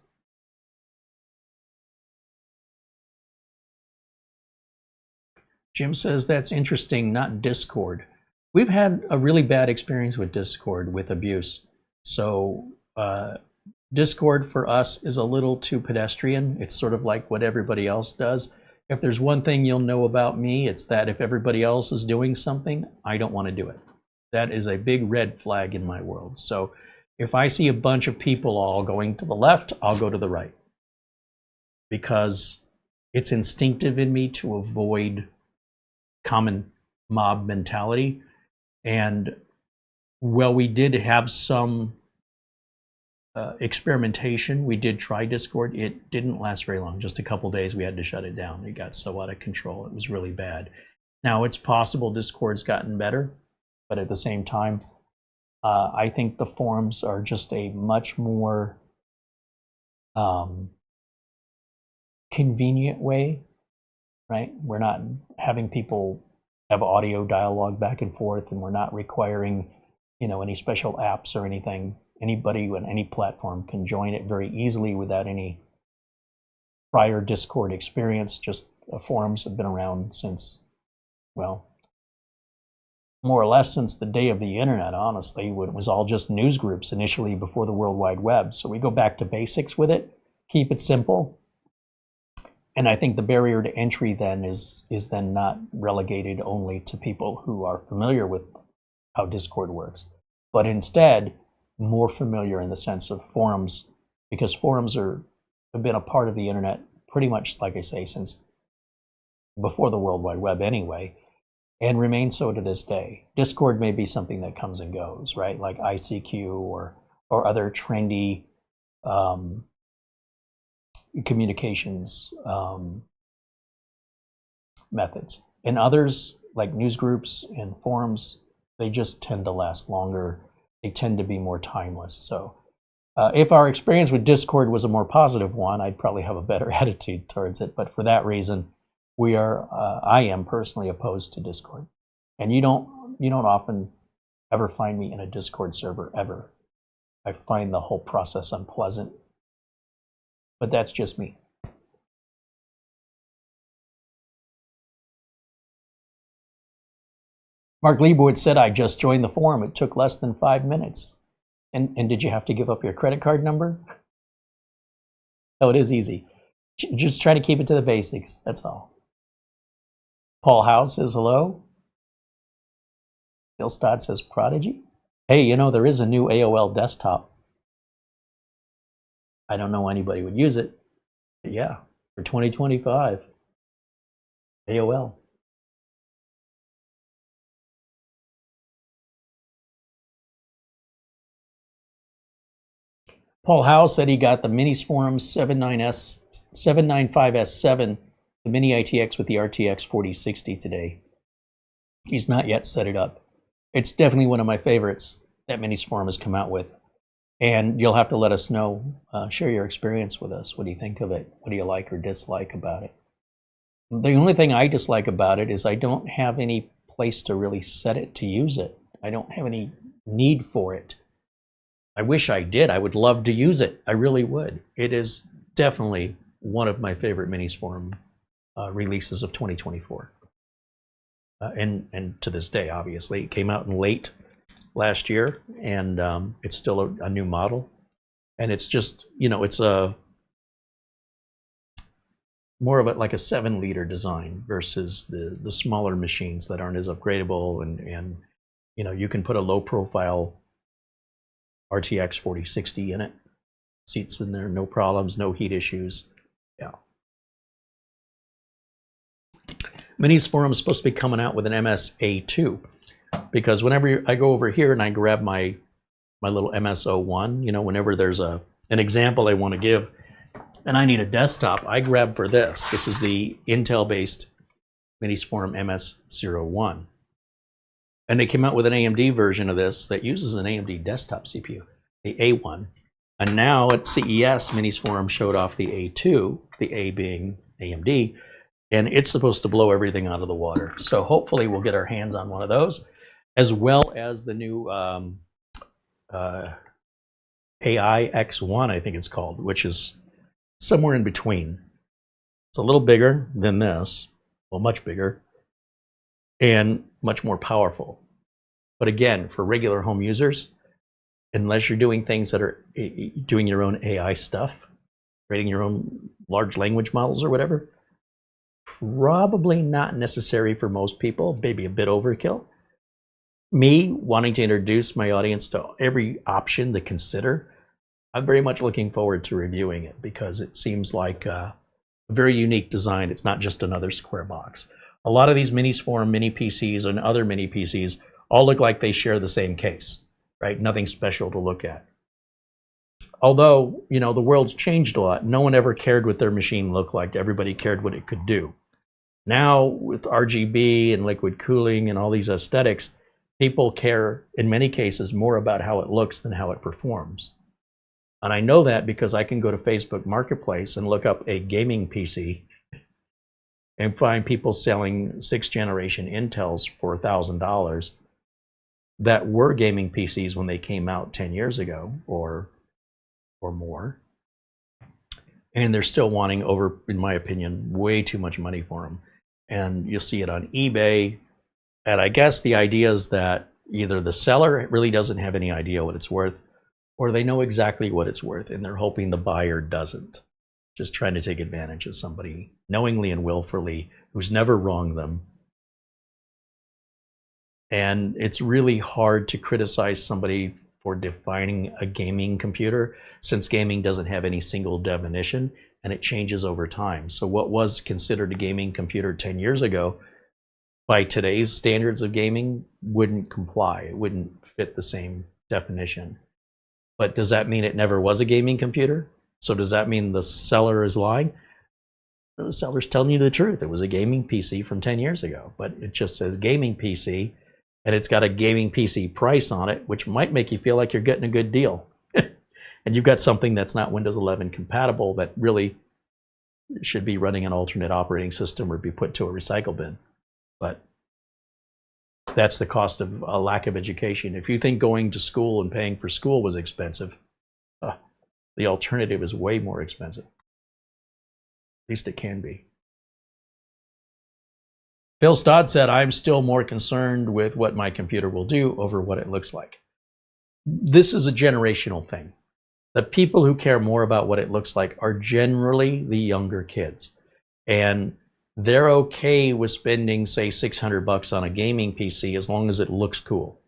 Jim says that's interesting, not Discord. We've had a really bad experience with Discord with abuse. So Discord for us is a little too pedestrian. It's sort of like what everybody else does. If there's one thing you'll know about me, it's that if everybody else is doing something, I don't want to do it. That is a big red flag in my world. So if I see a bunch of people all going to the left, I'll go to the right, because it's instinctive in me to avoid common mob mentality. And while we did have some experimentation, we did try Discord, it didn't last very long. Just a couple days, we had to shut it down. It got so out of control. It was really bad. Now, it's possible Discord's gotten better, but at the same time, I think the forums are just a much more convenient way, right? We're not having people have audio dialogue back and forth, and we're not requiring, you know, any special apps or anything. Anybody on any platform can join it very easily without any prior Discord experience. Just forums have been around since, well, more or less since the day of the internet, honestly, when it was all just news groups initially before the World Wide Web. So we go back to basics with it, keep it simple. And I think the barrier to entry then is then not relegated only to people who are familiar with how Discord works, but instead more familiar in the sense of forums, because forums have been a part of the internet pretty much, like I say, since before the World Wide Web anyway, and remain so to this day. Discord may be something that comes and goes, right? Like ICQ or other trendy communications methods. And others, like news groups and forums, they just tend to last longer. They tend to be more timeless. So if our experience with Discord was a more positive one, I'd probably have a better attitude towards it. But for that reason, I am personally opposed to Discord. And you don't often ever find me in a Discord server ever. I find the whole process unpleasant. But that's just me. Mark Liebowitz said, I just joined the forum. It took less than 5 minutes. And did you have to give up your credit card number? No, it is easy. Just try to keep it to the basics. That's all. Paul House says hello. Bill Stott says Prodigy. Hey, you know, there is a new AOL desktop. I don't know anybody would use it. But yeah, for 2025. AOL. Paul Howe said he got the Minisforum 795S7, the Mini ITX with the RTX 4060 today. He's not yet set it up. It's definitely one of my favorites that Minisforum has come out with. And you'll have to let us know, share your experience with us. What do you think of it? What do you like or dislike about it? The only thing I dislike about it is I don't have any place to really set it to use it. I don't have any need for it. I wish I did. I would love to use it. I really would. It is definitely one of my favorite Minisforum releases of 2024. And to this day, obviously. It came out in late last year, and it's still a new model. And it's just, you know, it's a more of like a 7-liter design versus the smaller machines that aren't as upgradable, and you know, you can put a low profile RTX 4060 in it. Seats in there, no problems, no heat issues. Yeah. Minisforum is supposed to be coming out with an MSA2, because whenever I go over here and I grab my little MSO1, you know, whenever there's an example I want to give and I need a desktop, I grab for this. This is the Intel-based Minisforum MS01. And they came out with an AMD version of this that uses an AMD desktop CPU, the A1. And now at CES, Minisforum showed off the A2, the A being AMD, and it's supposed to blow everything out of the water. So hopefully we'll get our hands on one of those, as well as the new AI X1, I think it's called, which is somewhere in between. It's a little bigger than this, well, much bigger, and much more powerful. But again, for regular home users, unless you're doing things that are doing your own AI stuff, creating your own large language models or whatever, probably not necessary for most people, maybe a bit overkill. Me wanting to introduce my audience to every option to consider, I'm very much looking forward to reviewing it, because it seems like a very unique design. It's not just another square box. A lot of these Minisforum mini PCs and other mini PCs all look like they share the same case, right? Nothing special to look at. Although, you know, the world's changed a lot. No one ever cared what their machine looked like. Everybody cared what it could do. Now, with RGB and liquid cooling and all these aesthetics, people care, in many cases, more about how it looks than how it performs. And I know that because I can go to Facebook Marketplace and look up a gaming PC and find people selling 6th generation Intels for $1,000 that were gaming PCs when they came out 10 years ago or more. And they're still wanting over, in my opinion, way too much money for them. And you'll see it on eBay. And I guess the idea is that either the seller really doesn't have any idea what it's worth, or they know exactly what it's worth and they're hoping the buyer doesn't. Just trying to take advantage of somebody knowingly and willfully who's never wronged them. And it's really hard to criticize somebody for defining a gaming computer, since gaming doesn't have any single definition and it changes over time. So what was considered a gaming computer 10 years ago, by today's standards of gaming, wouldn't comply. It wouldn't fit the same definition. But does that mean it never was a gaming computer? So does that mean the seller is lying? The seller's telling you the truth. It was a gaming PC from 10 years ago, but it just says gaming PC, and it's got a gaming PC price on it, which might make you feel like you're getting a good deal. And you've got something that's not Windows 11 compatible that really should be running an alternate operating system or be put to a recycle bin. But that's the cost of a lack of education. If you think going to school and paying for school was expensive, the alternative is way more expensive. At least it can be. Phil Stodd said, I'm still more concerned with what my computer will do over what it looks like. This is a generational thing. The people who care more about what it looks like are generally the younger kids. And they're okay with spending, say, $600 on a gaming PC as long as it looks cool.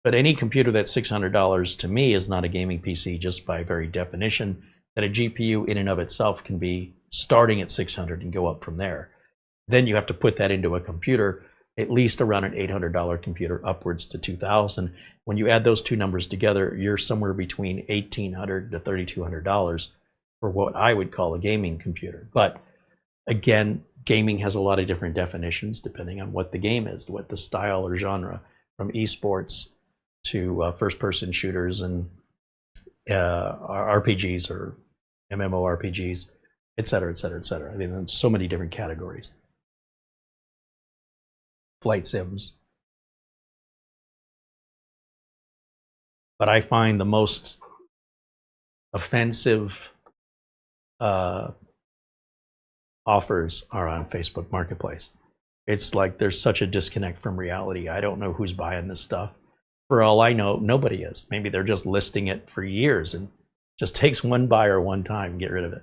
But any computer that's $600 to me is not a gaming PC, just by very definition, that a GPU in and of itself can be starting at $600 and go up from there. Then you have to put that into a computer at least around an $800 computer upwards to $2,000. When you add those two numbers together, you're somewhere between $1,800 to $3,200 for what I would call a gaming computer. But again, gaming has a lot of different definitions depending on what the game is, what the style or genre, from esports to first-person shooters and RPGs or MMORPGs, et cetera, et cetera, et cetera. I mean, there's so many different categories. Flight sims. But I find the most offensive offers are on Facebook Marketplace. It's like there's such a disconnect from reality. I don't know who's buying this stuff. For all I know, nobody is. Maybe they're just listing it for years and just takes one buyer one time and get rid of it.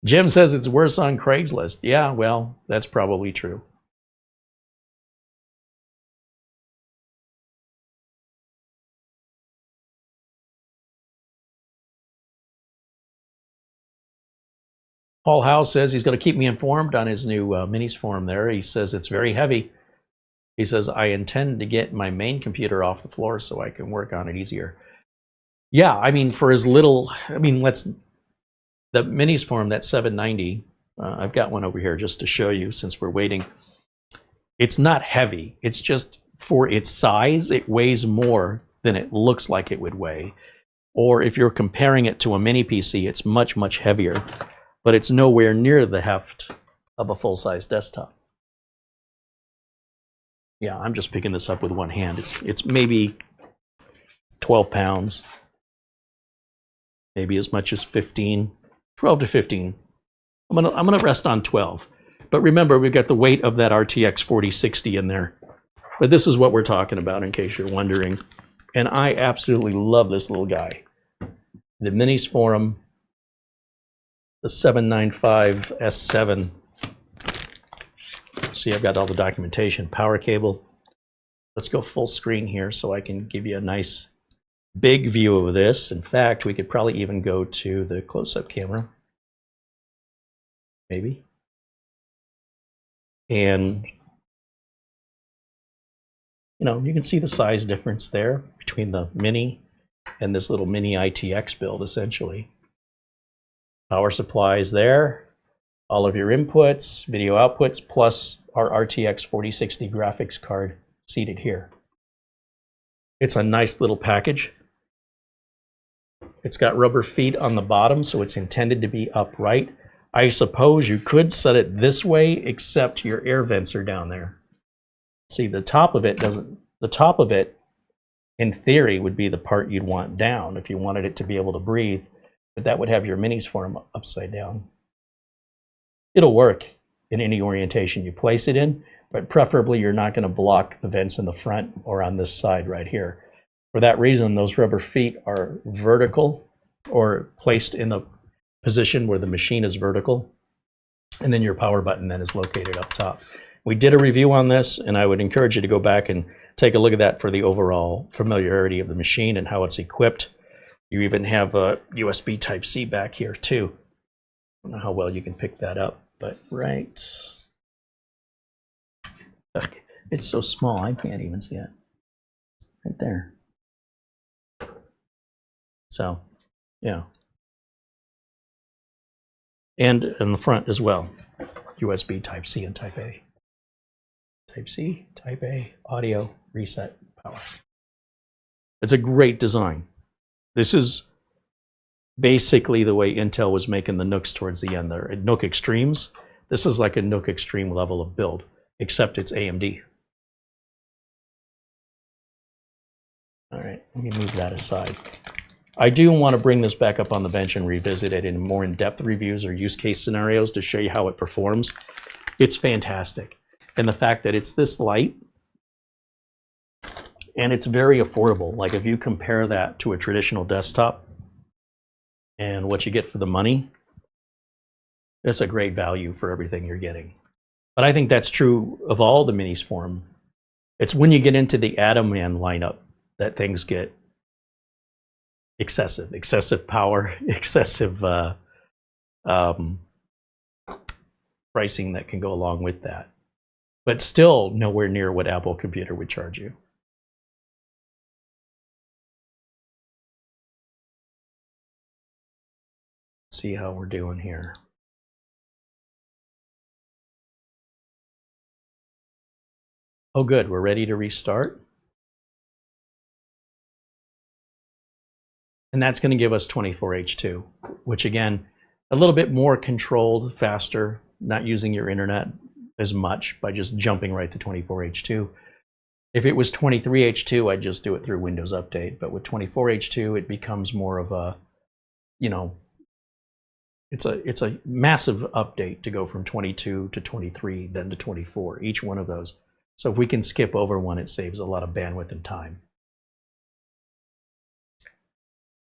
Jim says it's worse on Craigslist. Yeah, well, that's probably true. Paul Howe says he's going to keep me informed on his new Minisforum there. He says it's very heavy. He says, I intend to get my main computer off the floor so I can work on it easier. Yeah, I mean, for as little, I mean, the Minisforum, that 790, I've got one over here just to show you since we're waiting. It's not heavy. It's just for its size, it weighs more than it looks like it would weigh. Or if you're comparing it to a mini PC, it's much, much heavier. But it's nowhere near the heft of a full-size desktop. Yeah, I'm just picking this up with one hand. It's maybe 12 pounds, maybe as much as 15, 12 to 15. I'm gonna rest on 12. But remember, we've got the weight of that RTX 4060 in there. But this is what we're talking about, in case you're wondering. And I absolutely love this little guy. The Minisforum, the 795 S7. See, I've got all the documentation, power cable. Let's go full screen here so I can give you a nice big view of this. In fact, we could probably even go to the close-up camera. Maybe. And, you know, you can see the size difference there between the Mini and this little Mini ITX build, essentially. Power supply is there. All of your inputs, video outputs, plus our RTX 4060 graphics card seated here. It's a nice little package. It's got rubber feet on the bottom, so it's intended to be upright. I suppose you could set it this way, except your air vents are down there. See, the top of it doesn't, the top of it, in theory, would be the part you'd want down if you wanted it to be able to breathe, but that would have your Minisforum upside down. It'll work in any orientation you place it in, but preferably you're not going to block the vents in the front or on this side right here. For that reason, those rubber feet are vertical or placed in the position where the machine is vertical, and then your power button then is located up top. We did a review on this, and I would encourage you to go back and take a look at that for the overall familiarity of the machine and how it's equipped. You even have a USB Type-C back here too. I don't know how well you can pick that up, but right. Look, it's so small, I can't even see it. Right there. So, yeah. And in the front as well, USB Type-C and Type-A. Type-C, Type-A, audio, reset, power. It's a great design. This is basically the way Intel was making the Nooks towards the end there. At Nook Extremes, this is like a Nook Extreme level of build, except it's AMD. All right, let me move that aside. I do want to bring this back up on the bench and revisit it in more in-depth reviews or use case scenarios to show you how it performs. It's fantastic. And the fact that it's this light and it's very affordable. Like if you compare that to a traditional desktop and what you get for the money, it's a great value for everything you're getting. But I think that's true of all the Minisforum. It's when you get into the Atom Man lineup that things get excessive power, excessive pricing that can go along with that. But still nowhere near what Apple Computer would charge you. See how we're doing here. Oh good, we're ready to restart. And that's going to give us 24H2, which again, a little bit more controlled, faster, not using your internet as much by just jumping right to 24H2. If it was 23H2, I'd just do it through Windows Update. But with 24H2, it becomes more of a, you know, it's a massive update to go from 22 to 23, then to 24, each one of those. So if we can skip over one, it saves a lot of bandwidth and time.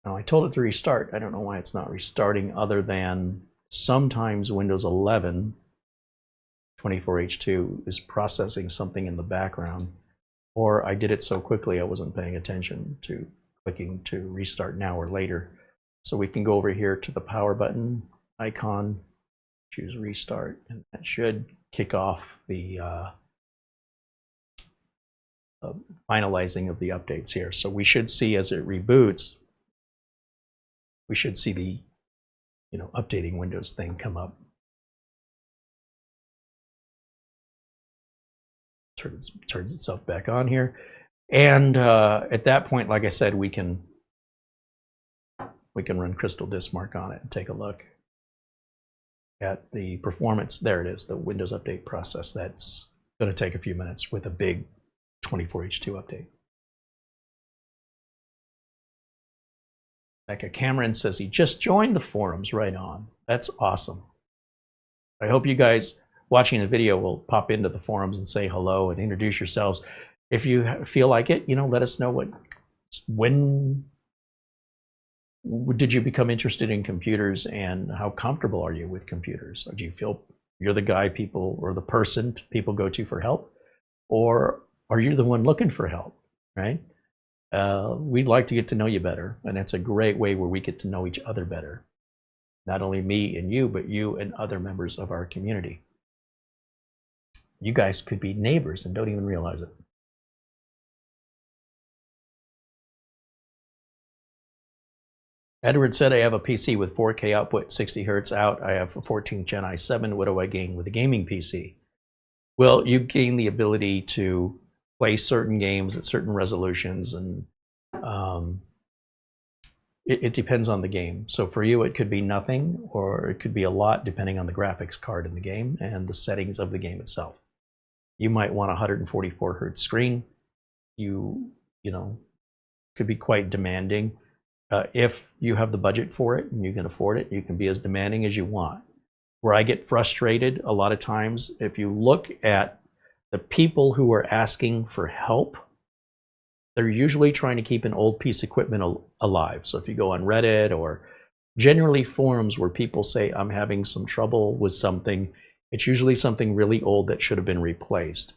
Now I told it to restart. I don't know why it's not restarting, other than sometimes Windows 11 24H2 is processing something in the background, or I did it so quickly I wasn't paying attention to clicking to restart now or later. So we can go over here to the power button icon, choose restart, and that should kick off the finalizing of the updates here. So we should see, as it reboots, we should see the, you know, updating Windows thing come up. Turns itself back on here, and at that point, like I said, we can run Crystal Disk Mark on it and take a look at the performance. There it is, the Windows Update process. That's going to take a few minutes with a big 24H2 update. Becca Cameron says he just joined the forums. Right on. That's awesome. I hope you guys watching the video will pop into the forums and say hello and introduce yourselves. If you feel like it, you know, let us know when did you become interested in computers, and how comfortable are you with computers? Or do you feel you're the guy people, or the person people go to for help, or are you the one looking for help, right? We'd like to get to know you better, and it's a great way where we get to know each other better. Not only me and you, but you and other members of our community. You guys could be neighbors and don't even realize it. Edward said, I have a PC with 4K output, 60 hertz out. I have a 14th Gen i7. What do I gain with a gaming PC? Well, you gain the ability to play certain games at certain resolutions, and it depends on the game. So for you, it could be nothing, or it could be a lot, depending on the graphics card in the game and the settings of the game itself. You might want a 144 hertz screen. You know, could be quite demanding. If you have the budget for it and you can afford it, you can be as demanding as you want. Where I get frustrated a lot of times, if you look at the people who are asking for help, they're usually trying to keep an old piece of equipment alive. So if you go on Reddit, or generally forums where people say, I'm having some trouble with something, it's usually something really old that should have been replaced.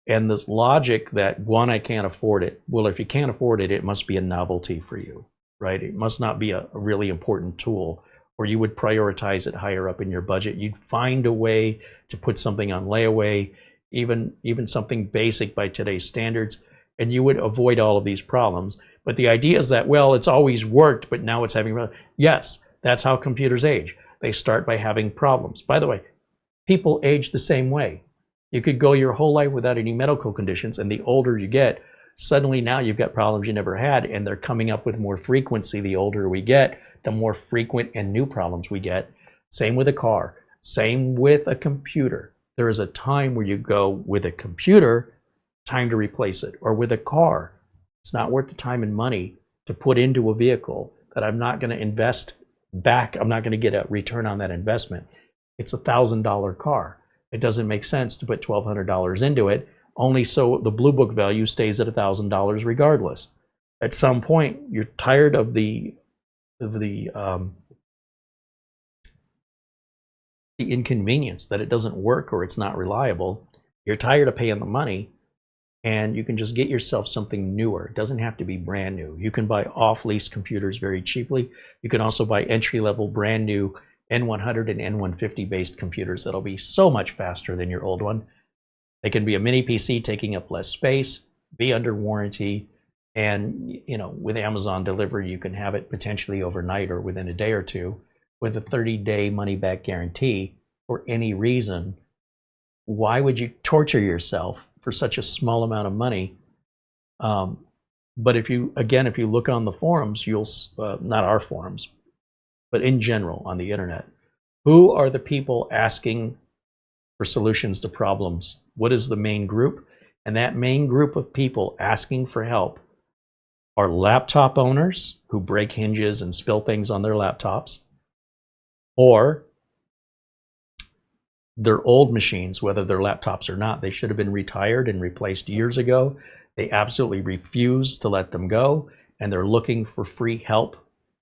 And this logic that, one, I can't afford it. Well, if you can't afford it, it must be a novelty for you, right? It must not be a really important tool, or you would prioritize it higher up in your budget. You'd find a way to put something on layaway, even something basic by today's standards, and you would avoid all of these problems. But the idea is that, well, it's always worked, but now it's having, yes, that's how computers age. They start by having problems. By the way, people age the same way. You could go your whole life without any medical conditions, and the older you get, suddenly now you've got problems you never had, and they're coming up with more frequency. The older we get, the more frequent and new problems we get. Same with a car, same with a computer. There is a time where you go with a computer, time to replace it, or with a car. It's not worth the time and money to put into a vehicle that I'm not going to invest back. I'm not going to get a return on that investment. It's a $1,000 car. It doesn't make sense to put $1,200 into it, only so the Blue Book value stays at $1,000 regardless. At some point, you're tired of the inconvenience that it doesn't work or it's not reliable. You're tired of paying the money, and you can just get yourself something newer. It doesn't have to be brand new. You can buy off-lease computers very cheaply. You can also buy entry-level brand new N100 and N150 based computers that'll be so much faster than your old one. They can be a mini PC taking up less space, be under warranty, and with Amazon delivery, you can have it potentially overnight or within a day or two with a 30-day money-back guarantee for any reason. Why would you torture yourself for such a small amount of money? But if you look on the forums, you'll not our forums, but in general on the internet, who are the people asking for solutions to problems? What is the main group? And that main group of people asking for help are laptop owners who break hinges and spill things on their laptops, or their old machines, whether they're laptops or not. They should have been retired and replaced years ago. They absolutely refuse to let them go, and they're looking for free help.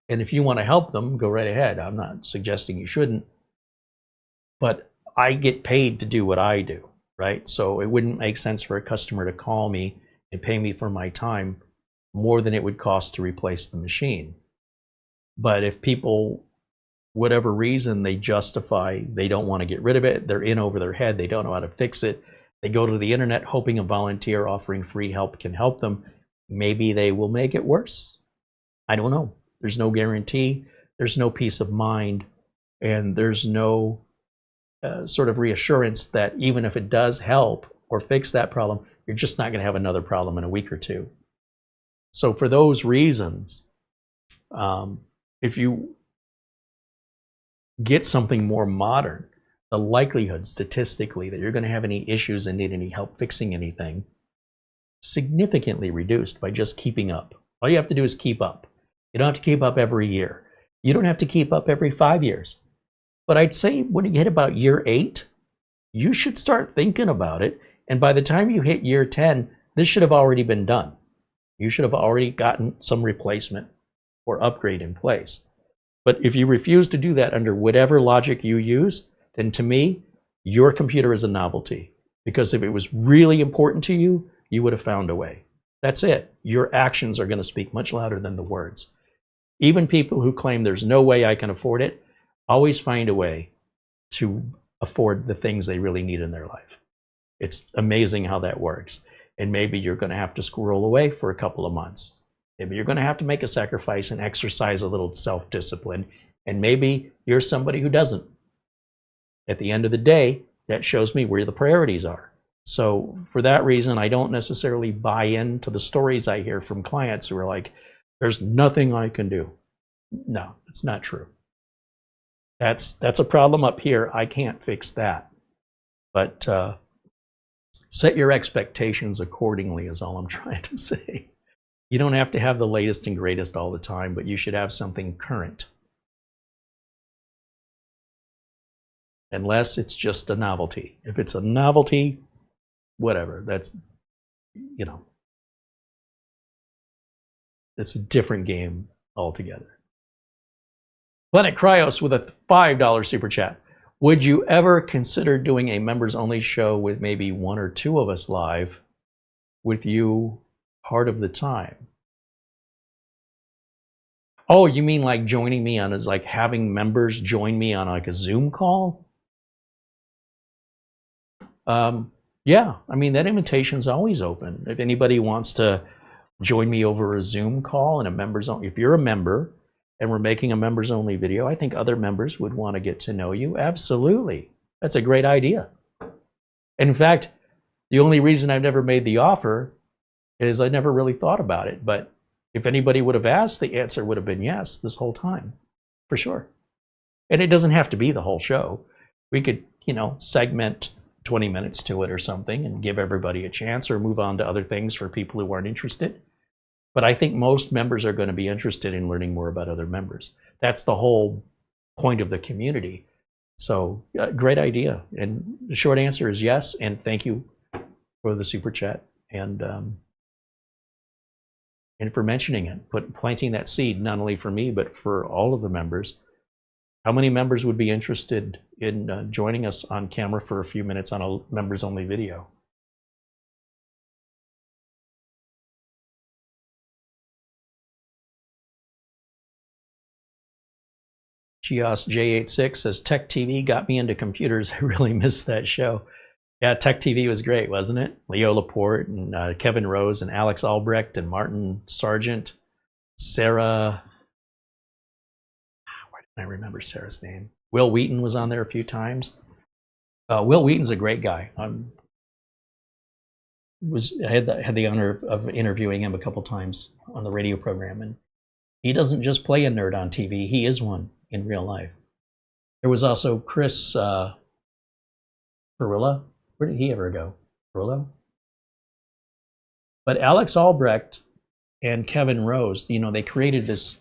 And if you want to help them, go right ahead. I'm not suggesting you shouldn't, but I get paid to do what I do, right? So it wouldn't make sense for a customer to call me and pay me for my time more than it would cost to replace the machine. But if people, whatever reason, they justify they don't want to get rid of it, they're in over their head, they don't know how to fix it, they go to the internet hoping a volunteer offering free help can help them, maybe they will make it worse. I don't know. There's no guarantee, there's no peace of mind, and there's no sort of reassurance that even if it does help or fix that problem, you're just not going to have another problem in a week or two. So for those reasons, if you get something more modern, the likelihood statistically that you're going to have any issues and need any help fixing anything significantly reduced by just keeping up. All you have to do is keep up. You don't have to keep up every year. You don't have to keep up every 5 years. But I'd say when you hit about year 8, you should start thinking about it. And by the time you hit year 10, this should have already been done. You should have already gotten some replacement or upgrade in place. But if you refuse to do that under whatever logic you use, then to me, your computer is a novelty. Because if it was really important to you, you would have found a way. That's it. Your actions are going to speak much louder than the words. Even people who claim there's no way I can afford it, always find a way to afford the things they really need in their life. It's amazing how that works. And maybe you're going to have to squirrel away for a couple of months. Maybe you're going to have to make a sacrifice and exercise a little self-discipline. And maybe you're somebody who doesn't. At the end of the day, that shows me where the priorities are. So for that reason, I don't necessarily buy into the stories I hear from clients who are like, there's nothing I can do. No, it's not true. That's a problem up here. I can't fix that. But set your expectations accordingly is all I'm trying to say. You don't have to have the latest and greatest all the time, but you should have something current. Unless it's just a novelty. If it's a novelty, whatever, that's, it's a different game altogether. Planet Cryos with a $5 super chat. Would you ever consider doing a members only show with maybe 1 or 2 of us live with you part of the time? Oh, you mean like joining me on, is like having members join me on like a Zoom call? Yeah, I mean, that invitation's always open. If anybody wants to join me over a Zoom call and a members only, if you're a member and we're making a members only video, I think other members would want to get to know you. Absolutely. That's a great idea. In fact, the only reason I've never made the offer is I never really thought about it. But if anybody would have asked, the answer would have been yes this whole time, for sure. And it doesn't have to be the whole show. We could, segment 20 minutes to it or something and give everybody a chance, or move on to other things for people who aren't interested. But I think most members are going to be interested in learning more about other members. That's the whole point of the community. So great idea. And the short answer is yes. And thank you for the super chat and for mentioning it, planting that seed, not only for me, but for all of the members. How many members would be interested in joining us on camera for a few minutes on a members only video? Gios J86 says Tech TV got me into computers. I really missed that show. Yeah, Tech TV was great, wasn't it? Leo Laporte and Kevin Rose and Alex Albrecht and Martin Sargent, Sarah. Why didn't I remember Sarah's name? Will Wheaton was on there a few times. Will Wheaton's a great guy. I had the honor of interviewing him a couple times on the radio program, and he doesn't just play a nerd on TV. He is one in real life. There was also Chris Perilla. Where did he ever go? Perillo? But Alex Albrecht and Kevin Rose, you know, they created this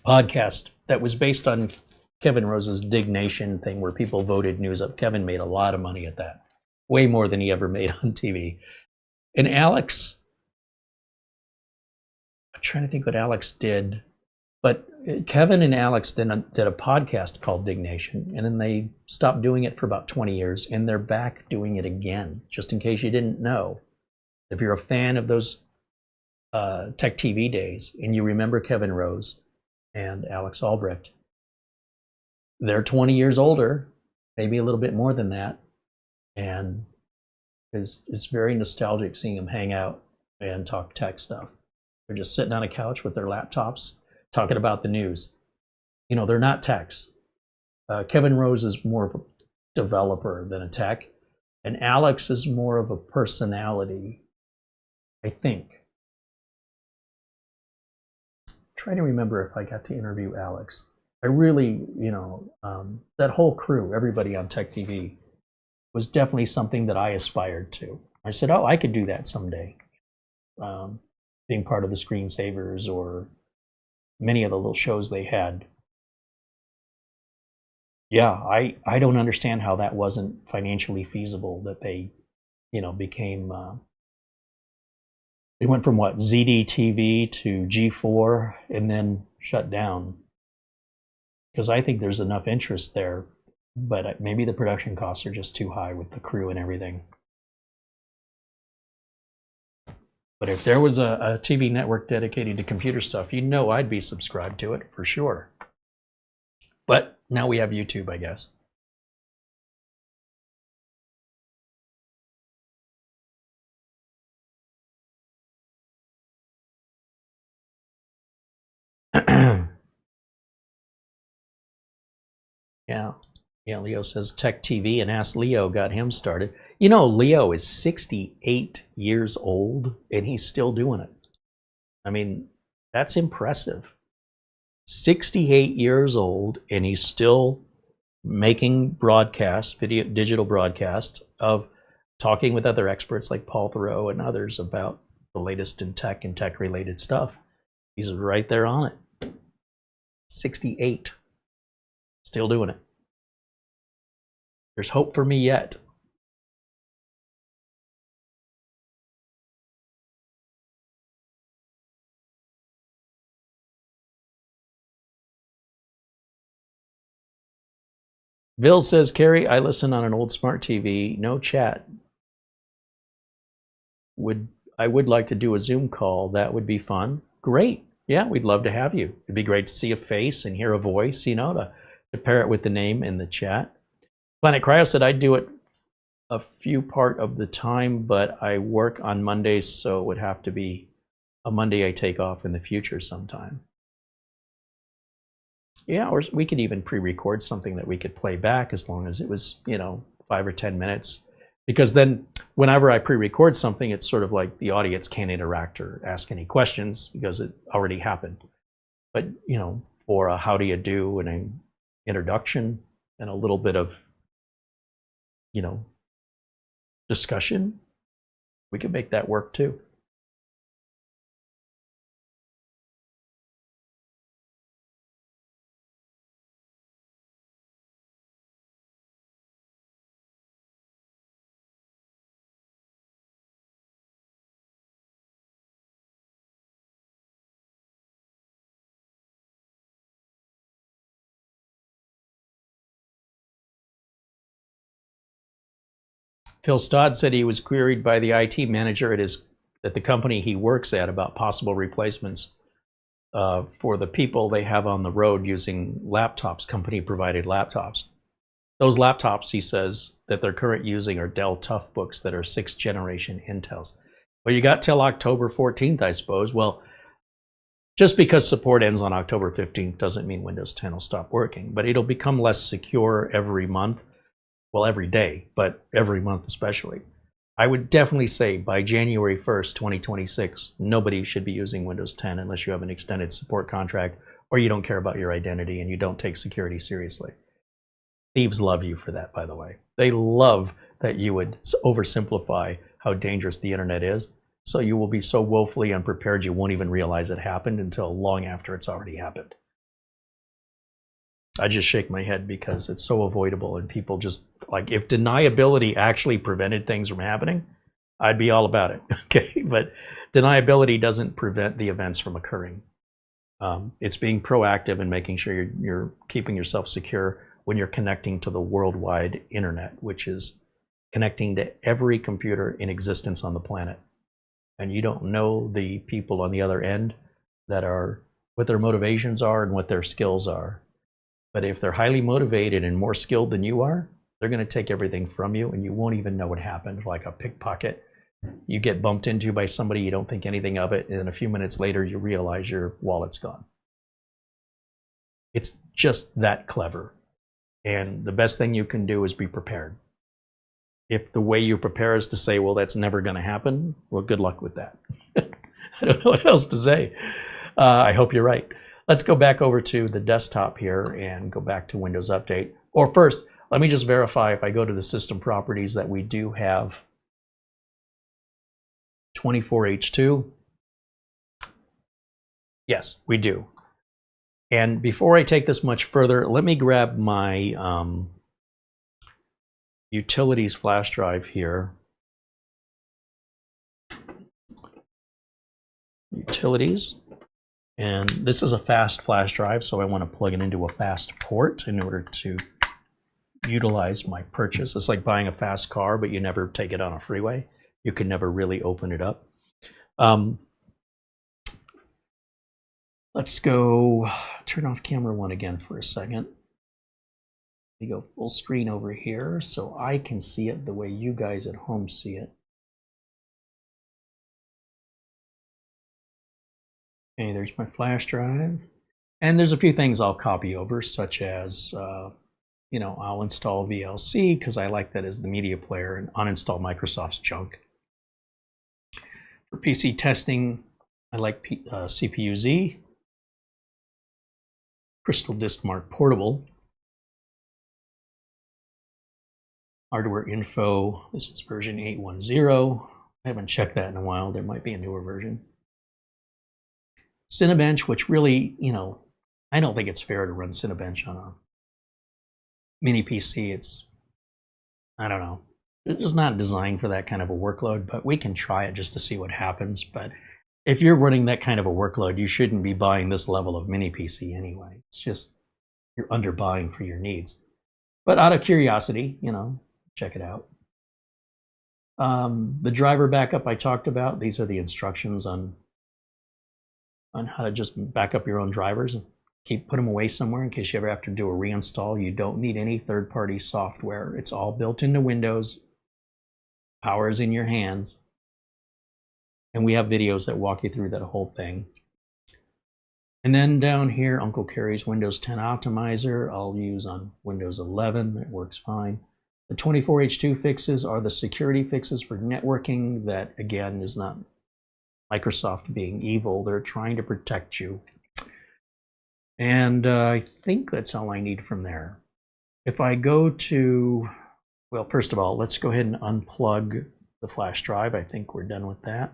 podcast that was based on Kevin Rose's Dig Nation thing where people voted news up. Kevin made a lot of money at that. Way more than he ever made on TV. And Alex, I'm trying to think what Alex did. But Kevin and Alex did a podcast called Dig Nation, and then they stopped doing it for about 20 years, and they're back doing it again, just in case you didn't know. If you're a fan of those Tech TV days, and you remember Kevin Rose and Alex Albrecht, they're 20 years older, maybe a little bit more than that, and it's very nostalgic seeing them hang out and talk tech stuff. They're just sitting on a couch with their laptops, talking about the news. You know, they're not techs. Kevin Rose is more of a developer than a tech, and Alex is more of a personality, I think. Try to remember if I got to interview Alex. I really, you know, that whole crew, everybody on Tech TV, was definitely something that I aspired to. I said, oh, I could do that someday. Being part of the Screensavers or many of the little shows they had. Yeah, I don't understand how that wasn't financially feasible, that they, you know, became, they went from what, ZDTV to G4 and then shut down. Because I think there's enough interest there, but maybe the production costs are just too high with the crew and everything. But if there was a TV network dedicated to computer stuff, you know I'd be subscribed to it for sure. But now we have YouTube, I guess. Yeah, Leo says Tech TV, and Ask Leo got him started. You know, Leo is 68 years old, and he's still doing it. I mean, that's impressive. 68 years old, and he's still making broadcasts, digital broadcasts of talking with other experts like Paul Thoreau and others about the latest in tech and tech-related stuff. He's right there on it. 68. Still doing it. There's hope for me yet. Bill says, Carey, I listen on an old smart TV, no chat. I would like to do a Zoom call. That would be fun. Great. Yeah, we'd love to have you. It'd be great to see a face and hear a voice, you know, to pair it with the name in the chat. Planet Cryo said I'd do it a few part of the time, but I work on Mondays, so it would have to be a Monday I take off in the future sometime. Yeah, or we could even pre-record something that we could play back as long as it was, you know, 5 or 10 minutes. Because then whenever I pre-record something, it's sort of like the audience can't interact or ask any questions because it already happened. But, you know, for a how do you do and an introduction and a little bit of, you know, discussion, we could make that work too. Phil Stodd said he was queried by the IT manager at the company he works at about possible replacements for the people they have on the road using laptops, company-provided laptops. Those laptops, he says, that they're currently using are Dell Toughbooks that are 6th generation Intels. Well, you got till October 14th, I suppose. Well, just because support ends on October 15th doesn't mean Windows 10 will stop working, but it'll become less secure every month. Well, every day, but every month especially. I would definitely say by January 1st, 2026, nobody should be using Windows 10 unless you have an extended support contract or you don't care about your identity and you don't take security seriously. Thieves love you for that, by the way. They love that you would oversimplify how dangerous the internet is, so you will be so woefully unprepared you won't even realize it happened until long after it's already happened. I just shake my head because it's so avoidable, and people just, like, if deniability actually prevented things from happening, I'd be all about it, okay? But deniability doesn't prevent the events from occurring. It's being proactive and making sure you're keeping yourself secure when you're connecting to the worldwide internet, which is connecting to every computer in existence on the planet. And you don't know the people on the other end that are, what their motivations are and what their skills are. But if they're highly motivated and more skilled than you are, they're going to take everything from you and you won't even know what happened, like a pickpocket. You get bumped into by somebody, you don't think anything of it, and then a few minutes later you realize your wallet's gone. It's just that clever. And the best thing you can do is be prepared. If the way you prepare is to say, well, that's never going to happen, well, good luck with that. I don't know what else to say. I hope you're right. Let's go back over to the desktop here and go back to Windows Update. Or first, let me just verify if I go to the system properties that we do have 24H2. Yes, we do. And before I take this much further, let me grab my utilities flash drive here. Utilities. And this is a fast flash drive, so I want to plug it into a fast port in order to utilize my purchase. It's like buying a fast car, but you never take it on a freeway. You can never really open it up. Let's go turn off camera 1 again for a second. We go full screen over here so I can see it the way you guys at home see it. Okay, there's my flash drive. And there's a few things I'll copy over, such as, you know, I'll install VLC because I like that as the media player, and uninstall Microsoft's junk. For PC testing, I like CPU-Z, Crystal Disk Mark Portable, hardware info. This is version 810. I haven't checked that in a while. There might be a newer version. Cinebench, which really, you know, I don't think it's fair to run Cinebench on a mini PC. It's, I don't know, it's just not designed for that kind of a workload, but we can try it just to see what happens. But if you're running that kind of a workload, you shouldn't be buying this level of mini PC anyway. It's just, you're underbuying for your needs. But out of curiosity, you know, check it out. The driver backup I talked about, these are the instructions on how to just back up your own drivers and put them away somewhere in case you ever have to do a reinstall. You don't need any third-party software. It's all built into Windows. Power is in your hands. And we have videos that walk you through that whole thing. And then down here, Uncle Carey's Windows 10 Optimizer, I'll use on Windows 11. It works fine. The 24H2 fixes are the security fixes for networking. That, again, is not Microsoft being evil. They're trying to protect you. And I think that's all I need from there. If I go to, well, first of all, let's go ahead and unplug the flash drive. I think we're done with that.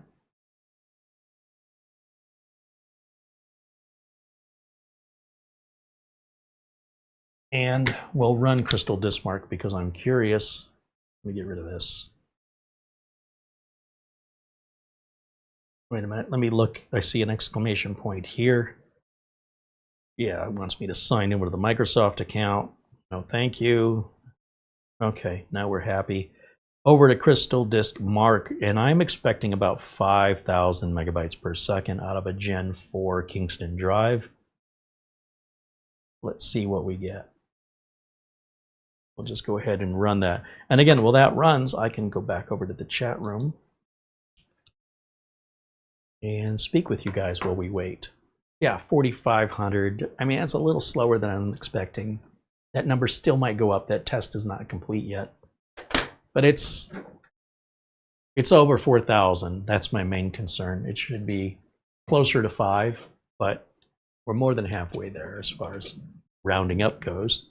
And we'll run Crystal Disk Mark because I'm curious. Let me get rid of this. Wait a minute, let me look. I see an exclamation point here. Yeah, it wants me to sign in with the Microsoft account. No, thank you. Okay, now we're happy. over to Crystal Disk Mark, and I'm expecting about 5,000 megabytes per second out of a Gen 4 Kingston drive. Let's see what we get. We'll just go ahead and run that. And again, while that runs, I can go back over to the chat room and speak with you guys while we wait. Yeah, 4,500. I mean, that's a little slower than I'm expecting. That number still might go up. That test is not complete yet. But it's over 4,000. That's my main concern. It should be closer to 5, but we're more than halfway there as far as rounding up goes.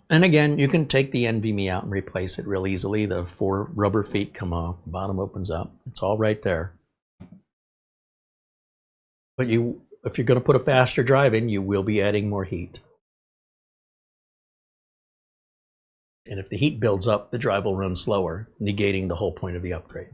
And again, you can take the NVMe out and replace it real easily. The 4 rubber feet come off, the bottom opens up. It's all right there. But if you're going to put a faster drive in, you will be adding more heat. And if the heat builds up, the drive will run slower, negating the whole point of the upgrade.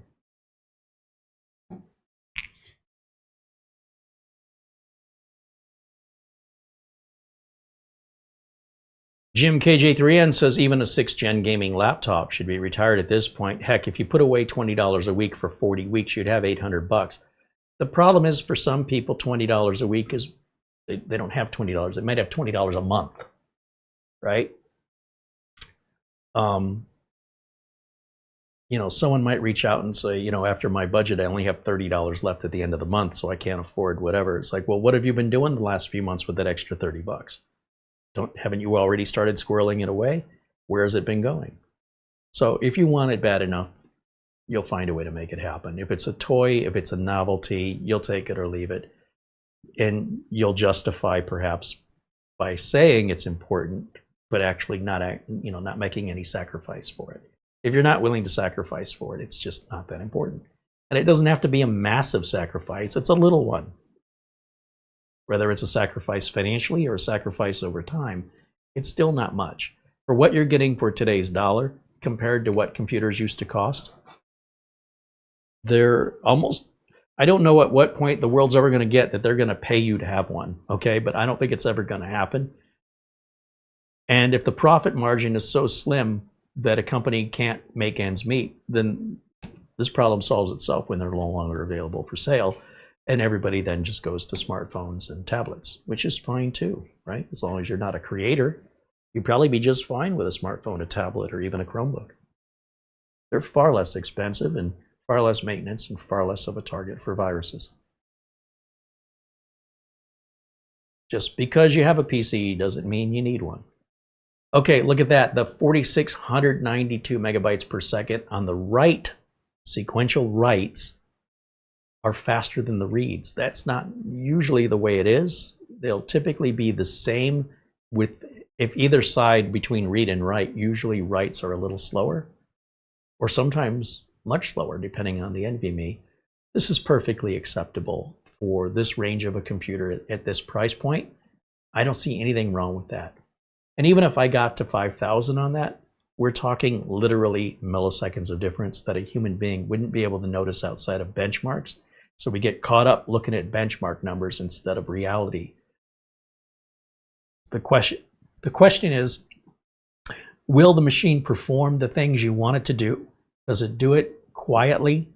Jim KJ3N says even a 6th gen gaming laptop should be retired at this point. Heck, if you put away $20 a week for 40 weeks, you'd have 800 bucks. The problem is for some people, $20 a week is, they don't have $20. They might have $20 a month, right? You know, someone might reach out and say, you know, after my budget, I only have $30 left at the end of the month, so I can't afford whatever. It's like, well, what have you been doing the last few months with that extra 30 bucks? Haven't you already started squirreling it away? Where has it been going? So if you want it bad enough, you'll find a way to make it happen. If it's a toy, if it's a novelty, you'll take it or leave it. And you'll justify perhaps by saying it's important, but actually not making any sacrifice for it. If you're not willing to sacrifice for it, it's just not that important. And it doesn't have to be a massive sacrifice. It's a little one. Whether it's a sacrifice financially or a sacrifice over time, it's still not much. For what you're getting for today's dollar compared to what computers used to cost, they're almost, I don't know at what point the world's ever going to get that they're going to pay you to have one, okay? But I don't think it's ever going to happen. And if the profit margin is so slim that a company can't make ends meet, then this problem solves itself when they're no longer available for sale. And everybody then just goes to smartphones and tablets, which is fine too, right? As long as you're not a creator, you'd probably be just fine with a smartphone, a tablet, or even a Chromebook. They're far less expensive and far less maintenance and far less of a target for viruses. Just because you have a PC doesn't mean you need one. Okay, look at that. The 4,692 megabytes per second on the write, sequential writes, are faster than the reads. That's not usually the way it is. They'll typically be the same if either side between read and write, usually writes are a little slower, or sometimes much slower depending on the NVMe. This is perfectly acceptable for this range of a computer at this price point. I don't see anything wrong with that. And even if I got to 5,000 on that, we're talking literally milliseconds of difference that a human being wouldn't be able to notice outside of benchmarks. So we get caught up looking at benchmark numbers instead of reality. The question is, will the machine perform the things you want it to do? Does it do it quietly?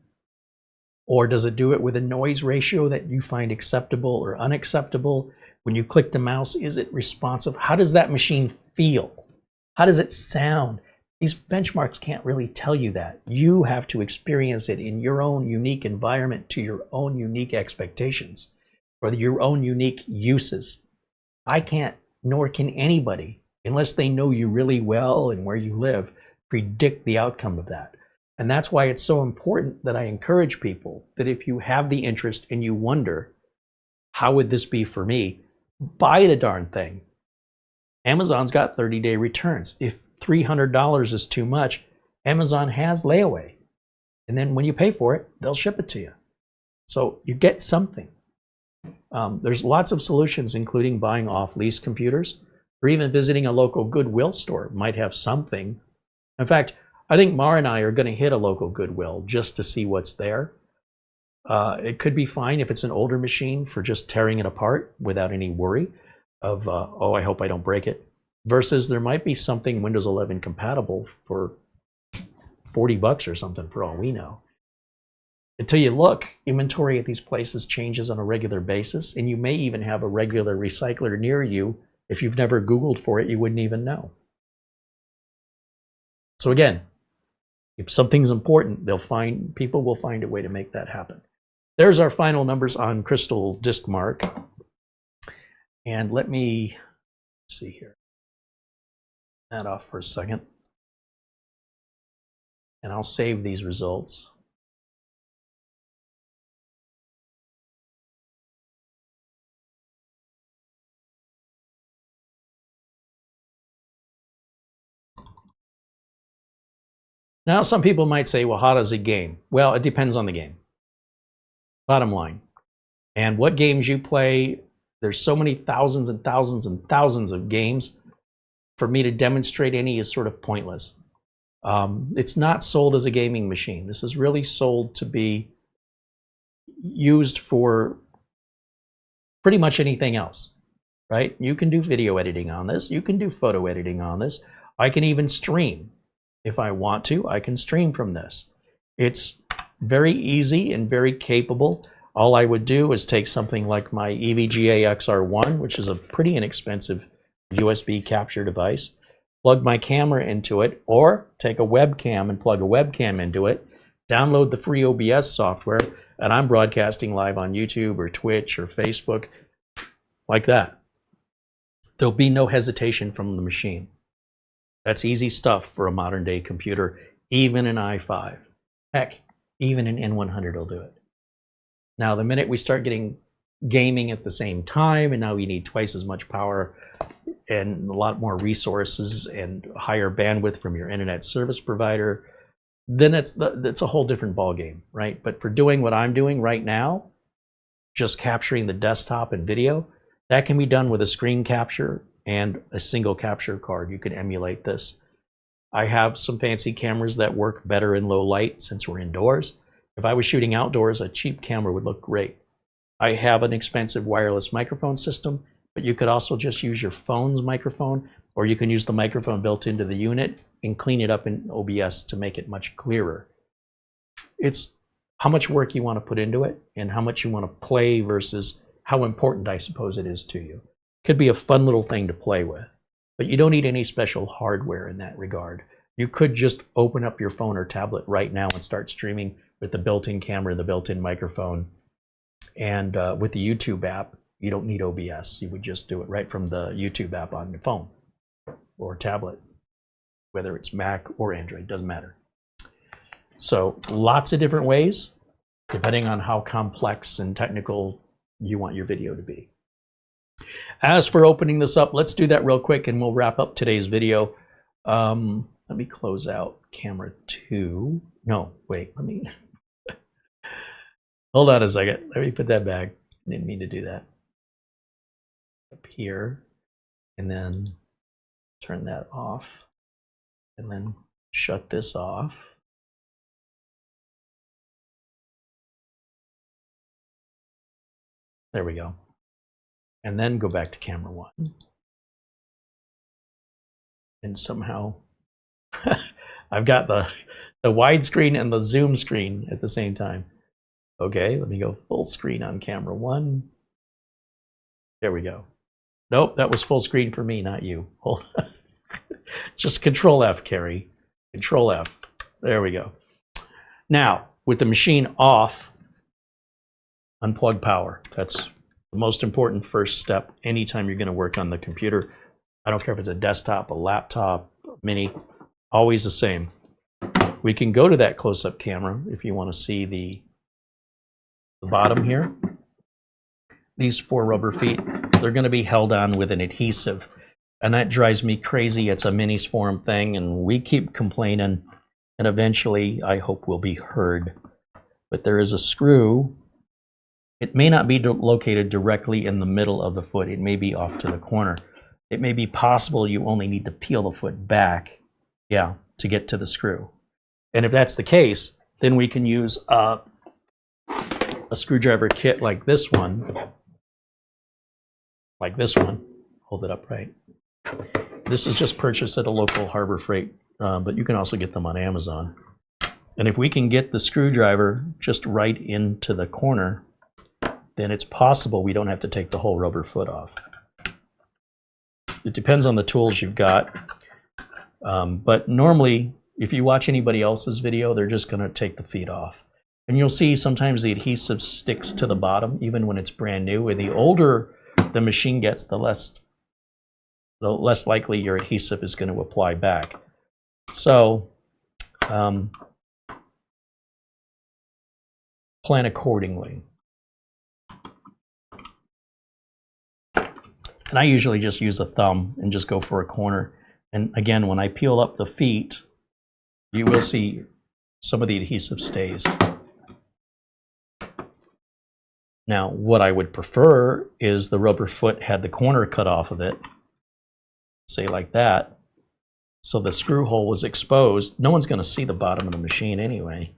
Or does it do it with a noise ratio that you find acceptable or unacceptable? When you click the mouse, is it responsive? How does that machine feel? How does it sound? These benchmarks can't really tell you that. You have to experience it in your own unique environment to your own unique expectations or your own unique uses. I can't, nor can anybody, unless they know you really well and where you live, predict the outcome of that. And that's why it's so important that I encourage people that if you have the interest and you wonder, how would this be for me? Buy the darn thing. Amazon's got 30-day returns. If $300 is too much, Amazon has layaway. And then when you pay for it, they'll ship it to you. So you get something. There's lots of solutions, including buying off-lease computers, or even visiting a local Goodwill store might have something. In fact, I think Mara and I are going to hit a local Goodwill just to see what's there. It could be fine if it's an older machine for just tearing it apart without any worry of, oh, I hope I don't break it. versus there might be something Windows 11 compatible for $40 or something for all we know. Until you look, inventory at these places changes on a regular basis, and you may even have a regular recycler near you. If you've never Googled for it, you wouldn't even know. So again, if something's important, people will find a way to make that happen. There's our final numbers on Crystal Disk Mark. And let me see here. That off for a second. And I'll save these results. Now, some people might say, well, how does it game? Well, it depends on the game. Bottom line. And what games you play, there's so many thousands and thousands and thousands of games. For me to demonstrate any is sort of pointless. It's not sold as a gaming machine. This is really sold to be used for pretty much anything else, right? You can do video editing on this. You can do photo editing on this. I can even stream. If I want to, I can stream from this. It's very easy and very capable. All I would do is take something like my EVGA XR1, which is a pretty inexpensive USB capture device, plug my camera into it, or take a webcam and plug a webcam into it, download the free OBS software, and I'm broadcasting live on YouTube or Twitch or Facebook, like that. There'll be no hesitation from the machine. That's easy stuff for a modern day computer, even an i5. Heck, even an N100 will do it. Now, the minute we start getting gaming at the same time, and now you need twice as much power and a lot more resources and higher bandwidth from your internet service provider, then it's a whole different ballgame, right? But for doing what I'm doing right now, just capturing the desktop and video, that can be done with a screen capture and a single capture card. You can emulate this. I have some fancy cameras that work better in low light since we're indoors. If I was shooting outdoors, a cheap camera would look great. I have an expensive wireless microphone system, but you could also just use your phone's microphone, or you can use the microphone built into the unit and clean it up in OBS to make it much clearer. It's how much work you want to put into it and how much you want to play versus how important I suppose it is to you. Could be a fun little thing to play with, but you don't need any special hardware in that regard. You could just open up your phone or tablet right now and start streaming with the built-in camera, the built-in microphone, and with the YouTube app, you don't need OBS. You would just do it right from the YouTube app on your phone or tablet, whether it's Mac or Android, doesn't matter. So lots of different ways, depending on how complex and technical you want your video to be. As for opening this up, let's do that real quick and we'll wrap up today's video. Let me close out camera 2. No, wait, let me hold on a second. Let me put that back. I didn't mean to do that. Up here, and then turn that off, and then shut this off. There we go. And then go back to camera 1. And somehow I've got the widescreen and the zoom screen at the same time. Okay, let me go full screen on camera 1. There we go. Nope, that was full screen for me, not you. Hold on. Just Control F, Carey. Control F. There we go. Now, with the machine off, unplug power. That's the most important first step anytime you're going to work on the computer. I don't care if it's a desktop, a laptop, a mini, always the same. We can go to that close-up camera if you want to see the bottom here. These 4 rubber feet, they're going to be held on with an adhesive, and that drives me crazy. It's a Minisforum thing, and we keep complaining, and eventually I hope we'll be heard. But there is a screw. It may not be located directly in the middle of the foot. It may be off to the corner. It may be possible you only need to peel the foot back, to get to the screw. And if that's the case, then we can use a screwdriver kit like this one. Hold it up right. This is just purchased at a local Harbor Freight, but you can also get them on Amazon. And if we can get the screwdriver just right into the corner, then it's possible we don't have to take the whole rubber foot off. It depends on the tools you've got. But normally, if you watch anybody else's video, they're just going to take the feet off. And you'll see sometimes the adhesive sticks to the bottom, even when it's brand new. And the older the machine gets, the less likely your adhesive is going to apply back. So, plan accordingly. And I usually just use a thumb and just go for a corner. And again, when I peel up the feet, you will see some of the adhesive stays. Now, what I would prefer is the rubber foot had the corner cut off of it, say like that, so the screw hole was exposed. No one's going to see the bottom of the machine anyway.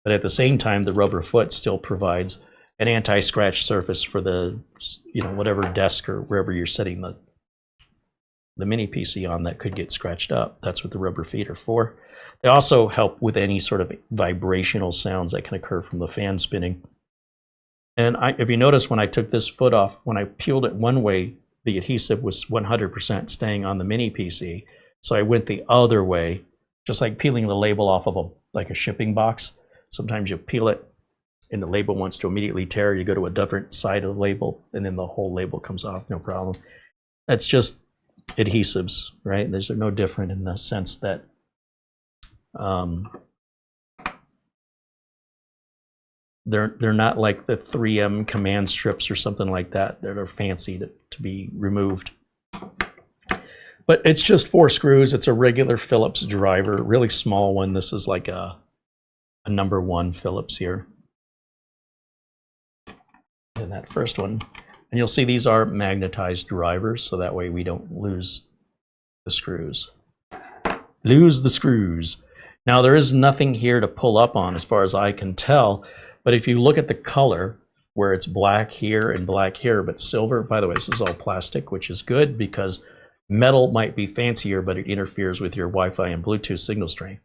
But at the same time, the rubber foot still provides an anti-scratch surface for the, whatever desk or wherever you're setting the mini PC on that could get scratched up. That's what the rubber feet are for. They also help with any sort of vibrational sounds that can occur from the fan spinning. And if you notice, when I took this foot off, when I peeled it one way, the adhesive was 100% staying on the mini PC. So I went the other way, just like peeling the label off of a shipping box. Sometimes you peel it and the label wants to immediately tear. You go to a different side of the label and then the whole label comes off, no problem. That's just adhesives, right? These are no different in the sense that they're not like the 3M command strips or something like that that are fancy to be removed. But it's just 4 screws. It's a regular Phillips driver, really small one. This is like a number 1 Phillips here. And that first one. And you'll see these are magnetized drivers, so that way we don't lose the screws. Lose the screws. Now there is nothing here to pull up on as far as I can tell, but if you look at the color, where it's black here and black here, but silver, by the way, this is all plastic, which is good because metal might be fancier, but it interferes with your Wi-Fi and Bluetooth signal strength.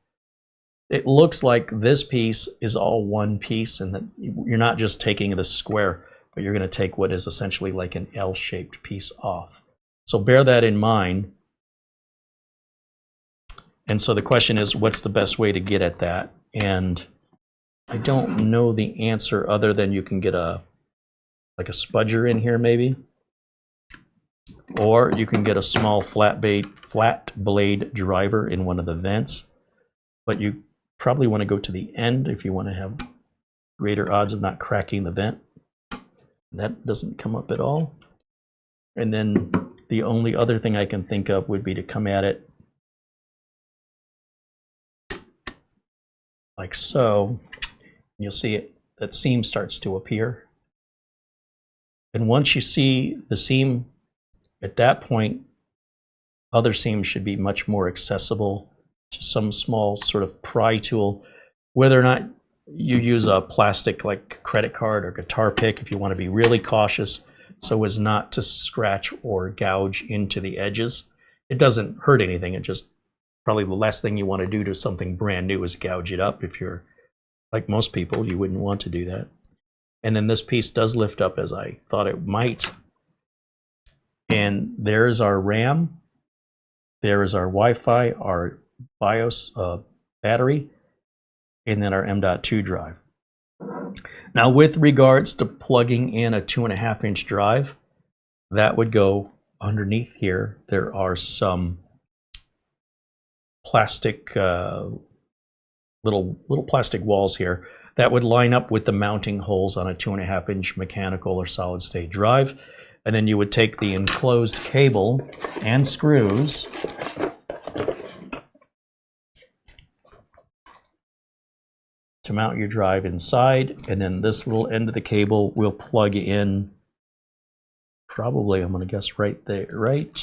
It looks like this piece is all one piece and that you're not just taking the square, but you're going to take what is essentially like an L-shaped piece off. So bear that in mind. And so the question is, what's the best way to get at that? And I don't know the answer other than you can get like a spudger in here maybe. Or you can get a small flat blade driver in one of the vents. But you probably want to go to the end if you want to have greater odds of not cracking the vent. That doesn't come up at all. And then the only other thing I can think of would be to come at it like so. You'll see it, that seam starts to appear. And once you see the seam, at that point, other seams should be much more accessible to some small sort of pry tool, whether or not you use a plastic like credit card or guitar pick if you want to be really cautious so as not to scratch or gouge into the edges. It doesn't hurt anything. It just probably the last thing you want to do to something brand new is gouge it up. If you're like most people, you wouldn't want to do that. And then this piece does lift up as I thought it might. And there's our RAM. There is our Wi-Fi, our BIOS battery, and then our M.2 drive. Now with regards to plugging in a 2.5-inch drive, that would go underneath here. There are some plastic little plastic walls here that would line up with the mounting holes on a 2.5-inch mechanical or solid state drive. And then you would take the enclosed cable and screws to mount your drive inside, and then this little end of the cable will plug in probably, I'm going to guess right there, right?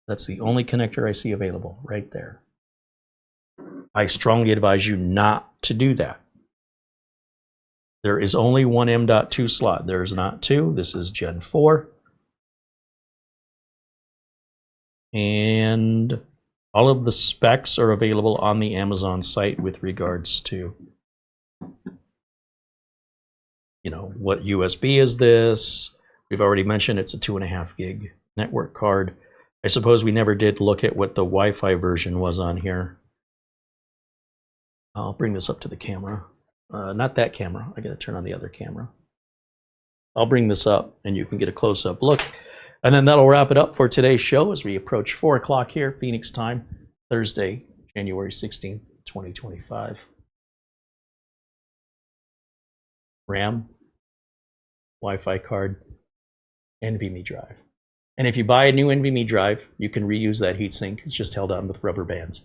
That's the only connector I see available right there. I strongly advise you not to do that. There is only one M.2 slot. There is not two. This is Gen 4. And all of the specs are available on the Amazon site with regards to, you know, what USB is this? We've already mentioned it's a 2.5 gig network card. I suppose we never did look at what the Wi-Fi version was on here. I'll bring this up to the camera. Not that camera. I got to turn on the other camera. I'll bring this up and you can get a close-up look. And then that'll wrap it up for today's show as we approach 4 o'clock here, Phoenix time, Thursday, January 16th, 2025. RAM, Wi-Fi card, NVMe drive. And if you buy a new NVMe drive, you can reuse that heatsink. It's just held on with rubber bands.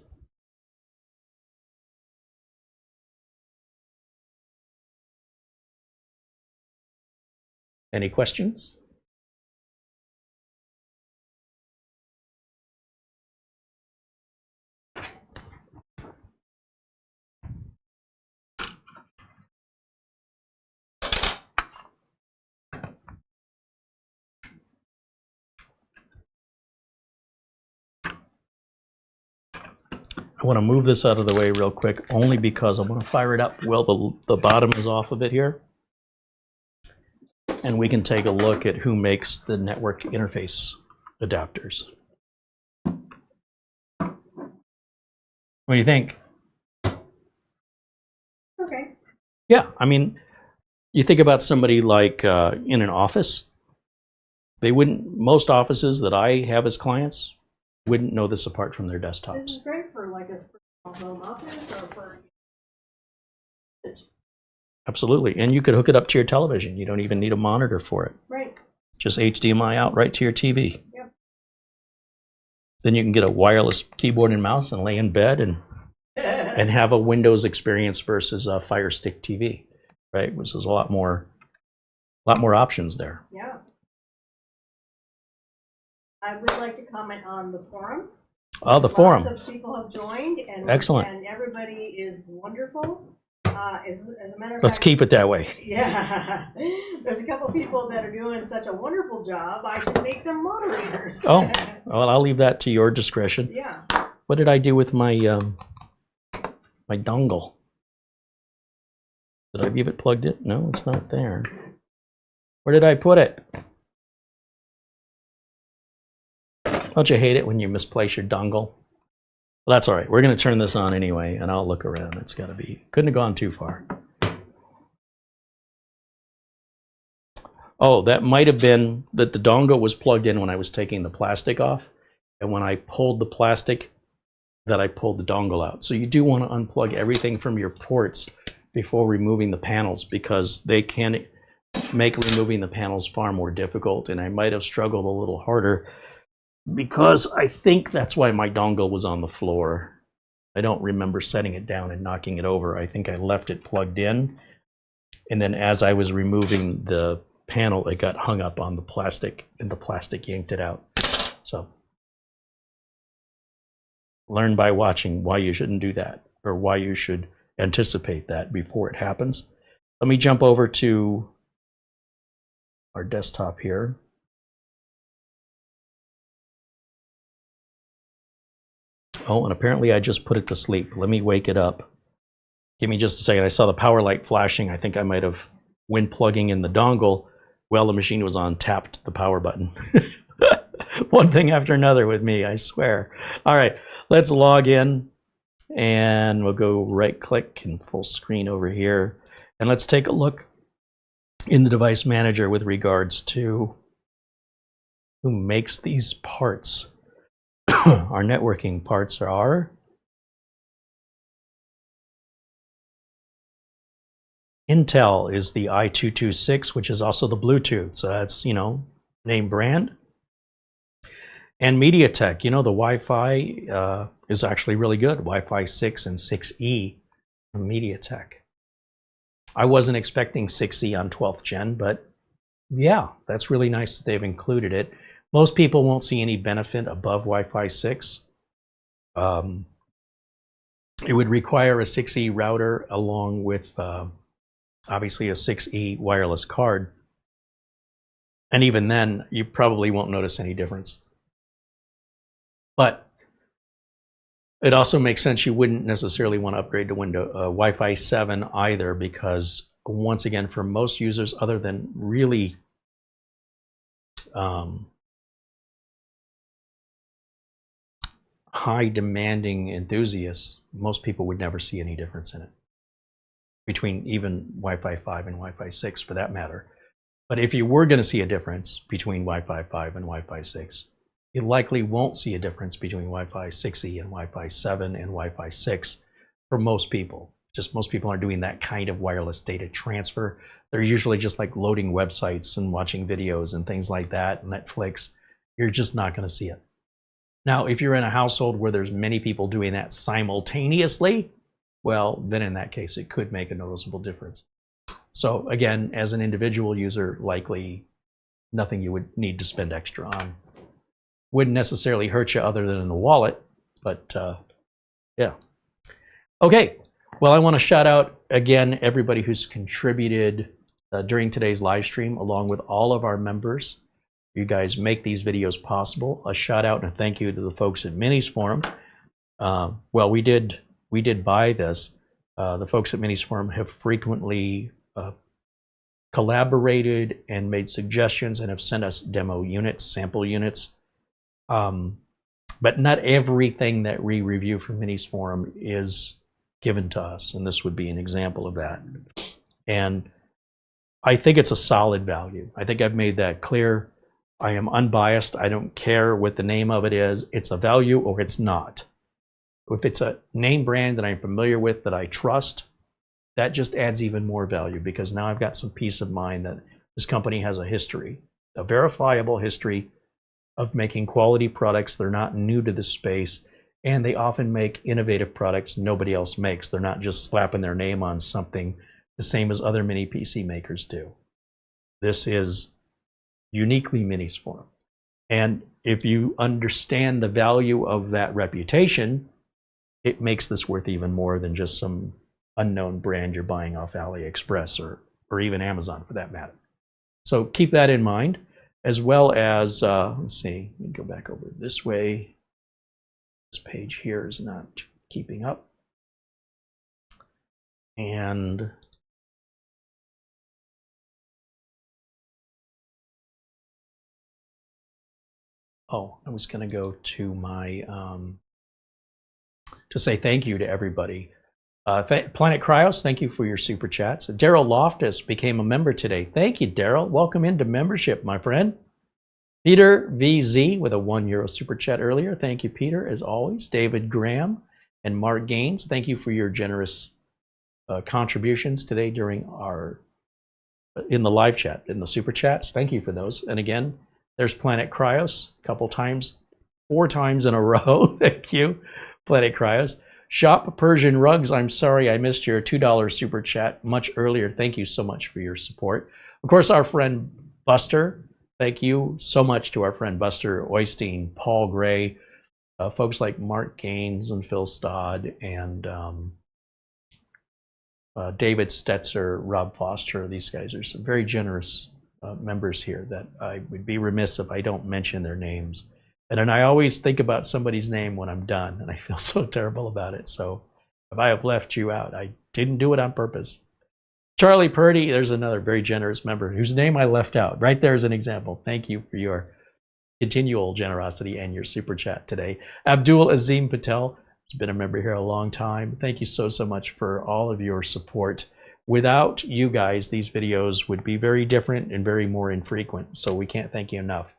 Any questions? I want to move this out of the way real quick, only because I want to fire it up while the bottom is off of it here. And we can take a look at who makes the network interface adapters. What do you think? Okay. Yeah, I mean, you think about somebody like in an office, they wouldn't, most offices that I have as clients wouldn't know this apart from their desktops. This is great for like a home office or for. Absolutely, and you could hook it up to your television. You don't even need a monitor for it. Right. Just HDMI out right to your TV. Yep. Then you can get a wireless keyboard and mouse and lay in bed and have a Windows experience versus a Fire Stick TV, right? Which is a lot more options there. Yeah. I would like to comment on the forum. Oh, the forum. Lots of people have joined, and excellent. And everybody is wonderful. As a matter of Let's fact, keep it that way. Yeah, there's a couple people that are doing such a wonderful job. I should make them moderators. Oh, well, I'll leave that to your discretion. Yeah. What did I do with my my dongle? Did I leave it plugged in? No, it's not there. Where did I put it? Don't you hate it when you misplace your dongle? Well, that's all right. We're going to turn this on anyway, and I'll look around. It's got to be, couldn't have gone too far. Oh, that might have been that the dongle was plugged in when I was taking the plastic off, and when I pulled the plastic, that I pulled the dongle out. So you do want to unplug everything from your ports before removing the panels, because they can make removing the panels far more difficult, and I might have struggled a little harder because I think that's why my dongle was on the floor. I don't remember setting it down and knocking it over. I think I left it plugged in, and then as I was removing the panel, it got hung up on the plastic, and the plastic yanked it out. So learn by watching why you shouldn't do that, or why you should anticipate that before it happens. Let me jump over to our desktop here. Oh, and apparently I just put it to sleep. Let me wake it up. Give me just a second. I saw the power light flashing. I think I might have, when plugging in the dongle, while the machine was on, tapped the power button. One thing after another with me, I swear. All right, let's log in, and we'll go right click and full screen over here. And let's take a look in the device manager with regards to who makes these parts. Our networking parts are Intel is the i226, which is also the Bluetooth. So that's, you know, name brand. And MediaTek, you know, the Wi-Fi is actually really good. Wi-Fi 6 and 6E from MediaTek. I wasn't expecting 6E on 12th gen, but yeah, that's really nice that they've included it. Most people won't see any benefit above Wi-Fi 6. It would require a 6E router along with obviously a 6E wireless card. And even then, you probably won't notice any difference. But it also makes sense you wouldn't necessarily want to upgrade to Wi-Fi 7 either, because once again, for most users, other than really high demanding enthusiasts, most people would never see any difference in it between even Wi-Fi 5 and Wi-Fi 6 for that matter. But if you were going to see a difference between Wi-Fi 5 and Wi-Fi 6, you likely won't see a difference between Wi-Fi 6E and Wi-Fi 7 and Wi-Fi 6 for most people. Just most people aren't doing that kind of wireless data transfer. They're usually just like loading websites and watching videos and things like that, Netflix. You're just not going to see it. Now, if you're in a household where there's many people doing that simultaneously, well, then in that case, it could make a noticeable difference. So again, as an individual user, likely nothing you would need to spend extra on. Wouldn't necessarily hurt you other than in the wallet, but yeah. Okay, well, I want to shout out again everybody who's contributed during today's live stream, along with all of our members. You guys make these videos possible. A shout out and a thank you to the folks at Minisforum. Well, we did buy this. The folks at Minisforum have frequently collaborated and made suggestions and have sent us demo units, sample units. But not everything that we review from Minisforum is given to us, and this would be an example of that. And I think it's a solid value. I think I've made that clear. I am unbiased. I don't care what the name of it is. It's a value or it's not. If it's a name brand that I'm familiar with, that I trust, that just adds even more value, because now I've got some peace of mind that this company has a history, a verifiable history of making quality products. They're not new to this space, and they often make innovative products nobody else makes. They're not just slapping their name on something the same as other mini PC makers do. This is uniquely Minisforum. And if you understand the value of that reputation, it makes this worth even more than just some unknown brand you're buying off AliExpress or even Amazon for that matter. So keep that in mind, as well as, let's see, let me go back over this way. This page here is not keeping up. And oh, I was going to go to my, to say thank you to everybody. Planet Cryos, thank you for your super chats. Daryl Loftus became a member today. Thank you, Daryl. Welcome into membership, my friend. Peter VZ with a €1 super chat earlier. Thank you, Peter, as always. David Graham and Mark Gaines, thank you for your generous contributions today during our, in the live chat, in the super chats. Thank you for those. And again, there's Planet Cryos a couple times, 4 times in a row. Thank you, Planet Cryos. Shop Persian Rugs, I'm sorry I missed your $2 super chat much earlier. Thank you so much for your support. Of course, our friend Buster, thank you so much to our friend Buster Oystein, Paul Gray, folks like Mark Gaines and Phil Stodd, and David Stetzer, Rob Foster. These guys are some very generous members here that I would be remiss if I don't mention their names. And then I always think about somebody's name when I'm done, and I feel so terrible about it. So if I have left you out, I didn't do it on purpose. Charlie Purdy, there's another very generous member whose name I left out. Right there is an example. Thank you for your continual generosity and your super chat today. Abdul Azim Patel has been a member here a long time. Thank you so much for all of your support. Without you guys, these videos would be very different and very more infrequent. So we can't thank you enough.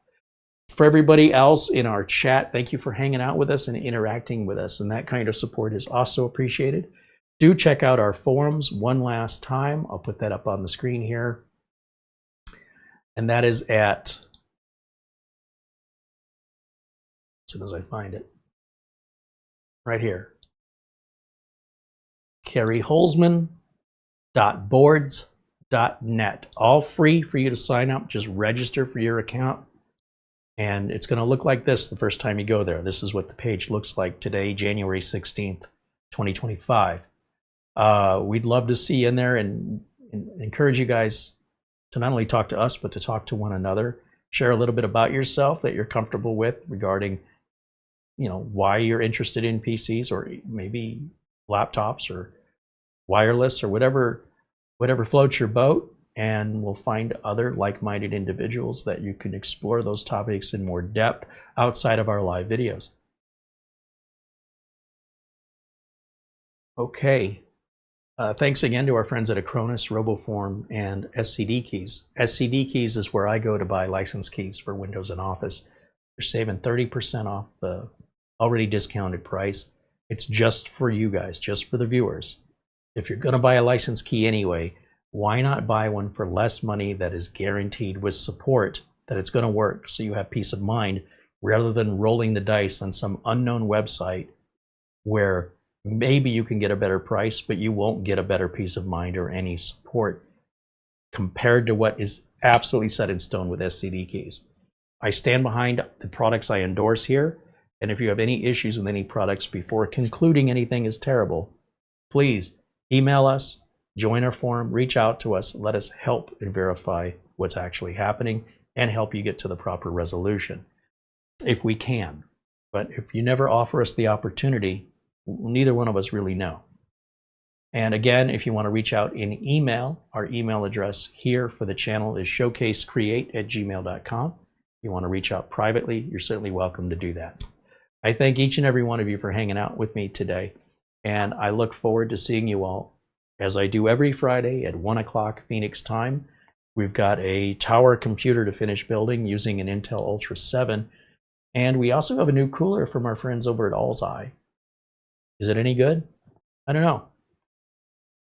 For everybody else in our chat, thank you for hanging out with us and interacting with us. And that kind of support is also appreciated. Do check out our forums one last time. I'll put that up on the screen here. And that is at, as soon as I find it, right here, careyholzman.boards.net. All free for you to sign up. Just register for your account. And it's going to look like this the first time you go there. This is what the page looks like today, January 16th, 2025. We'd love to see you in there and encourage you guys to not only talk to us, but to talk to one another. Share a little bit about yourself that you're comfortable with regarding why you're interested in PCs or maybe laptops or wireless or whatever floats your boat, and we'll find other like-minded individuals that you can explore those topics in more depth outside of our live videos. Okay. Thanks again to our friends at Acronis, RoboForm, and Scdkeys. Scdkeys is where I go to buy license keys for Windows and Office. They're saving 30% off the already discounted price. It's just for you guys, just for the viewers. If you're going to buy a license key anyway, why not buy one for less money that is guaranteed with support that it's going to work, so you have peace of mind rather than rolling the dice on some unknown website where maybe you can get a better price, but you won't get a better peace of mind or any support compared to what is absolutely set in stone with Scdkeys. I stand behind the products I endorse here, and if you have any issues with any products before concluding anything is terrible, please email us, join our forum, reach out to us, let us help and verify what's actually happening and help you get to the proper resolution, if we can. But if you never offer us the opportunity, neither one of us really know. And again, if you want to reach out in email, our email address here for the channel is showcasecreate@gmail.com. If you want to reach out privately, you're certainly welcome to do that. I thank each and every one of you for hanging out with me today, and I look forward to seeing you all, as I do every Friday at 1 o'clock Phoenix time. We've got a tower computer to finish building using an Intel Ultra 7, and we also have a new cooler from our friends over at Allseye. Is it any good? I don't know.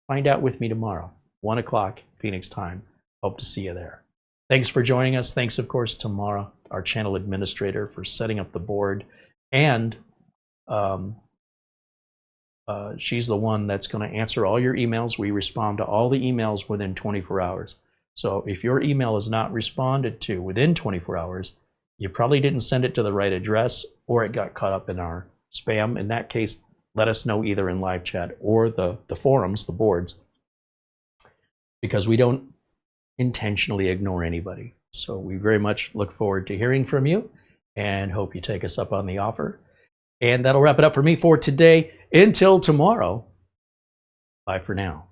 Find out with me tomorrow, 1 o'clock Phoenix time. Hope to see you there. Thanks for joining us. Thanks, of course, to Mara, our channel administrator, for setting up the board. And she's the one that's going to answer all your emails. We respond to all the emails within 24 hours. So if your email is not responded to within 24 hours, you probably didn't send it to the right address, or it got caught up in our spam. In that case, let us know either in live chat or the forums, the boards, because we don't intentionally ignore anybody. So we very much look forward to hearing from you and hope you take us up on the offer. And that'll wrap it up for me for today. Until tomorrow, bye for now.